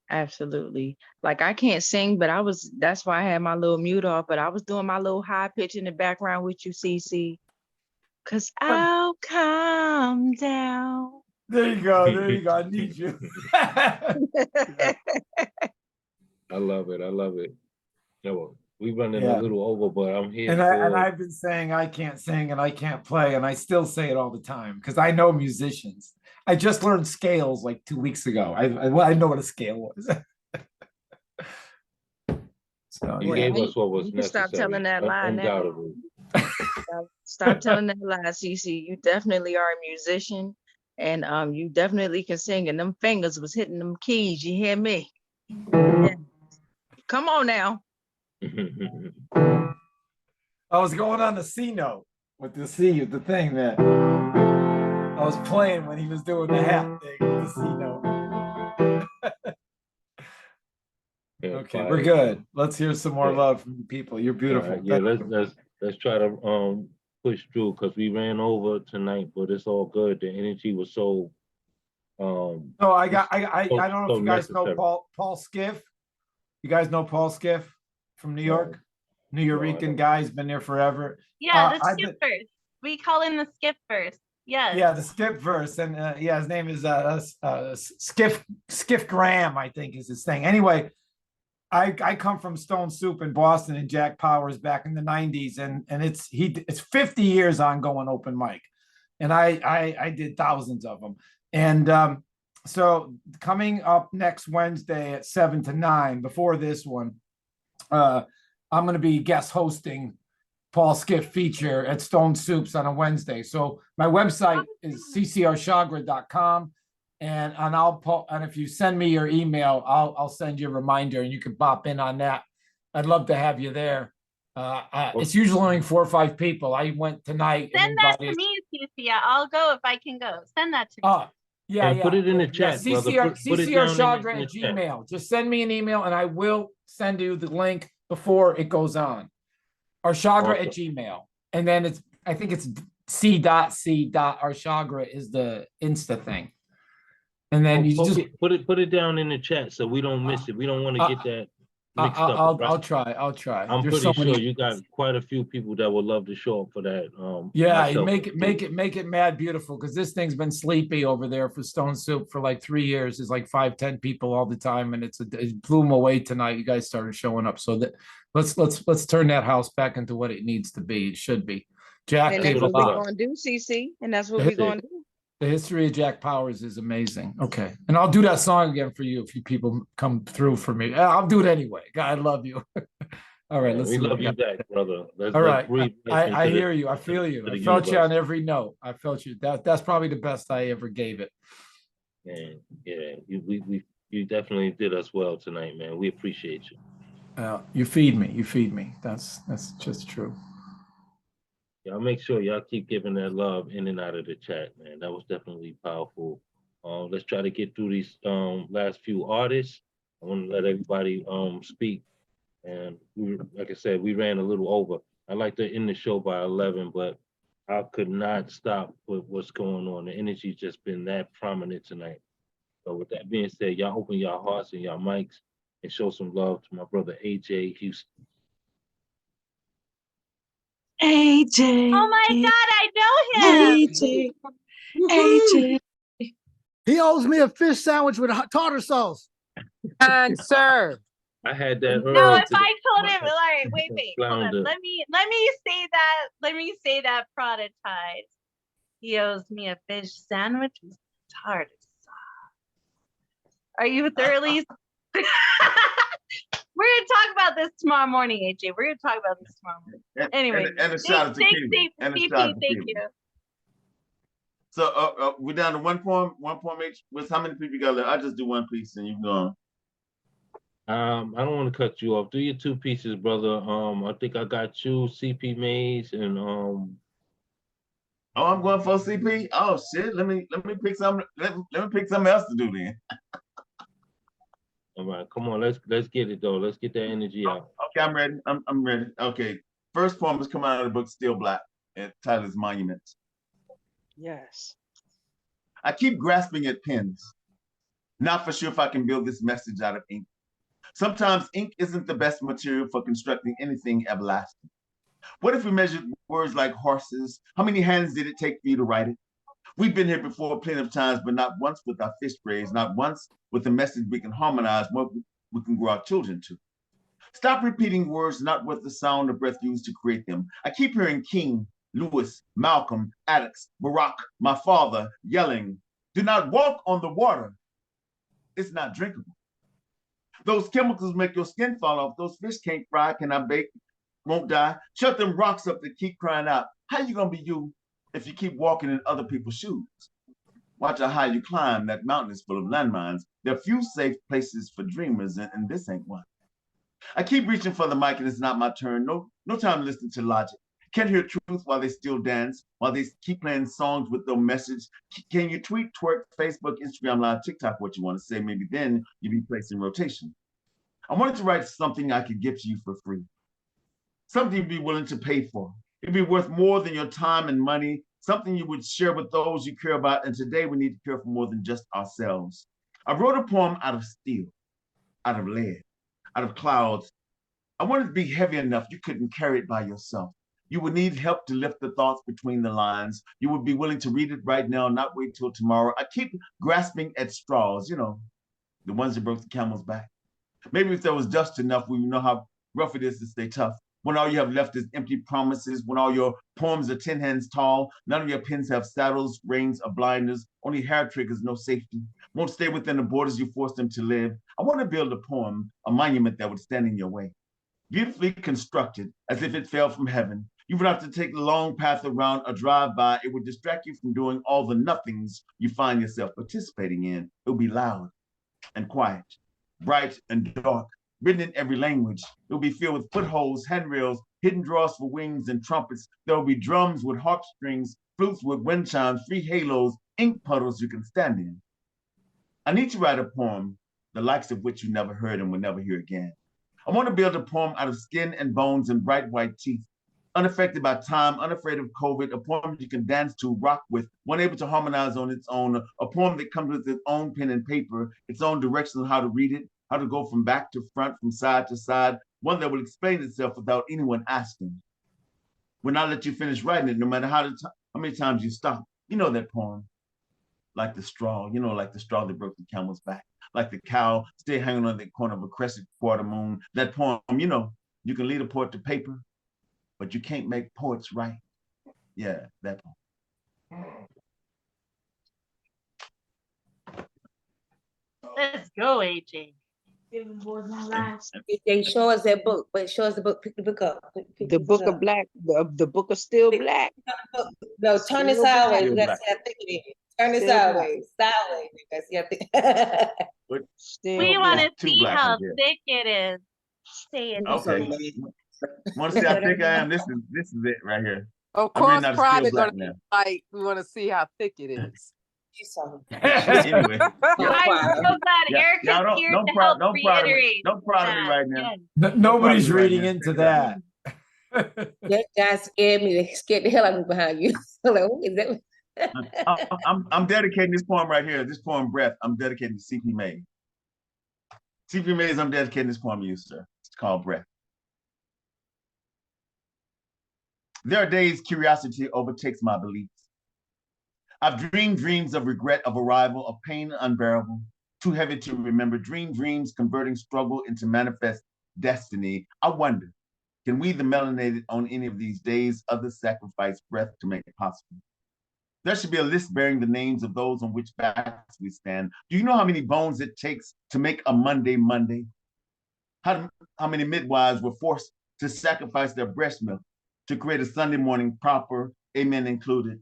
Absolutely. Like I can't sing, but that's why I had my little mute off, but I was doing my little high pitch in the background with you, CC. Cause I'll come down. There you go. There you go. I need you. I love it. I love it. Yeah, well, we running a Yeah. little over, but I'm here And for I've been saying I can't sing and I can't play, and I still say it all the time because I know musicians. I just learned scales like 2 weeks ago. I know what a scale was. So you yeah. gave us what was You can stop telling necessary, that lie now. undoubtedly. Stop telling that lie, CC. You definitely are a musician, and you definitely can sing. And them fingers was hitting them keys. You hear me? Yeah. Come on now. I was going on the C note with the C, the thing that I was playing when he was doing the hat thing with the C note. Okay, we're good. Let's hear some more love from the people. You're beautiful. Yeah, Thank you. let's try to push through because we ran over tonight, but it's all good. The energy was so So I don't know if you guys know necessary. Paul Skiff. You guys know Paul Skiff from New York? New Yorican guy, he's been there forever. Yeah, the skippers. We call him the skippers. Yes. Yeah, the skip verse, and yeah, his name is Skiff Graham, I think is his thing. Anyway, I come from Stone Soup in Boston and Jack Powers back in the 90s, and it's 50 years ongoing open mic, and I did thousands of them, and so coming up next Wednesday at 7 to 9 before this one, I'm going to be guest hosting Paul Skiff feature at Stone Soups on a Wednesday. So my website is ccrshagra.com, and if you send me your email, I'll send you a reminder and you can pop in on that. I'd love to have you there. It's usually only 4 or 5 people. I went tonight. Send that to me, Cecilia. I'll go if I can go. Send that to me. Yeah, and yeah. put it in the chat, brother. Put it down ccrshagra in the at chat. Gmail. Just send me an email and I will send you the link before it goes on. Or Shagra at Gmail. And then I think it's c.c.arshagra is the Insta thing. And then you just put it down in the chat so we don't miss it. We don't want to get that mixed up. I'll try. I'm There's pretty so sure many- you got quite a few people that would love to show up for that. Yeah, myself make included. it mad beautiful because this thing's been sleepy over there for Stone Soup for like 3 years. There's like 5-10 people all the time, and it blew them away tonight. You guys started showing up, so that let's turn that house back into what it needs to be. It should be. Jack And gave that's a what we're lot. gonna do, CC. And that's what we're gonna do. The history of Jack Powers is amazing. Okay, and I'll do that song again for you if you people come through for me. I'll do it anyway. God, I love you. All right, let's We see what love we you got. back, brother. All right, breathe I into hear you. I feel you. to I the felt you universe. on every note. I felt you. That's probably the best I ever gave it. Yeah, you definitely did us well tonight, man. We appreciate you. You feed me. You feed me. That's just true. Y'all make sure y'all keep giving that love in and out of the chat, man. That was definitely powerful. Let's try to get through these last few artists. I want to let everybody speak. And like I said, we ran a little over. I like to end the show by 11, but I could not stop with what's going on. The energy's just been that prominent tonight. So with that being said, y'all open your hearts and your mics and show some love to my brother AJ Houston. AJ. Oh my God, I know him. AJ. He owes me a fish sandwich with tartar sauce. And sir. I had that. No, if I told him, all right, wait, hold on. Flounder. Let me say that. Let me say that prototype. He owes me a fish sandwich with tartar sauce. Are you thoroughly? We're gonna talk about this tomorrow morning, AJ. We're gonna talk about this tomorrow morning. Anyway, and a shot of tequila. And a shot of thank tequila. you. So we're down to one poem each. With how many people you got left? I'll just do one piece and you can go on. I don't want to cut you off. Do your 2 pieces, brother. I think I got you, CP Mays, and Oh, I'm going for CP. Oh shit! Let me pick some. Let me pick something else to do then. All right, come on, let's get it though. Let's get that energy out. Okay, I'm ready. I'm ready. Okay. First poem is coming out of the book Still Black. And title is Monuments. Yes. I keep grasping at pens, not for sure if I can build this message out of ink. Sometimes ink isn't the best material for constructing anything everlasting. What if we measured words like horses? How many hands did it take for you to write it? We've been here before plenty of times, but not once with our fish sprays, not once with a message we can harmonize, what we can grow our children to. Stop repeating words not worth the sound of breath used to create them. I keep hearing King, Lewis, Malcolm, Attucks, Barack, my father, yelling, do not walk on the water. It's not drinkable. Those chemicals make your skin fall off. Those fish can't fry, cannot bake, won't die. Shut them rocks up that keep crying out. How you gonna be you if you keep walking in other people's shoes? Watch how high you climb. That mountain is full of landmines. There are few safe places for dreamers, and this ain't one. I keep reaching for the mic and it's not my turn. No time to listen to logic. Can't hear truth while they still dance, while they keep playing songs with no message. Can you tweet, twerk, Facebook, Instagram Live, TikTok what you want to say? Maybe then you'll be placed in rotation. I wanted to write something I could give to you for free. Something you'd be willing to pay for. It'd be worth more than your time and money, something you would share with those you care about. And today we need to care for more than just ourselves. I wrote a poem out of steel, out of lead, out of clouds. I wanted to be heavy enough you couldn't carry it by yourself. You would need help to lift the thoughts between the lines. You would be willing to read it right now, not wait till tomorrow. I keep grasping at straws, you know, the ones that broke the camel's back. Maybe if there was dust enough, we would know how rough it is to stay tough. When all you have left is empty promises, when all your poems are 10 hands tall, none of your pens have saddles, reins, or blinders, only hair triggers, no safety. Won't stay within the borders you forced them to live. I want to build a poem, a monument that would stand in your way. Beautifully constructed, as if it fell from heaven. You would have to take the long path around or drive by. It would distract you from doing all the nothings you find yourself participating in. It would be loud and quiet, bright and dark, written in every language. It will be filled with footholds, handrails, hidden drawers for wings and trumpets. There will be drums with harp strings, flutes with wind chimes, free halos, ink puddles you can stand in. I need to write a poem, the likes of which you never heard and will never hear again. I want to build a poem out of skin and bones and bright white teeth, unaffected by time, unafraid of COVID, a poem you can dance to, rock with, one able to harmonize on its own, a poem that comes with its own pen and paper, its own direction on how to read it, how to go from back to front, from side to side, one that will explain itself without anyone asking. Will not let you finish writing it, no matter how many times you stop. You know that poem, like the straw, you know, like the straw that broke the camel's back, like the cow still hanging on the corner of a crescent quarter moon. That poem, you know, you can lead a poet to paper, but you can't make poets write. Yeah, that poem. Let's go, AJ. They show us that book, but show us the book. Pick the book up. The book of black, the book of still black. No, turn it Still sideways. black. We gotta see how thick it is. Turn it Still black. sideways. Sideways. We gotta see how thick. Still We want to Too see black how in here. thick it is. Say it. Okay. Want to see how thick I am? This is it right here. Of I'm reading course, out of Pride Still is Black gonna now. be like, we want to see how thick it is. Anyway. I'm so glad Yeah, Eric y'all is here don't to proud help don't proud of me. reiterate. Don't proud of me that. right now. Yes. Nobody's Don't proud of me reading right into now. that. That guy scared me. They scared the hell out of me behind you. Like, what is that? I'm dedicating this poem right here. This poem, Breath, I'm dedicating to CP Mays. CP Mays, I'm dedicating this poem to you, sir. It's called Breath. There are days curiosity overtakes my beliefs. I've dreamed dreams of regret, of arrival, of pain unbearable, too heavy to remember. Dreams converting struggle into manifest destiny. I wonder, can we, the melanated, on any of these days, others sacrifice breath to make it possible? There should be a list bearing the names of those on which backs we stand. Do you know how many bones it takes to make a Monday Monday? How many midwives were forced to sacrifice their breast milk to create a Sunday morning proper, amen included?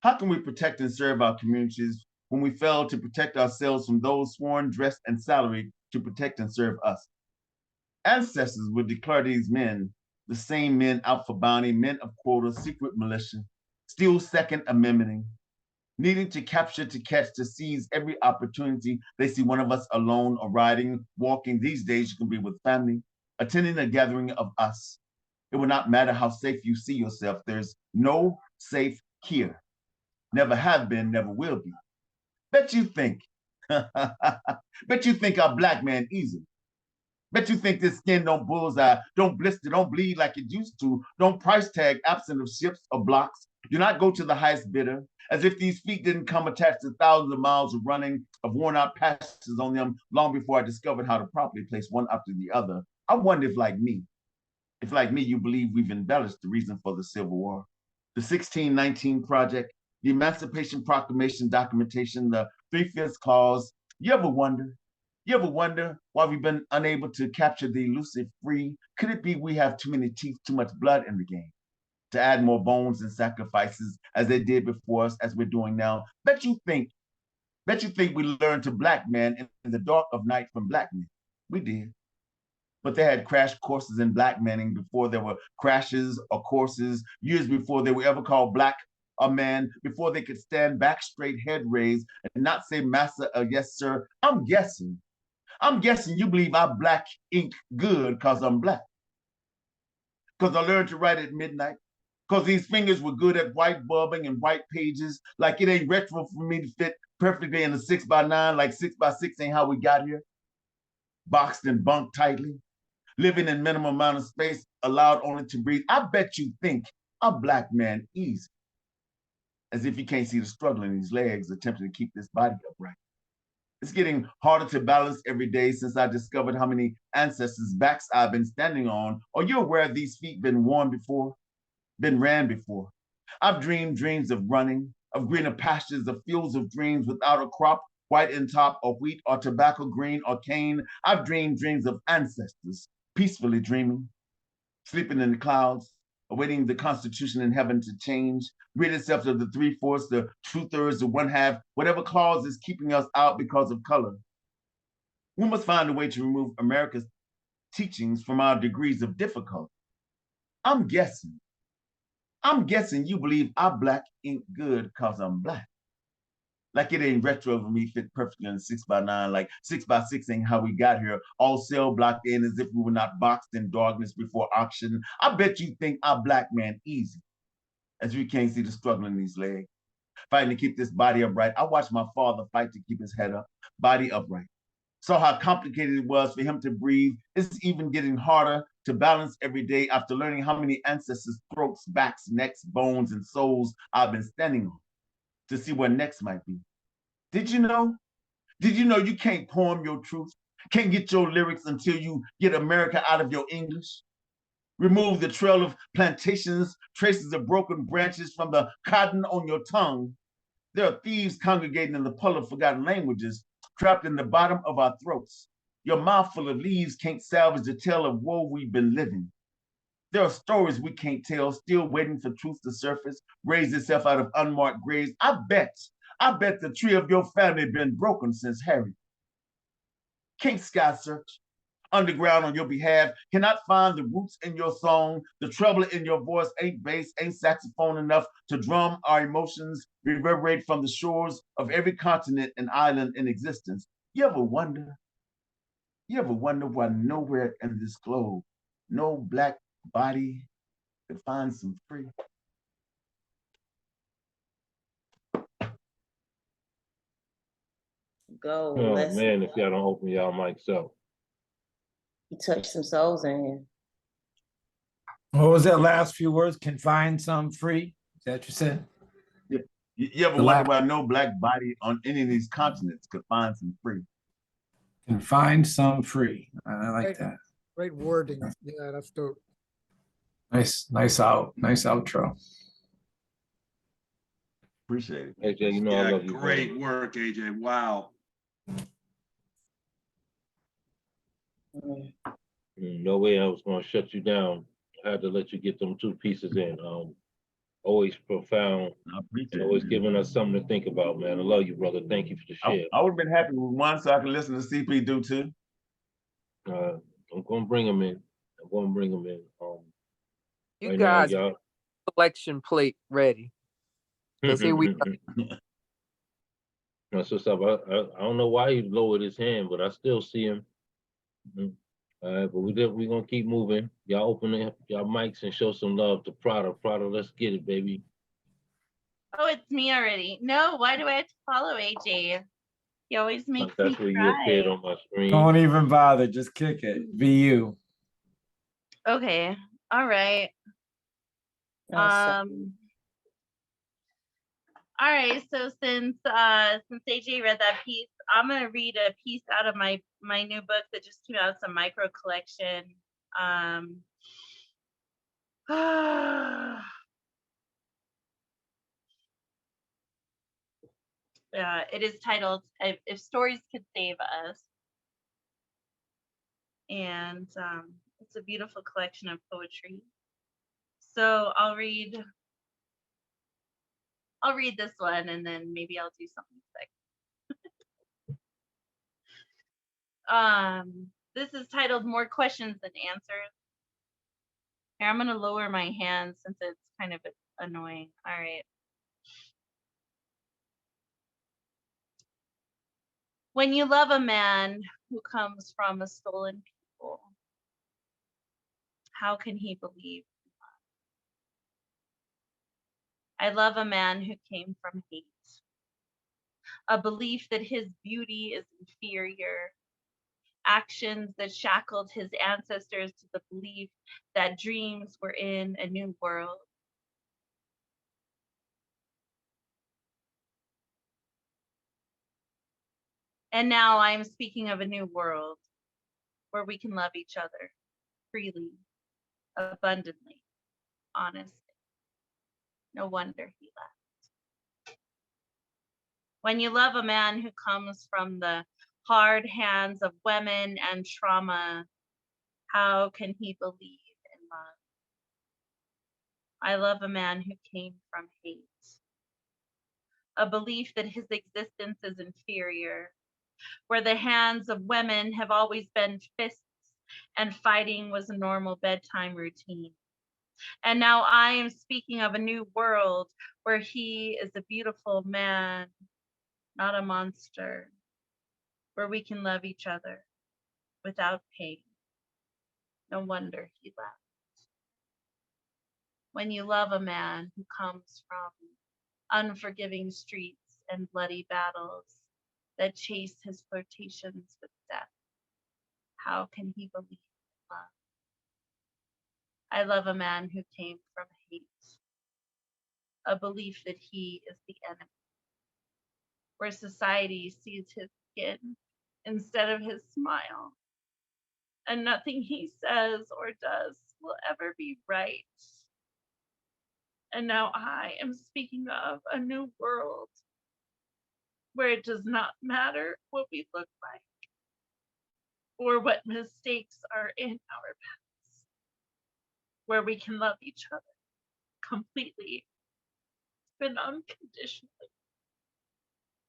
How can we protect and serve our communities when we fail to protect ourselves from those sworn, dressed, and salaried to protect and serve us? Ancestors would declare these men the same men out for bounty, men of quota, secret militia, still second amendmenting. needing to capture, to catch, to seize every opportunity. They see one of us alone or riding, walking. These days, you can be with family, attending a gathering of us. It will not matter how safe you see yourself. There's no safe here. Never have been, never will be. Bet you think, bet you think our black man easy. Bet you think this skin don't bullseye, don't blister, don't bleed like it used to, don't price tag absent of ships or blocks, do not go to the highest bidder, as if these feet didn't come attached to thousands of miles of running, of worn out patches on them long before I discovered how to properly place one after the other. I wonder if like me, you believe we've embellished the reason for the Civil War. The 1619 Project, the Emancipation Proclamation documentation, the 3/5 clause. You ever wonder why we've been unable to capture the elusive free? Could it be we have too many teeth, too much blood in the game to add more bones and sacrifices as they did before us, as we're doing now? Bet you think we learned to black man in the dark of night from black men. We did. But they had crash courses in black manning before there were crashes or courses, years before they were ever called black a man, before they could stand back straight, head raised, and not say massa or yes, sir. I'm guessing you believe I black ink good because I'm black. Because I learned to write at midnight. Because these fingers were good at white bulbing and white pages. Like it ain't retro for me to fit perfectly in a 6x9, like 6x6 ain't how we got here. Boxed and bunked tightly. Living in minimum amount of space, allowed only to breathe. I bet you think a black man easy. As if you can't see the struggle in these legs attempting to keep this body upright. It's getting harder to balance every day since I discovered how many ancestors' backs I've been standing on. Are you aware these feet been worn before, been ran before? I've dreamed dreams of running, of greener pastures, of fields of dreams without a crop, white in top or wheat or tobacco green or cane. I've dreamed dreams of ancestors, peacefully dreaming, sleeping in the clouds, awaiting the Constitution in heaven to change, rid itself of the 3/4, the 2/3, the 1/2, whatever clause is keeping us out because of color. We must find a way to remove America's teachings from our degrees of difficulty. I'm guessing you believe I black ain't good because I'm black. Like it ain't retro over me, fit perfectly in a 6x9, like 6x6 ain't how we got here, all cell blocked in as if we were not boxed in darkness before auction. I bet you think our black man easy, as you can't see the struggle in these legs. Fighting to keep this body upright. I watched my father fight to keep his head up, body upright. Saw how complicated it was for him to breathe. It's even getting harder to balance every day after learning how many ancestors' throats, backs, necks, bones, and souls I've been standing on to see what next might be. Did you know? You can't poem your truth, can't get your lyrics until you get America out of your English? Remove the trail of plantations, traces of broken branches from the cotton on your tongue. There are thieves congregating in the puddle of forgotten languages, trapped in the bottom of our throats. Your mouth full of leaves can't salvage the tale of woe we've been living. There are stories we can't tell, still waiting for truth to surface, raise itself out of unmarked graves. I bet the tree of your family been broken since Harry. Can't sky search underground on your behalf, cannot find the roots in your song, the treble in your voice ain't bass, ain't saxophone enough to drum our emotions, reverberate from the shores of every continent and island in existence. You ever wonder why nowhere in this globe, no black body could find some free? Go, Oh let's man, if y'all don't open y'all mics up. you touch some souls in here. What was that last few words? Can find some free? Is that what you said? Yeah. You ever wonder why no black body on any of these continents could find some free? Can find some free. I like that. Great wording. Yeah, that's dope. Nice outro. Appreciate it. AJ, you know I love you. Great man. work, AJ. Wow. No way I was going to shut you down. I had to let you get them two pieces in. Always profound. I appreciate and always it. giving us something to think about, man. I love you, brother. Thank you for the share. I would have been happy with one so I could listen to CP do too. I'm going to bring them in. You right guys, now, y'all. selection plate ready. Because here we go. That's what's up. I don't know why he lowered his hand, but I still see him. Mhm. All right, but we gonna keep moving. Y'all open up y'all mics and show some love to Prada. Prada, let's get it, baby. Oh, it's me already. No, why do I have to follow AJ? He always makes me That's where you appeared cry. on my screen. Don't even bother. Just kick it. Be you. Okay. All right. All right. So since AJ read that piece, I'm gonna read a piece out of my new book that just came out. It's a micro collection. It is titled "If Stories Could Save Us," and it's a beautiful collection of poetry. So I'll read this one, and then maybe I'll do something sick. This is titled "More Questions Than Answers." Here, I'm gonna lower my hand since it's kind of annoying. All right. When you love a man who comes from a stolen people, how can he believe? I love a man who came from hate, a belief that his beauty is inferior, actions that shackled his ancestors to the belief that dreams were in a new world. And now I am speaking of a new world where we can love each other freely, abundantly, honestly. No wonder he left. When you love a man who comes from the hard hands of women and trauma, how can he believe in love? I love a man who came from hate, a belief that his existence is inferior, where the hands of women have always been fists and fighting was a normal bedtime routine. And now I am speaking of a new world where he is a beautiful man, not a monster, where we can love each other without pain. No wonder he left. When you love a man who comes from unforgiving streets and bloody battles that chase his flirtations with death, how can he believe in love? I love a man who came from hate, a belief that he is the enemy, where society sees his skin instead of his smile, and nothing he says or does will ever be right. And now I am speaking of a new world where it does not matter what we look like or what mistakes are in our past, where we can love each other completely and unconditionally.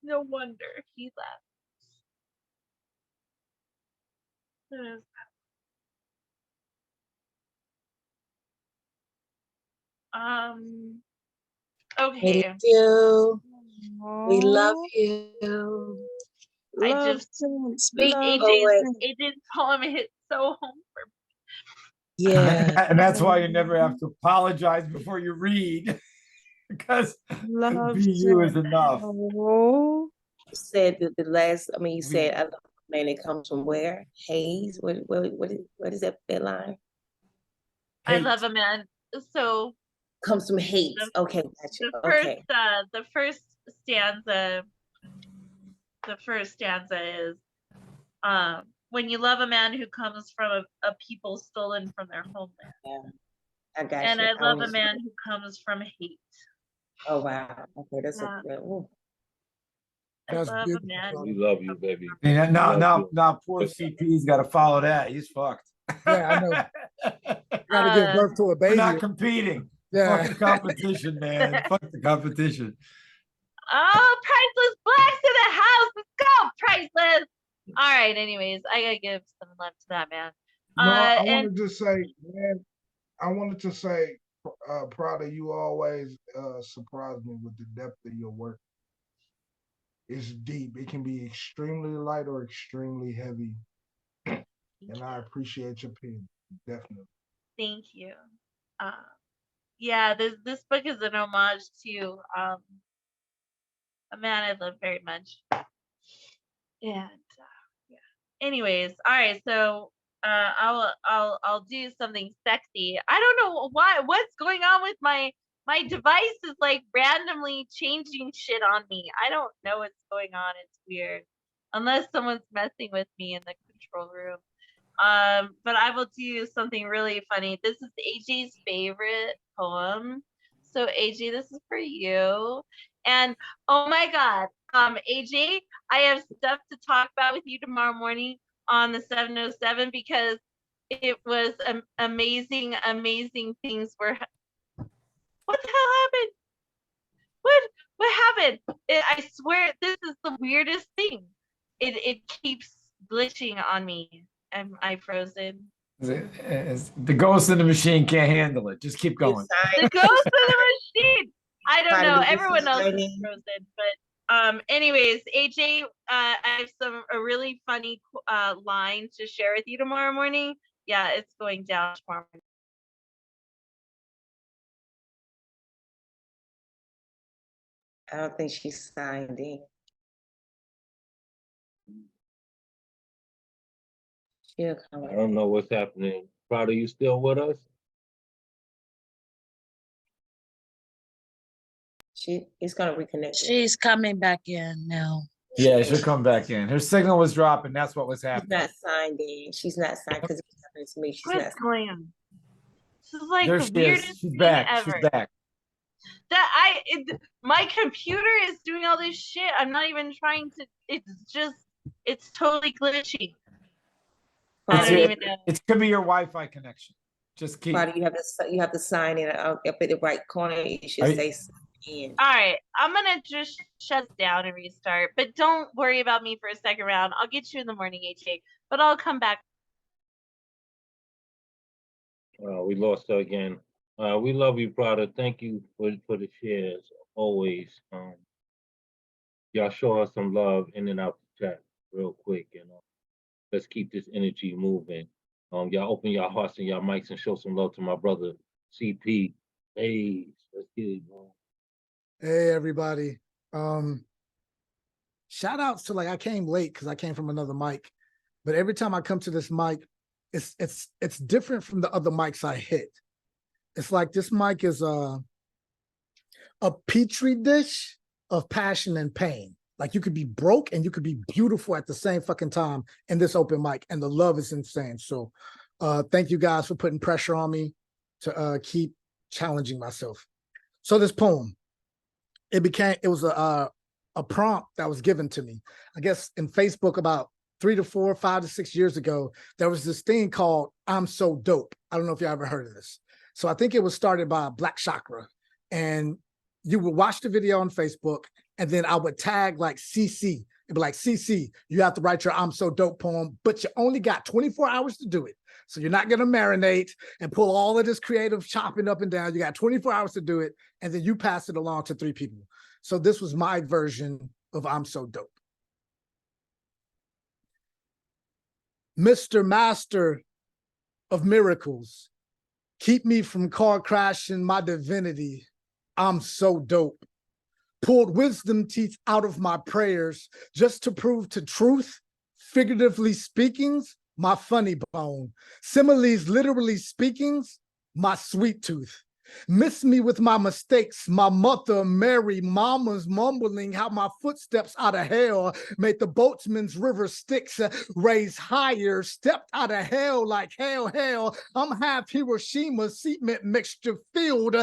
No wonder he left. It is okay. Thank you. We love you. I Love just to speak love. Oh, wait. AJ's poem hit so home for me. Yeah. And that's why you never have to apologize before you read, because Love be you is to enough. oh. You said that the last, I mean, you We- said, I love a man that comes from where? Hayes? What is that line? I Hate. love a man. So Comes from hate. the, Okay, gotcha. the Okay. first stanza is when you love a man who comes from a people stolen from their homeland. Yeah, I got And you. I love a man who comes from hate. Oh, wow. Okay, that's Yeah. a good one. I That's love a beautiful. man. We love you, baby. And now, Love now, you. now, poor CP's got to follow that. He's fucked. Yeah, I know. Gotta give birth to a We're baby. not competing. Yeah. Fuck the competition, man. Fuck the competition. Oh, Priceless Blacks in the house. Let's go, Priceless. All right. Anyways, I gotta give some love to that man. No, I And wanted to say, man, Prada, you always surprise me with the depth of your work. is deep. It can be extremely light or extremely heavy. And I appreciate your pen, definitely. Thank you. Uh, yeah, this book is an homage to a man I love very much. And yeah. Anyways, all right. So I'll do something sexy. I don't know what's going on with my device is like randomly changing shit on me. I don't know what's going on. It's weird. Unless someone's messing with me in the control room. But I will do something really funny. This is AJ's favorite poem. So AJ, this is for you. And oh my God, AJ, I have stuff to talk about with you tomorrow morning on the 707 because it was amazing things were. What the hell happened? What happened? I swear this is the weirdest thing. It keeps glitching on me. Am I frozen? The ghost in the machine can't handle it. Just keep going. The ghost in the machine. I don't know. Everyone else is frozen, but anyways, AJ, I have a really funny line to share with you tomorrow morning. Yeah, it's going down tomorrow morning. I don't think she's signed in. She'll come. I don't know what's happening. Prada, you still with us? It's gonna reconnect. She's coming back in now. Yeah, she'll come back in. Her signal was dropping. That's what was happening. She's not signed in. She's not signed because it's happening to me. She's What's not going on? This is like There the she weirdest is. She's thing back. ever. She's back. My computer is doing all this shit. I'm not even trying to. It's totally glitchy. I don't even know. It could be your Wi-Fi connection. Just keep. Buddy, you have to sign in up in the right corner. You should say sign in. All right, I'm gonna just shut down and restart. But don't worry about me for a second round. I'll get you in the morning, HA. But I'll come back. We lost her again. We love you, Prada. Thank you for the shares always. Y'all show us some love in and out the chat real quick, and let's keep this energy moving. Y'all open your hearts and your mics and show some love to my brother CP. Hey, let's get it, bro. Hey everybody. Shout outs to, like, I came late because I came from another mic, but every time I come to this mic, it's different from the other mics I hit. It's like this mic is a petri dish of passion and pain. Like, you could be broke and you could be beautiful at the same fucking time in this open mic, and the love is insane. So thank you guys for putting pressure on me to keep challenging myself. So this poem, it was a prompt that was given to me, I guess, in Facebook about 3 to 4, 5 to 6 years ago. There was this thing called I'm So Dope. I don't know if you ever heard of this. So I think it was started by Black Chakra, and you would watch the video on Facebook, and then I would tag like CC. It'd be like, CC, you have to write your I'm So Dope poem, but you only got 24 hours to do it. So you're not going to marinate and pull all of this creative chopping up and down. You got 24 hours to do it, and then you pass it along to 3 people. So this was my version of I'm So Dope. Mr. Master of Miracles, keep me from car crashing my divinity. I'm so dope. Pulled wisdom teeth out of my prayers just to prove to truth, figuratively speakings, my funny bone. Similes, literally speakings, my sweet tooth. Miss me with my mistakes, my mother, Mary, mama's mumbling how my footsteps out of hell made the boatman's river Styx raise higher, stepped out of hell like hell. I'm half Hiroshima cement mixture filled,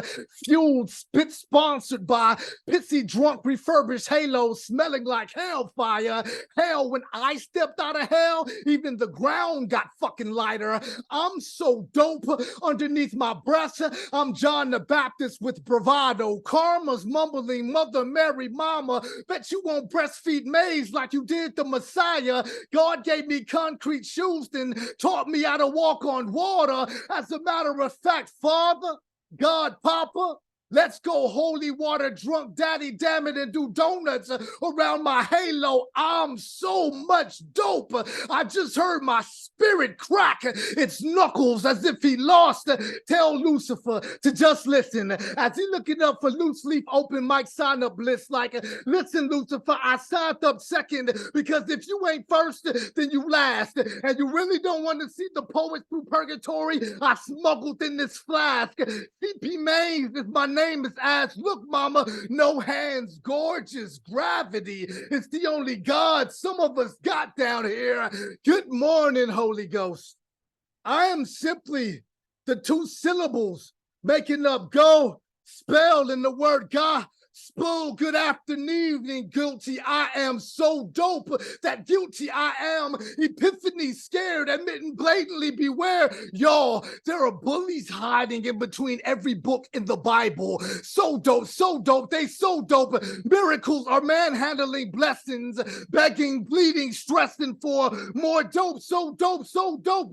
fueled, spit sponsored by pissy drunk refurbished halos smelling like hellfire. Hell, when I stepped out of hell, even the ground got fucking lighter. I'm so dope underneath my breath. I'm John the Baptist with bravado. Karma's mumbling, Mother Mary, Mama, bet you won't breastfeed maize like you did the Messiah. God gave me concrete shoes, then taught me how to walk on water. As a matter of fact, Father, God, Papa, Let's go holy water drunk, daddy, damn it, and do donuts around my halo. I'm so much dope. I just heard my spirit crack its knuckles as if he lost. Tell Lucifer to just listen as he looking up for loose leaf open mic sign up list. Like, listen, Lucifer, I signed up second because if you ain't first, then you last. And you really don't want to see the poet through purgatory. I smuggled in this flask. CP Mays is my name is ass. Look, mama, no hands, gorgeous gravity. It's the only God some of us got down here. Good morning, Holy Ghost. I am simply the two syllables making up go, spell in the word God. Spool, good afternoon, guilty. I am so dope that guilty I am. Epiphany, scared, admitting blatantly, beware. Y'all, there are bullies hiding in between every book in the Bible. So dope, they so dope. Miracles are manhandling blessings, begging, bleeding, stressing for more dope. So dope,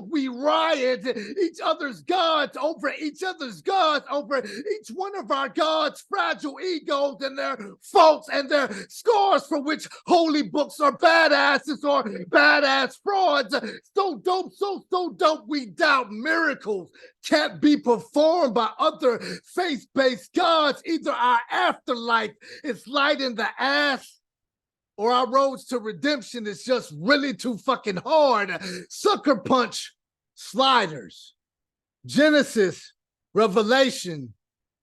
we riot each other's gods over each other's gods over each one of our gods. Fragile egos and their faults and their scars for which holy books are badasses or badass frauds. So dope, we doubt miracles can't be performed by other faith-based gods. Either our afterlife is light in the ass or our roads to redemption is just really too fucking hard. Sucker punch, sliders, Genesis, Revelation,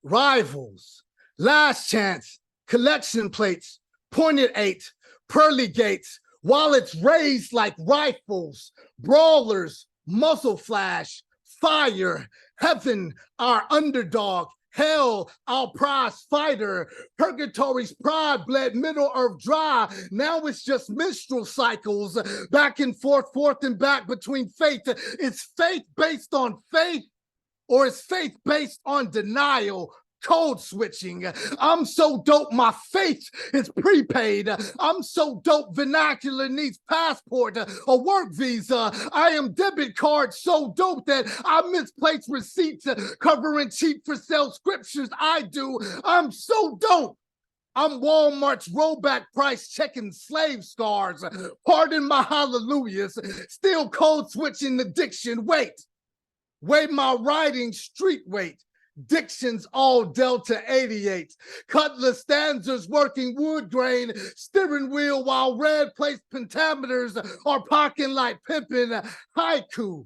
rivals, last chance, collection plates, pointed eight, pearly gates, wallets raised like rifles, brawlers, muzzle flash, fire, heaven, our underdog, hell, our prize fighter, purgatory's pride bled middle earth dry. Now it's just menstrual cycles, back and forth and back between faith. Is faith based on faith or is faith based on denial? Code switching. I'm so dope, my faith is prepaid. I'm so dope, vernacular needs passport or work visa. I am debit card so dope that I misplace receipts covering cheap for sale scriptures. I do. I'm so dope. I'm Walmart's rollback price checking slave scars. Pardon my hallelujahs. Still code switching addiction. Wait my writing street weight. Diction's all Delta 88. Cutlass stanzas working wood grain. Steering wheel while red place pentameters are parking like pimping. Haiku,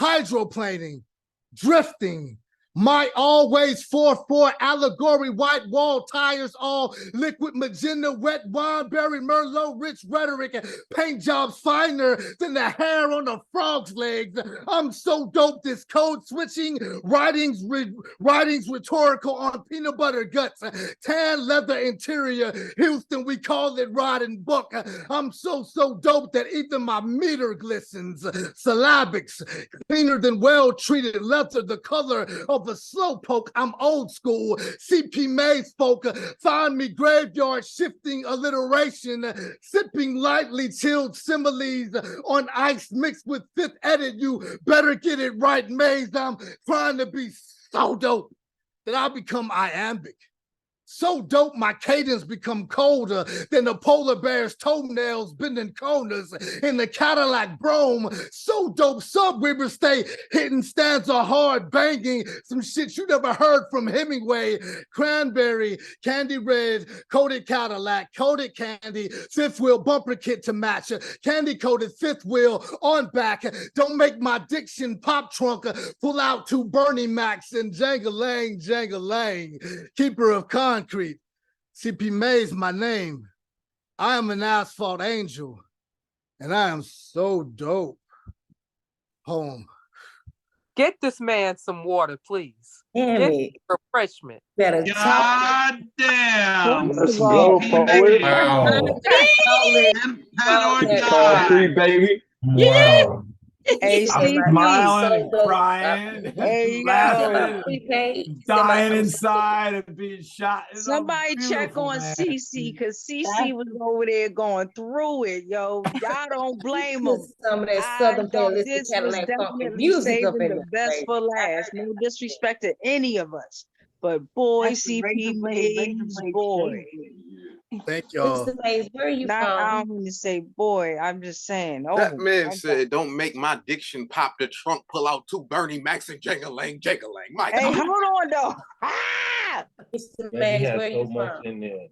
hydroplaning, drifting. My always 4-4 allegory, white wall tires, all liquid magenta, wet wine, berry, merlot, rich rhetoric, paint jobs finer than the hair on a frog's legs. I'm so dope, this code switching, writings rhetorical on peanut butter guts, tan leather interior, Houston, we call it rotten book. I'm so dope that even my meter glistens, syllabics, cleaner than well-treated leather, the color of a slowpoke. I'm old school. CP Mays folk find me graveyard shifting alliteration, sipping lightly chilled similes on ice mixed with fifth edit. You better get it right, Mays. I'm trying to be so dope that I become iambic. So dope, my cadence become colder than the polar bear's toenails bending corners in the Cadillac Brome. So dope, subweavers stay hitting stanza hard, banging some shit you never heard from Hemingway. Cranberry, candy red, coated Cadillac, coated candy, fifth wheel bumper kit to match, candy coated fifth wheel on back. Don't make my diction pop trunk pull out two Bernie Macs and jangle-lang, keeper of concrete. CP Mays, my name. I am an asphalt angel, and I am so dope. Poem. Get this man some water, please. Damn Get it. refreshment. Better God damn. First of all, Wow. Concrete, baby. Wow. Hey, I'm CP. smiling and crying, Hey, laughing, prepaid. and dying inside and being shot. It's all Somebody check beautiful, on man. CC because CC was over there going through it, yo. Y'all don't blame him. Some of that I Southern don't. Playalistic This was Cadillac funky definitely music up saving in the there. best for last. No disrespect to any of us. But boy, That's the CP Mays, razor boy. Thank y'all. Mr. Mays, where are you Not, I from? don't mean to say boy, I'm just saying, That oh man my said, God. "Don't make my diction pop the trunk, pull out two Bernie Macs and jangalang, jangalang." My Hey, God. hold on though. Ah! Mr. Man, he Mays, has where are so you much from? in there.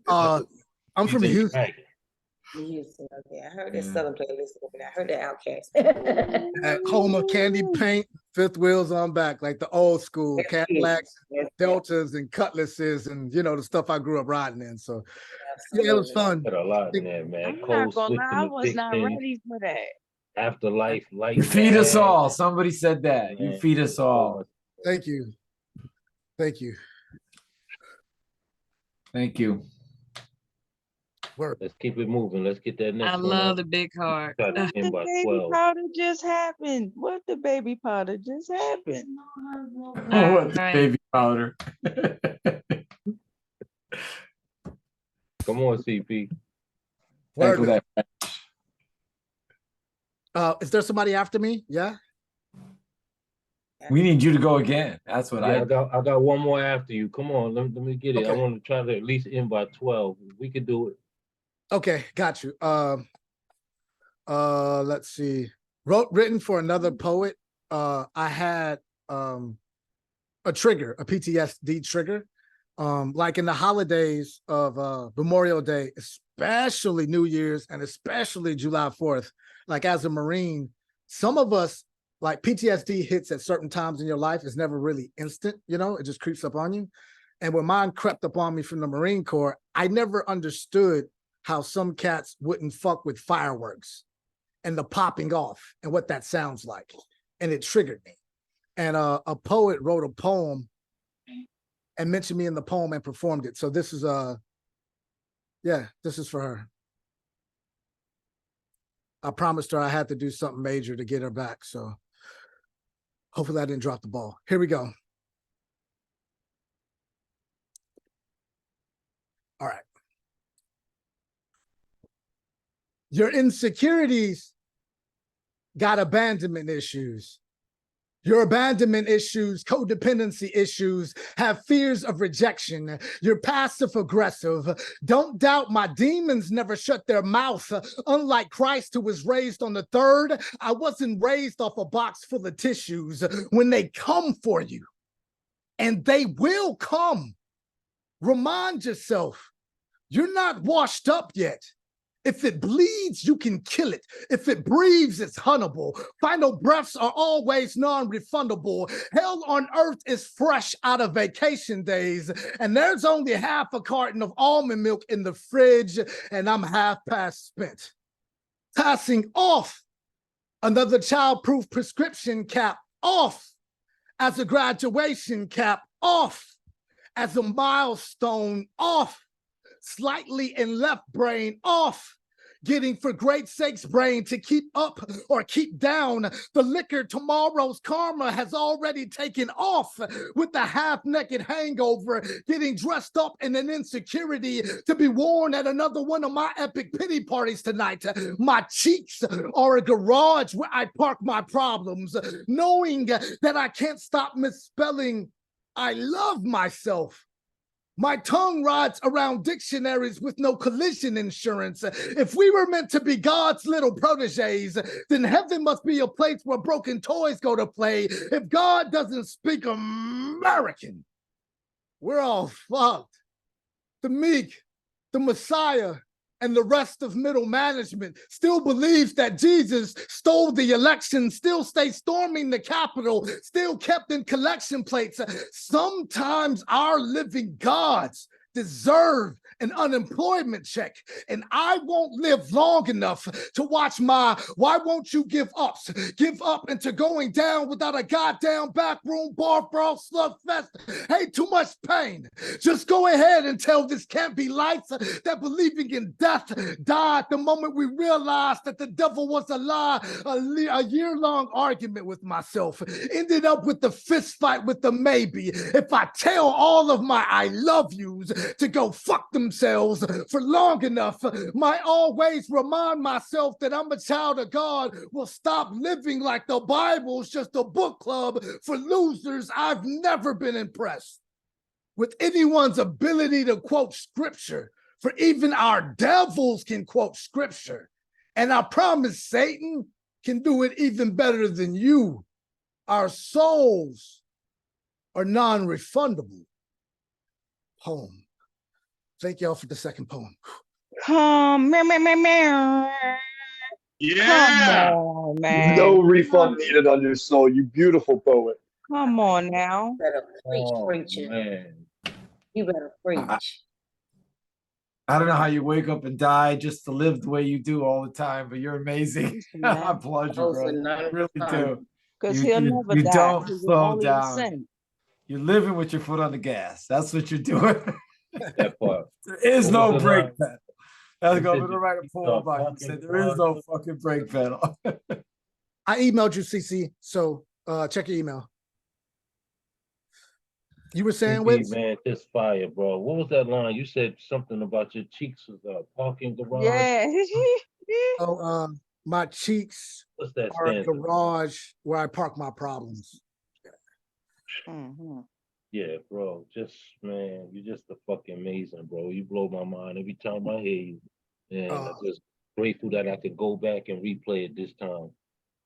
I'm from DJ Houston. Dragon. Houston, okay. I heard Yeah. that Southern playlist over there. I heard that Outcast. At home of candy paint, fifth wheels on back, like the old school Cadillacs, Deltas, and Cutlasses, and you know the stuff I grew up riding in. So yeah, it was fun. Got a lot in there, man. I'm Cold not gonna lie, I switching was not addiction, ready for that. afterlife, light. You feed us bag. all. Somebody said that. You Man, feed us all. Thank you. Thank you. Thank you. Let's keep it moving. Let's get that next I one love out. the big heart. Try to end The by baby 12. powder just happened. What the baby powder just happened? What the baby powder? Come on, CP. Tackle that. Is there somebody after me? Yeah. We need you to go again. That's what Yeah, I got one more after you. Come on, let me get it. I Okay. want to try to at least end by 12. We could do it. Okay, got you. Let's see. Written for another poet. I had a trigger, a PTSD trigger. Like in the holidays of Memorial Day, especially New Year's and especially July 4th, like as a Marine, some of us, like PTSD hits at certain times in your life. It's never really instant, you know, it just creeps up on you. And when mine crept up on me from the Marine Corps, I never understood how some cats wouldn't fuck with fireworks and the popping off and what that sounds like. And it triggered me. And a poet wrote a poem and mentioned me in the poem and performed it. So this is this is for her. I promised her I had to do something major to get her back. So hopefully I didn't drop the ball. Here we go. All right. Your insecurities got abandonment issues. Your abandonment issues, codependency issues, have fears of rejection. You're passive aggressive. Don't doubt my demons never shut their mouth. Unlike Christ, who was raised on the third, I wasn't raised off a box full of tissues. When they come for you, and they will come, remind yourself, you're not washed up yet. If it bleeds, you can kill it. If it breathes, it's huntable. Final breaths are always non-refundable. Hell on earth is fresh out of vacation days, and there's only half a carton of almond milk in the fridge, and I'm half past spent. Passing off another child-proof prescription cap off as a graduation cap off as a milestone off. Slightly in left brain off, getting for great sakes brain to keep up or keep down. The liquor tomorrow's karma has already taken off with the half-naked hangover, getting dressed up in an insecurity to be worn at another one of my epic pity parties tonight. My cheeks are a garage where I park my problems, knowing that I can't stop misspelling I love myself. My tongue rides around dictionaries with no collision insurance. If we were meant to be God's little proteges, then heaven must be a place where broken toys go to play. If God doesn't speak American, we're all fucked. The meek, the Messiah, and the rest of middle management still believes that Jesus stole the election, still stay storming the Capitol, still kept in collection plates. Sometimes our living gods deserve an unemployment check, and I won't live long enough to watch my why won't you give up into going down without a goddamn backroom bar brawl slugfest. Hey, too much pain. Just go ahead and tell this can't be life that believing in death died the moment we realized that the devil was a lie. A year-long argument with myself ended up with the fist fight with the maybe. If I tell all of my I love yous to go fuck themselves for long enough, my always remind myself that I'm a child of God will stop living like the Bible's just a book club for losers. I've never been impressed with anyone's ability to quote scripture, for even our devils can quote scripture. And I promise Satan can do it even better than you. Our souls are non-refundable. Poem. Thank y'all for the second poem. Come, Yeah. on, man. No refund needed on your soul, you beautiful poet. Come on now. Better preach, Oh, preacher. man. You better preach. I don't know how you wake up and die just to live the way you do all the time, but you're amazing. I applaud you, Those are bro. I really do. Because You- he'll you- never you die. don't Because slow only a down. sin. You're living with your foot on the gas. That's what you're doing. That part. There is What no was the brake line? pedal. That's You going said to write a poem about it. He said there is no fucking brake pedal. I emailed you, CC, so check your email. You were saying, Indeed, Wiz? man, this fire, bro. What was that line? You said something about your cheeks was a parking garage. Yeah. Oh, my cheeks What's that are a stanza? garage where I park my problems. Mhm. Yeah, bro. Just man, you're just a fucking amazing, bro. You blow my mind every time I hear you. And I'm just grateful that I could go back and replay it this time.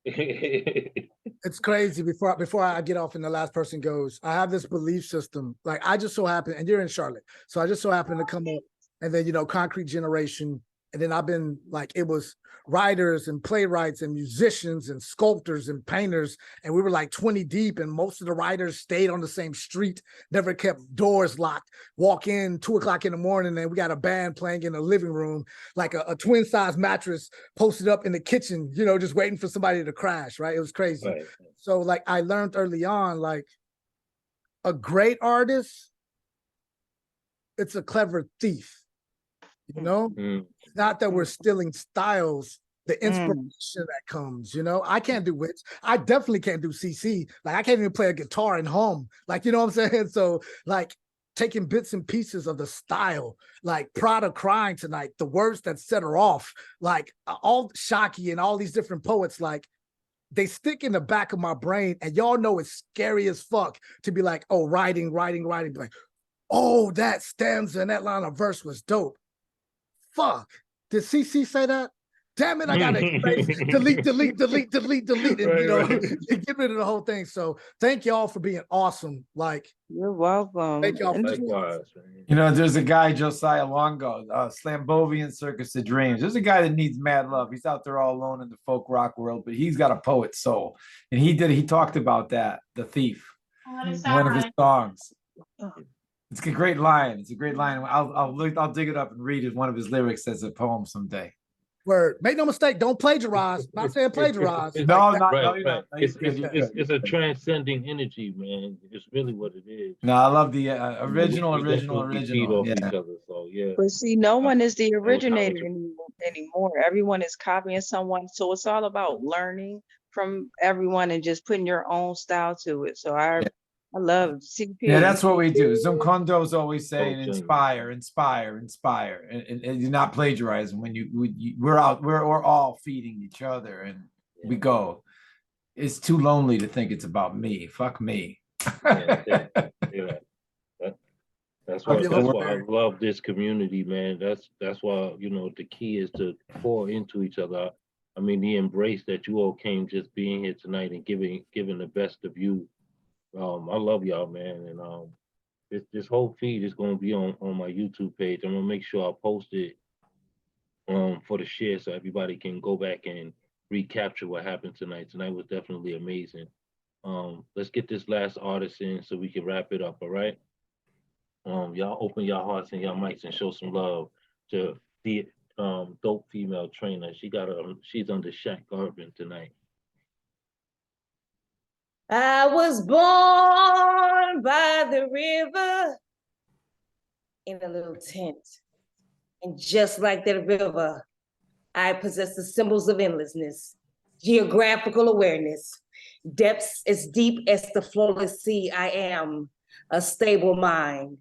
It's crazy. Before I get off and the last person goes, I have this belief system. Like I just so happen, and you're in Charlotte, so I just so happened to come up, and then Concrete Generation, and then I've been like, it was writers and playwrights and musicians and sculptors and painters, and we were like 20 deep, and most of the writers stayed on the same street, never kept doors locked. Walk in 2 o'clock in the morning, and we got a band playing in the living room, like a twin size mattress posted up in the kitchen, just waiting for somebody to crash. Right? It was crazy. Right. So like I learned early on, like a great artist, it's a clever thief. It's not that we're stealing styles, the inspiration that comes, I can't do wits. I definitely can't do CC. Like I can't even play a guitar and hum. Like, you know what I'm saying? So like taking bits and pieces of the style, like Prada crying tonight, the words that set her off, like all Shockey and all these different poets, like they stick in the back of my brain, and y'all know it's scary as fuck to be like, oh, writing, be like, oh, that stanza and that line of verse was dope. Fuck. Did CC say that? Damn it, I gotta erase, delete, and get rid of the whole thing. So thank y'all for being awesome. Like, you're welcome. Thank y'all for Likewise, There's a guy, Josiah Longo, Slambovian Circus of Dreams. There's a guy that needs mad love. He's out there all alone in the folk rock world, but he's got a poet soul. And he talked about that, The Thief, one of his songs. It's a great line. It's a great line. I'll dig it up and read it. One of his lyrics as a poem someday. Word. Make no mistake, don't plagiarize. Not saying plagiarize. Right. It's a transcending energy, man. It's really what it is. No, I love the original. Feed off each other, so yeah. But see, no one is the originator anymore. Everyone is copying someone. So it's all about learning from everyone and just putting your own style to it. So I love CP. Yeah, that's what we do. Zumkondo's always saying inspire, and you're not plagiarizing when we're all feeding each other, and we go. It's too lonely to think it's about me. Fuck me. Yeah. That's why I love this community, man. That's why the key is to pour into each other. I mean, the embrace that you all came just being here tonight and giving the best of you. I love y'all, man, and this whole feed is going to be on my YouTube page. I'm gonna make sure I post it for the share so everybody can go back and recapture what happened tonight. Tonight was definitely amazing. Let's get this last artist in so we can wrap it up. All right. Y'all open your hearts and your mics and show some love to the dope female trainer. She's under Shaq Garvin tonight. I was born by the river in a little tent. And just like that river, I possess the symbols of endlessness, geographical awareness, depths as deep as the flowless sea. I am a stable mind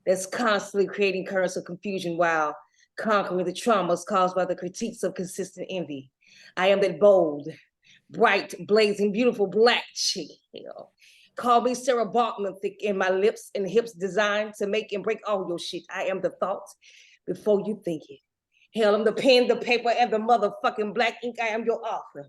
that's constantly creating currents of confusion while conquering the traumas caused by the critiques of consistent envy. I am that bold, bright, blazing, beautiful black chick, Call me Sarah Bartman, thick in my lips and hips designed to make and break all your shit. I am the thoughts before you think it. Hell, I'm the pen, the paper, and the motherfucking black ink. I am your author,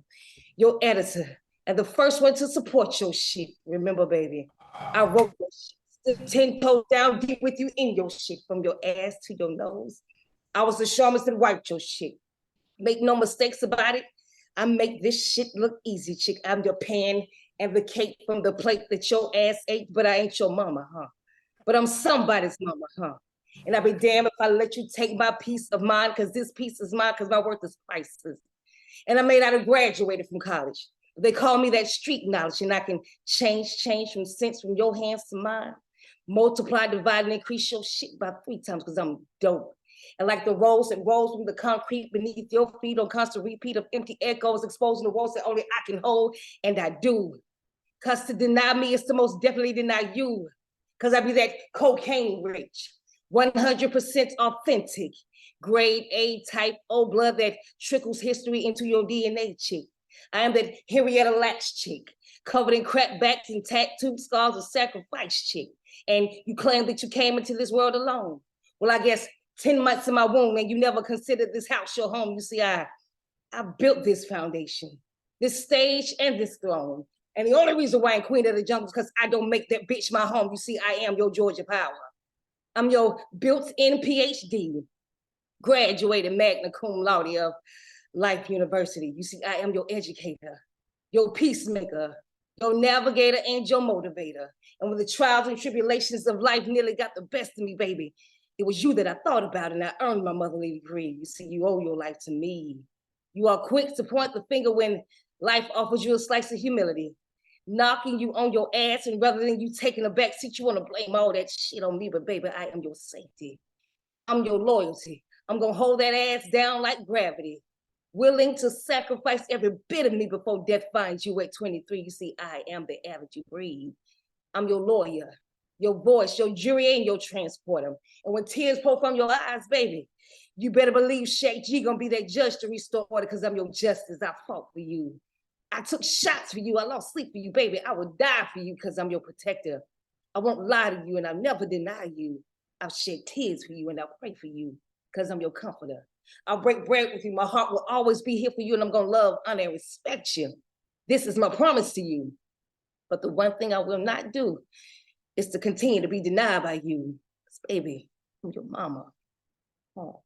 your editor, and the first one to support your shit. Remember, baby, I wrote your shit. Stood 10 toes down deep with you in your shit, from your ass to your nose. I was the sharpest that wiped your shit. Make no mistakes about it. I make this shit look easy, chick. I'm your pan and the cake from the plate that your ass ate, but I ain't your mama, huh? But I'm somebody's mama, huh? And I'll be damned if I let you take my piece of mine, because this piece is mine, because my worth is priceless. And I may not have graduated from college. They call me that street knowledge, and I can change from sense from your hands to mine. Multiply, divide, and increase your shit by 3 times, because I'm dope. And like the rolls that rolls from the concrete beneath your feet on constant repeat of empty echoes, exposing the walls that only I can hold, and I do. Because to deny me is to most definitely deny you. Because I be that cocaine rich, 100% authentic, grade A type O blood that trickles history into your DNA, chick. I am that Henrietta Lacks chick, covered in crack backs and tattooed scars of sacrifice chick. And you claim that you came into this world alone. Well, I guess 10 months in my womb and you never considered this house your home. You see, I built this foundation, this stage and this throne. And the only reason why I'm queen of the jungle is because I don't make that bitch my home. You see, I am your Georgia power. I'm your built-in PhD, graduated magna cum laude of Life University. You see, I am your educator, your peacemaker, your navigator, and your motivator. And when the trials and tribulations of life nearly got the best of me, baby, it was you that I thought about, and I earned my motherly degree. You see, you owe your life to me. You are quick to point the finger when life offers you a slice of humility, knocking you on your ass, and rather than you taking a back seat, you want to blame all that shit on me. But baby, I am your safety. I'm your loyalty. I'm gonna hold that ass down like gravity, willing to sacrifice every bit of me before death finds you at 23. You see, I am the air that you breathe. I'm your lawyer, your voice, your jury, and your transporter. And when tears pour from your eyes, baby, you better believe Shaq G gonna be that judge to restore order, because I'm your justice. I fought for you. I took shots for you. I lost sleep for you, baby. I would die for you because I'm your protector. I won't lie to you and I'll never deny you. I'll shed tears for you and I'll pray for you because I'm your comforter. I'll break bread with you. My heart will always be here for you, and I'm gonna love, honor, and respect you. This is my promise to you. But the one thing I will not do is to continue to be denied by you. Baby, I'm your mama. Oh.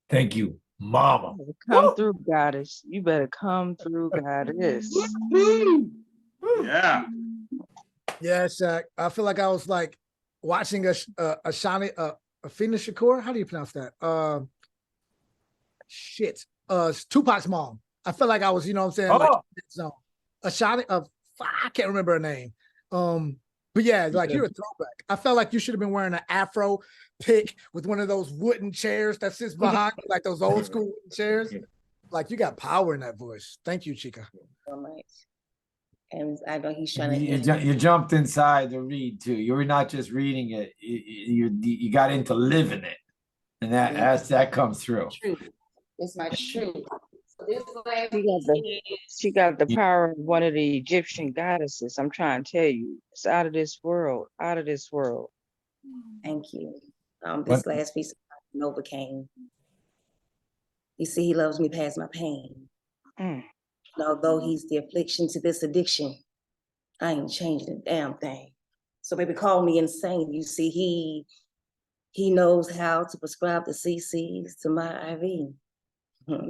Thank you, mama. Come through, goddess. You better come through, goddess. Yeah. Yeah, Shaq. I feel like I was like watching a Shani, Afina Shakur. How do you pronounce that? Shit. Tupac's mom. I felt like I was, you know what I'm saying? Like zone. Ashani, I can't remember her name. But yeah, like you're a throwback. I felt like you should have been wearing an afro pick with one of those wooden chairs that sits behind, like those old school wooden chairs. Like you got power in that voice. Thank you, Chica. So much. And I know he's trying to. You jumped inside the read too. You were not just reading it. You got into living it, and that comes through. Truth. It's my truth. She got the power of one of the Egyptian goddesses. I'm trying to tell you, it's out of this world, out of this world. Thank you. This last piece of Nova came. You see, he loves me past my pain. And although he's the affliction to this addiction, I ain't changing a damn thing. So baby, call me insane. You see, he knows how to prescribe the CCs to my IV.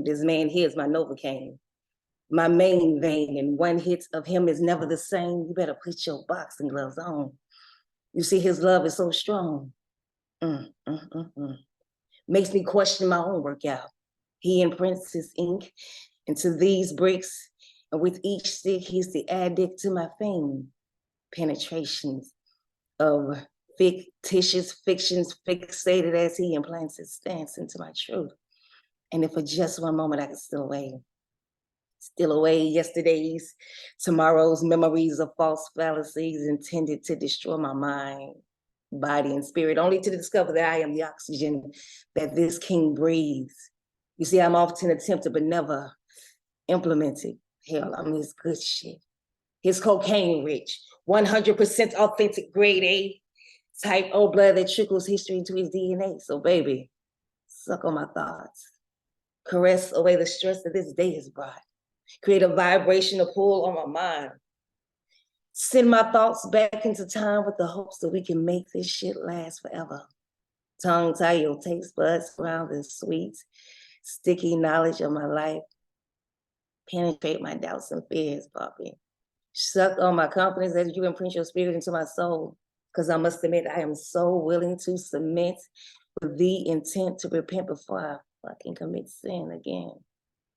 This man here is my Novocaine, my main vein, and one hit of him is never the same. You better put your boxing gloves on. You see, his love is so strong. Makes me question my own workout. He imprints his ink into these bricks, and with each stick, he's the addict to my fame. Penetrations of fictitious fictions fixated as he implants his stance into my truth. And if for just one moment I could steal away yesterday's, tomorrow's memories of false fallacies intended to destroy my mind, body, and spirit, only to discover that I am the oxygen that this king breathes. You see, I'm often attempted but never implemented. Hell, I mean, it's good shit. His cocaine rich, 100% authentic grade A type O blood that trickles history into his DNA. So baby, suck on my thoughts. Caress away the stress that this day has brought. Create a vibrational pull on my mind. Send my thoughts back into time with the hopes that we can make this shit last forever. Tongue tie your taste buds around the sweet, sticky knowledge of my life. Penetrate my doubts and fears, Poppy. Suck on my confidence as you imprint your spirit into my soul. Because I must admit, I am so willing to submit with the intent to repent before I fucking commit sin again.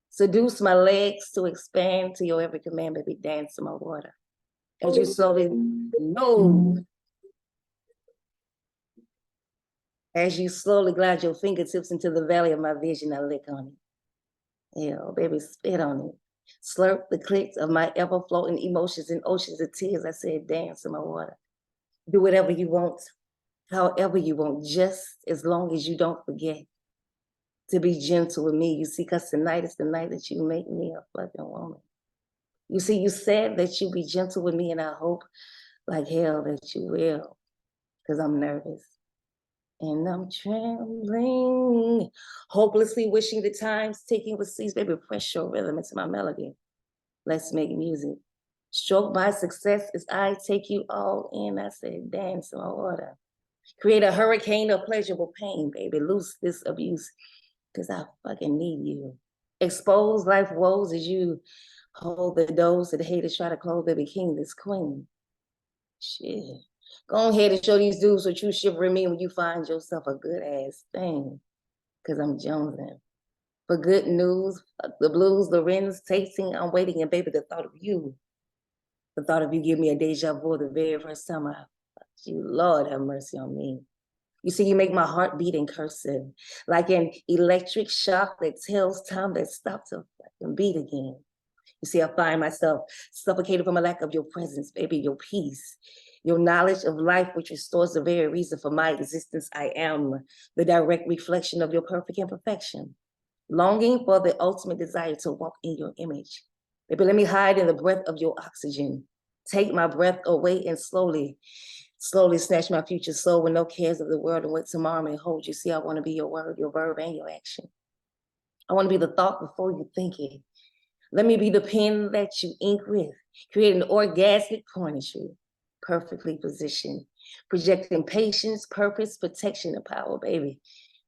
Seduce my legs to expand to your every command, baby, dance in my water. As you slowly as you slowly glide your fingertips into the valley of my vision, I lick on it. Yeah, baby, spit on it. Slurp the clicks of my ever-floating emotions and oceans of tears. I said, dance in my water. Do whatever you want, however you want, just as long as you don't forget to be gentle with me. You see, because tonight is the night that you make me a fucking woman. You see, you said that you'd be gentle with me, and I hope like hell that you will, because I'm nervous. And I'm trembling, hopelessly wishing the time's taking with cease. Baby, press your rhythm into my melody. Let's make music. Stroke my success as I take you all in. I said, dance in my water. Create a hurricane of pleasurable pain, baby. Loose this abuse, because I fucking need you. Expose life woes as you hold the doors that the haters try to close, baby, king, this queen. Shit. Go ahead and show these dudes what you shivering me when you find yourself a good ass thing. Because I'm jonesing. For good news, fuck the blues, the rins, tasting, I'm waiting, and baby, the thought of you. The thought of you give me a deja vu the very first time I fucked you. Lord have mercy on me. You see, you make my heart beat in cursive, like an electric shock that tells time that stop to fucking beat again. You see, I find myself suffocated from a lack of your presence, baby, your peace, your knowledge of life, which restores the very reason for my existence. I am the direct reflection of your perfect imperfection, longing for the ultimate desire to walk in your image. Baby, let me hide in the breath of your oxygen. Take my breath away and slowly snatch my future soul with no cares of the world and what tomorrow may hold. You see, I want to be your word, your verb, and your action. I want to be the thought before you think it. Let me be the pen that you ink with, create an orgasmic poetry, perfectly positioned, projecting patience, purpose, protection, and power, baby.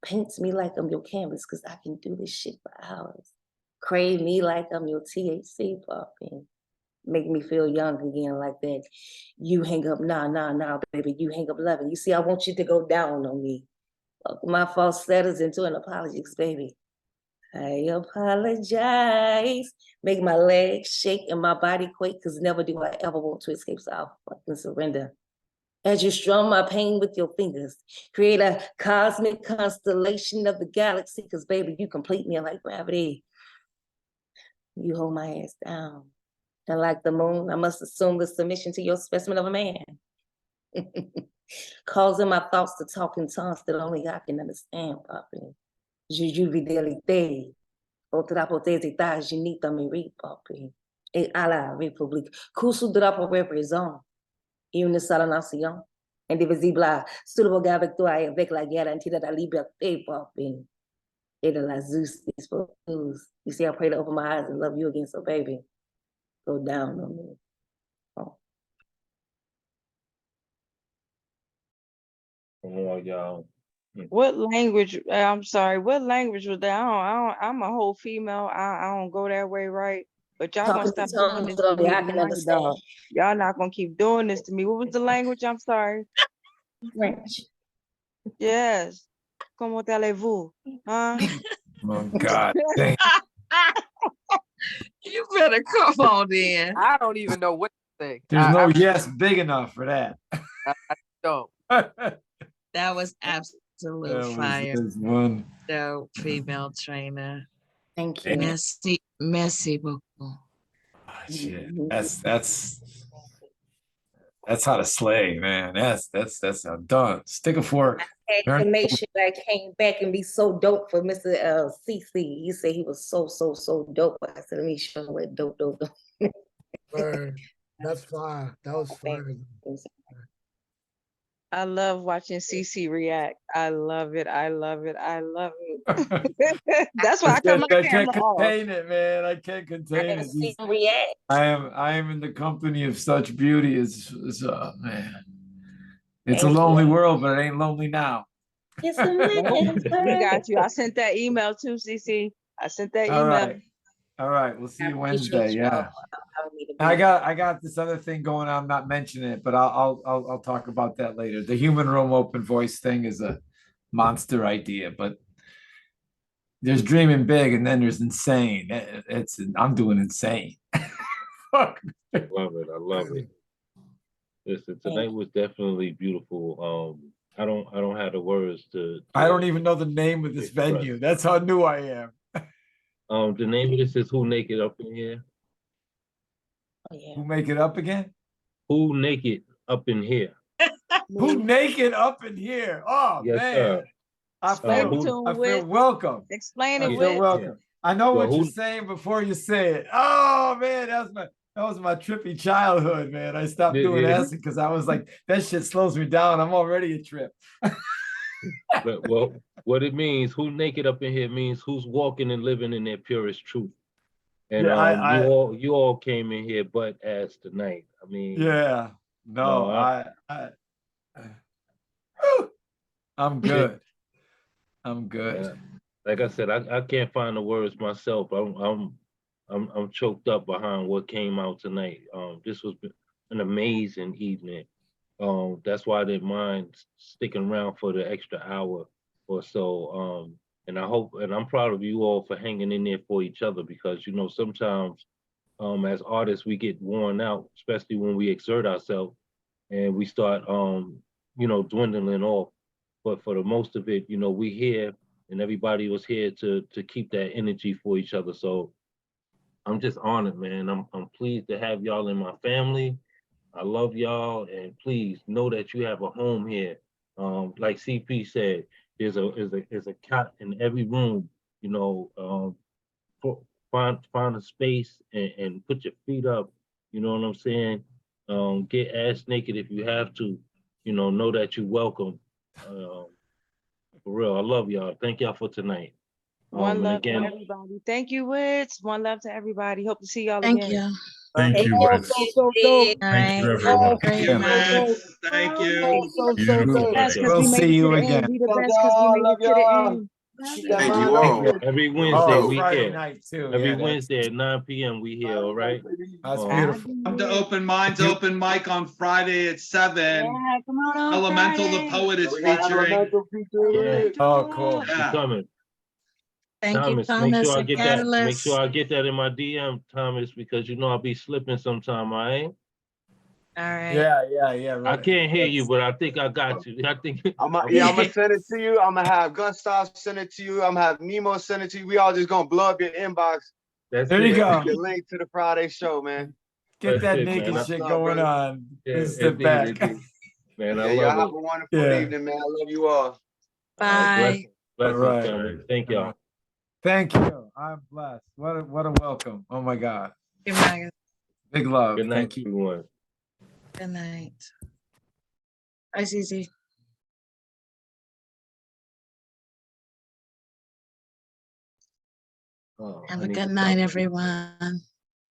Paints me like I'm your canvas, because I can do this shit for hours. Crave me like I'm your THC popping. Make me feel young again like that. You hang up, nah, baby. You hang up loving. You see, I want you to go down on me. My false status into an apology, baby. I apologize. Make my legs shake and my body quake, because never do I ever want to escape, so I'll fucking surrender. As you strum my pain with your fingers, create a cosmic constellation of the galaxy, because baby, you complete me like gravity. You hold my ass down. And like the moon, I must assume the submission to your specimen of a man. Causing my thoughts to talk in tongues that only I can understand, Papi. Je fidélité, otra potestad, genita mi Papi. Et à la République, cousu drapeau représente, une seule nation, indivisible, sous le regard avec toi et avec la garantie de la liberté, Papi. Et de la justice for news. You see, I pray to open my eyes and love you again, so baby, go down on me. Oh. Come on, y'all. What language? I'm sorry. What language was that? I'm a whole female. I don't go that way, right? But y'all gonna Talking stop to doing tongues this that to only me I can tonight, understand. dog. Y'all not gonna keep doing this to me. What was the language? I'm sorry. French. Yes. Comment allez-vous? Huh? Oh God. Dang. You better come on in. I don't even know what to say. There's no yes big enough for that. I don't. That was absolute fire. This one. So female trainer. Thank you. Merci beaucoup. Shit. That's That's how to slay, man. That's how done. Stick a fork. Had to Turn- make sure I came back and be so dope for Mr. CC. He said he was so dope. I said, let me show him what dope. Word. That's fine. That was fine. I love watching CC react. I love it. I love it. I love it. That's why I cut my I camera can't off. contain it, man. I can't contain it. See him react. I am in the company of such beauty. Man. It's a Thank lonely you. world, but it ain't lonely now. It's a man's We got world. you. I sent that email too, CC. I sent that All email. right. All right. We'll see I you appreciate Wednesday. you Yeah. allowing me to be I here. got this other thing going on. I'm not mentioning it, but I'll talk about that later. The human room open voice thing is a monster idea, but there's dreaming big and then there's insane. I'm doing insane. Fuck. I love it. I love it. Listen, tonight was definitely beautiful. I don't have the words to I don't even know the name of this venue. That's how new I am. The name of this is Who Naked Up in Here? Who make it up again? Who Naked Up in Here? Who naked up in here? Oh Yes, man. sir. I feel welcome. Explain I it, feel Wiz. welcome. I know Well, what you're saying before you say it. Oh man, that was my trippy childhood, man. I stopped doing acid because I was like, that shit slows me down. I'm already a trip. But, well, what it means, who naked up in here means who's walking and living in their purest truth. And Yeah, you all came in here but as tonight. I mean, yeah. No, I'm good. I'm good. Yeah. Like I said, I can't find the words myself. I'm choked up behind what came out tonight. This was an amazing evening. That's why I didn't mind sticking around for the extra hour or so. And I hope, and I'm proud of you all for hanging in there for each other, because sometimes as artists we get worn out, especially when we exert ourselves and we start dwindling off. But for the most of it, we here and everybody was here to keep that energy for each other. So I'm just honored, man. I'm pleased to have y'all in my family. I love y'all, and please know that you have a home here. Like CP said, there's a cot in every room. Find a space and put your feet up. You know what I'm saying? Get ass naked if you have to. Know that you're welcome. For real, I love y'all. Thank y'all for tonight. One love again, to everybody. Thank you, Wiz. One love to everybody. Hope to see y'all Thank again. you. Thank you, Witz. Thank you, everyone. Thank you, Vince. Thank you. Beautiful. Best because We'll we made see it to you the again. end. We the best because we made it to the end. Thank you all. every Wednesday we Friday here. night too. Every Yeah, Wednesday at 9 p.m. we here, all right? that's beautiful. Come to Open Minds Open Mic on Friday at 7. Yeah, come on Elemental Friday. the Poet is We got featuring. Elemental featuring. Oh, cool. You Yeah. coming. Thank you, Thomas, make sure Thomas I and get that. Make Catalyst. sure I get that in my DM, Thomas, because I'll be slipping sometime, all right? All right. Yeah. I Right. can't hear you, but I think I got you. I think I'm gonna send it to you. I'm gonna have Gustav send it to you. I'm gonna have Nemo send it to you. We all just gonna blow up your inbox. that's There you it. go. The link to the Friday show, man. Get That's that it, naked man. shit What's up, going brother? on. Yeah, This is the indeed, back. indeed. Man, I Yeah, y'all love have it. a wonderful Yeah. evening, man. I love you all. All right, Bye. blessings, All right. family. Thank All y'all. right. Thank you. I'm blessed. What a welcome. Oh my God. Good night. Big love. Good night, Thank you. everyone. Good night. Bye, CC. Oh, Have I a need good to night, stop. everyone.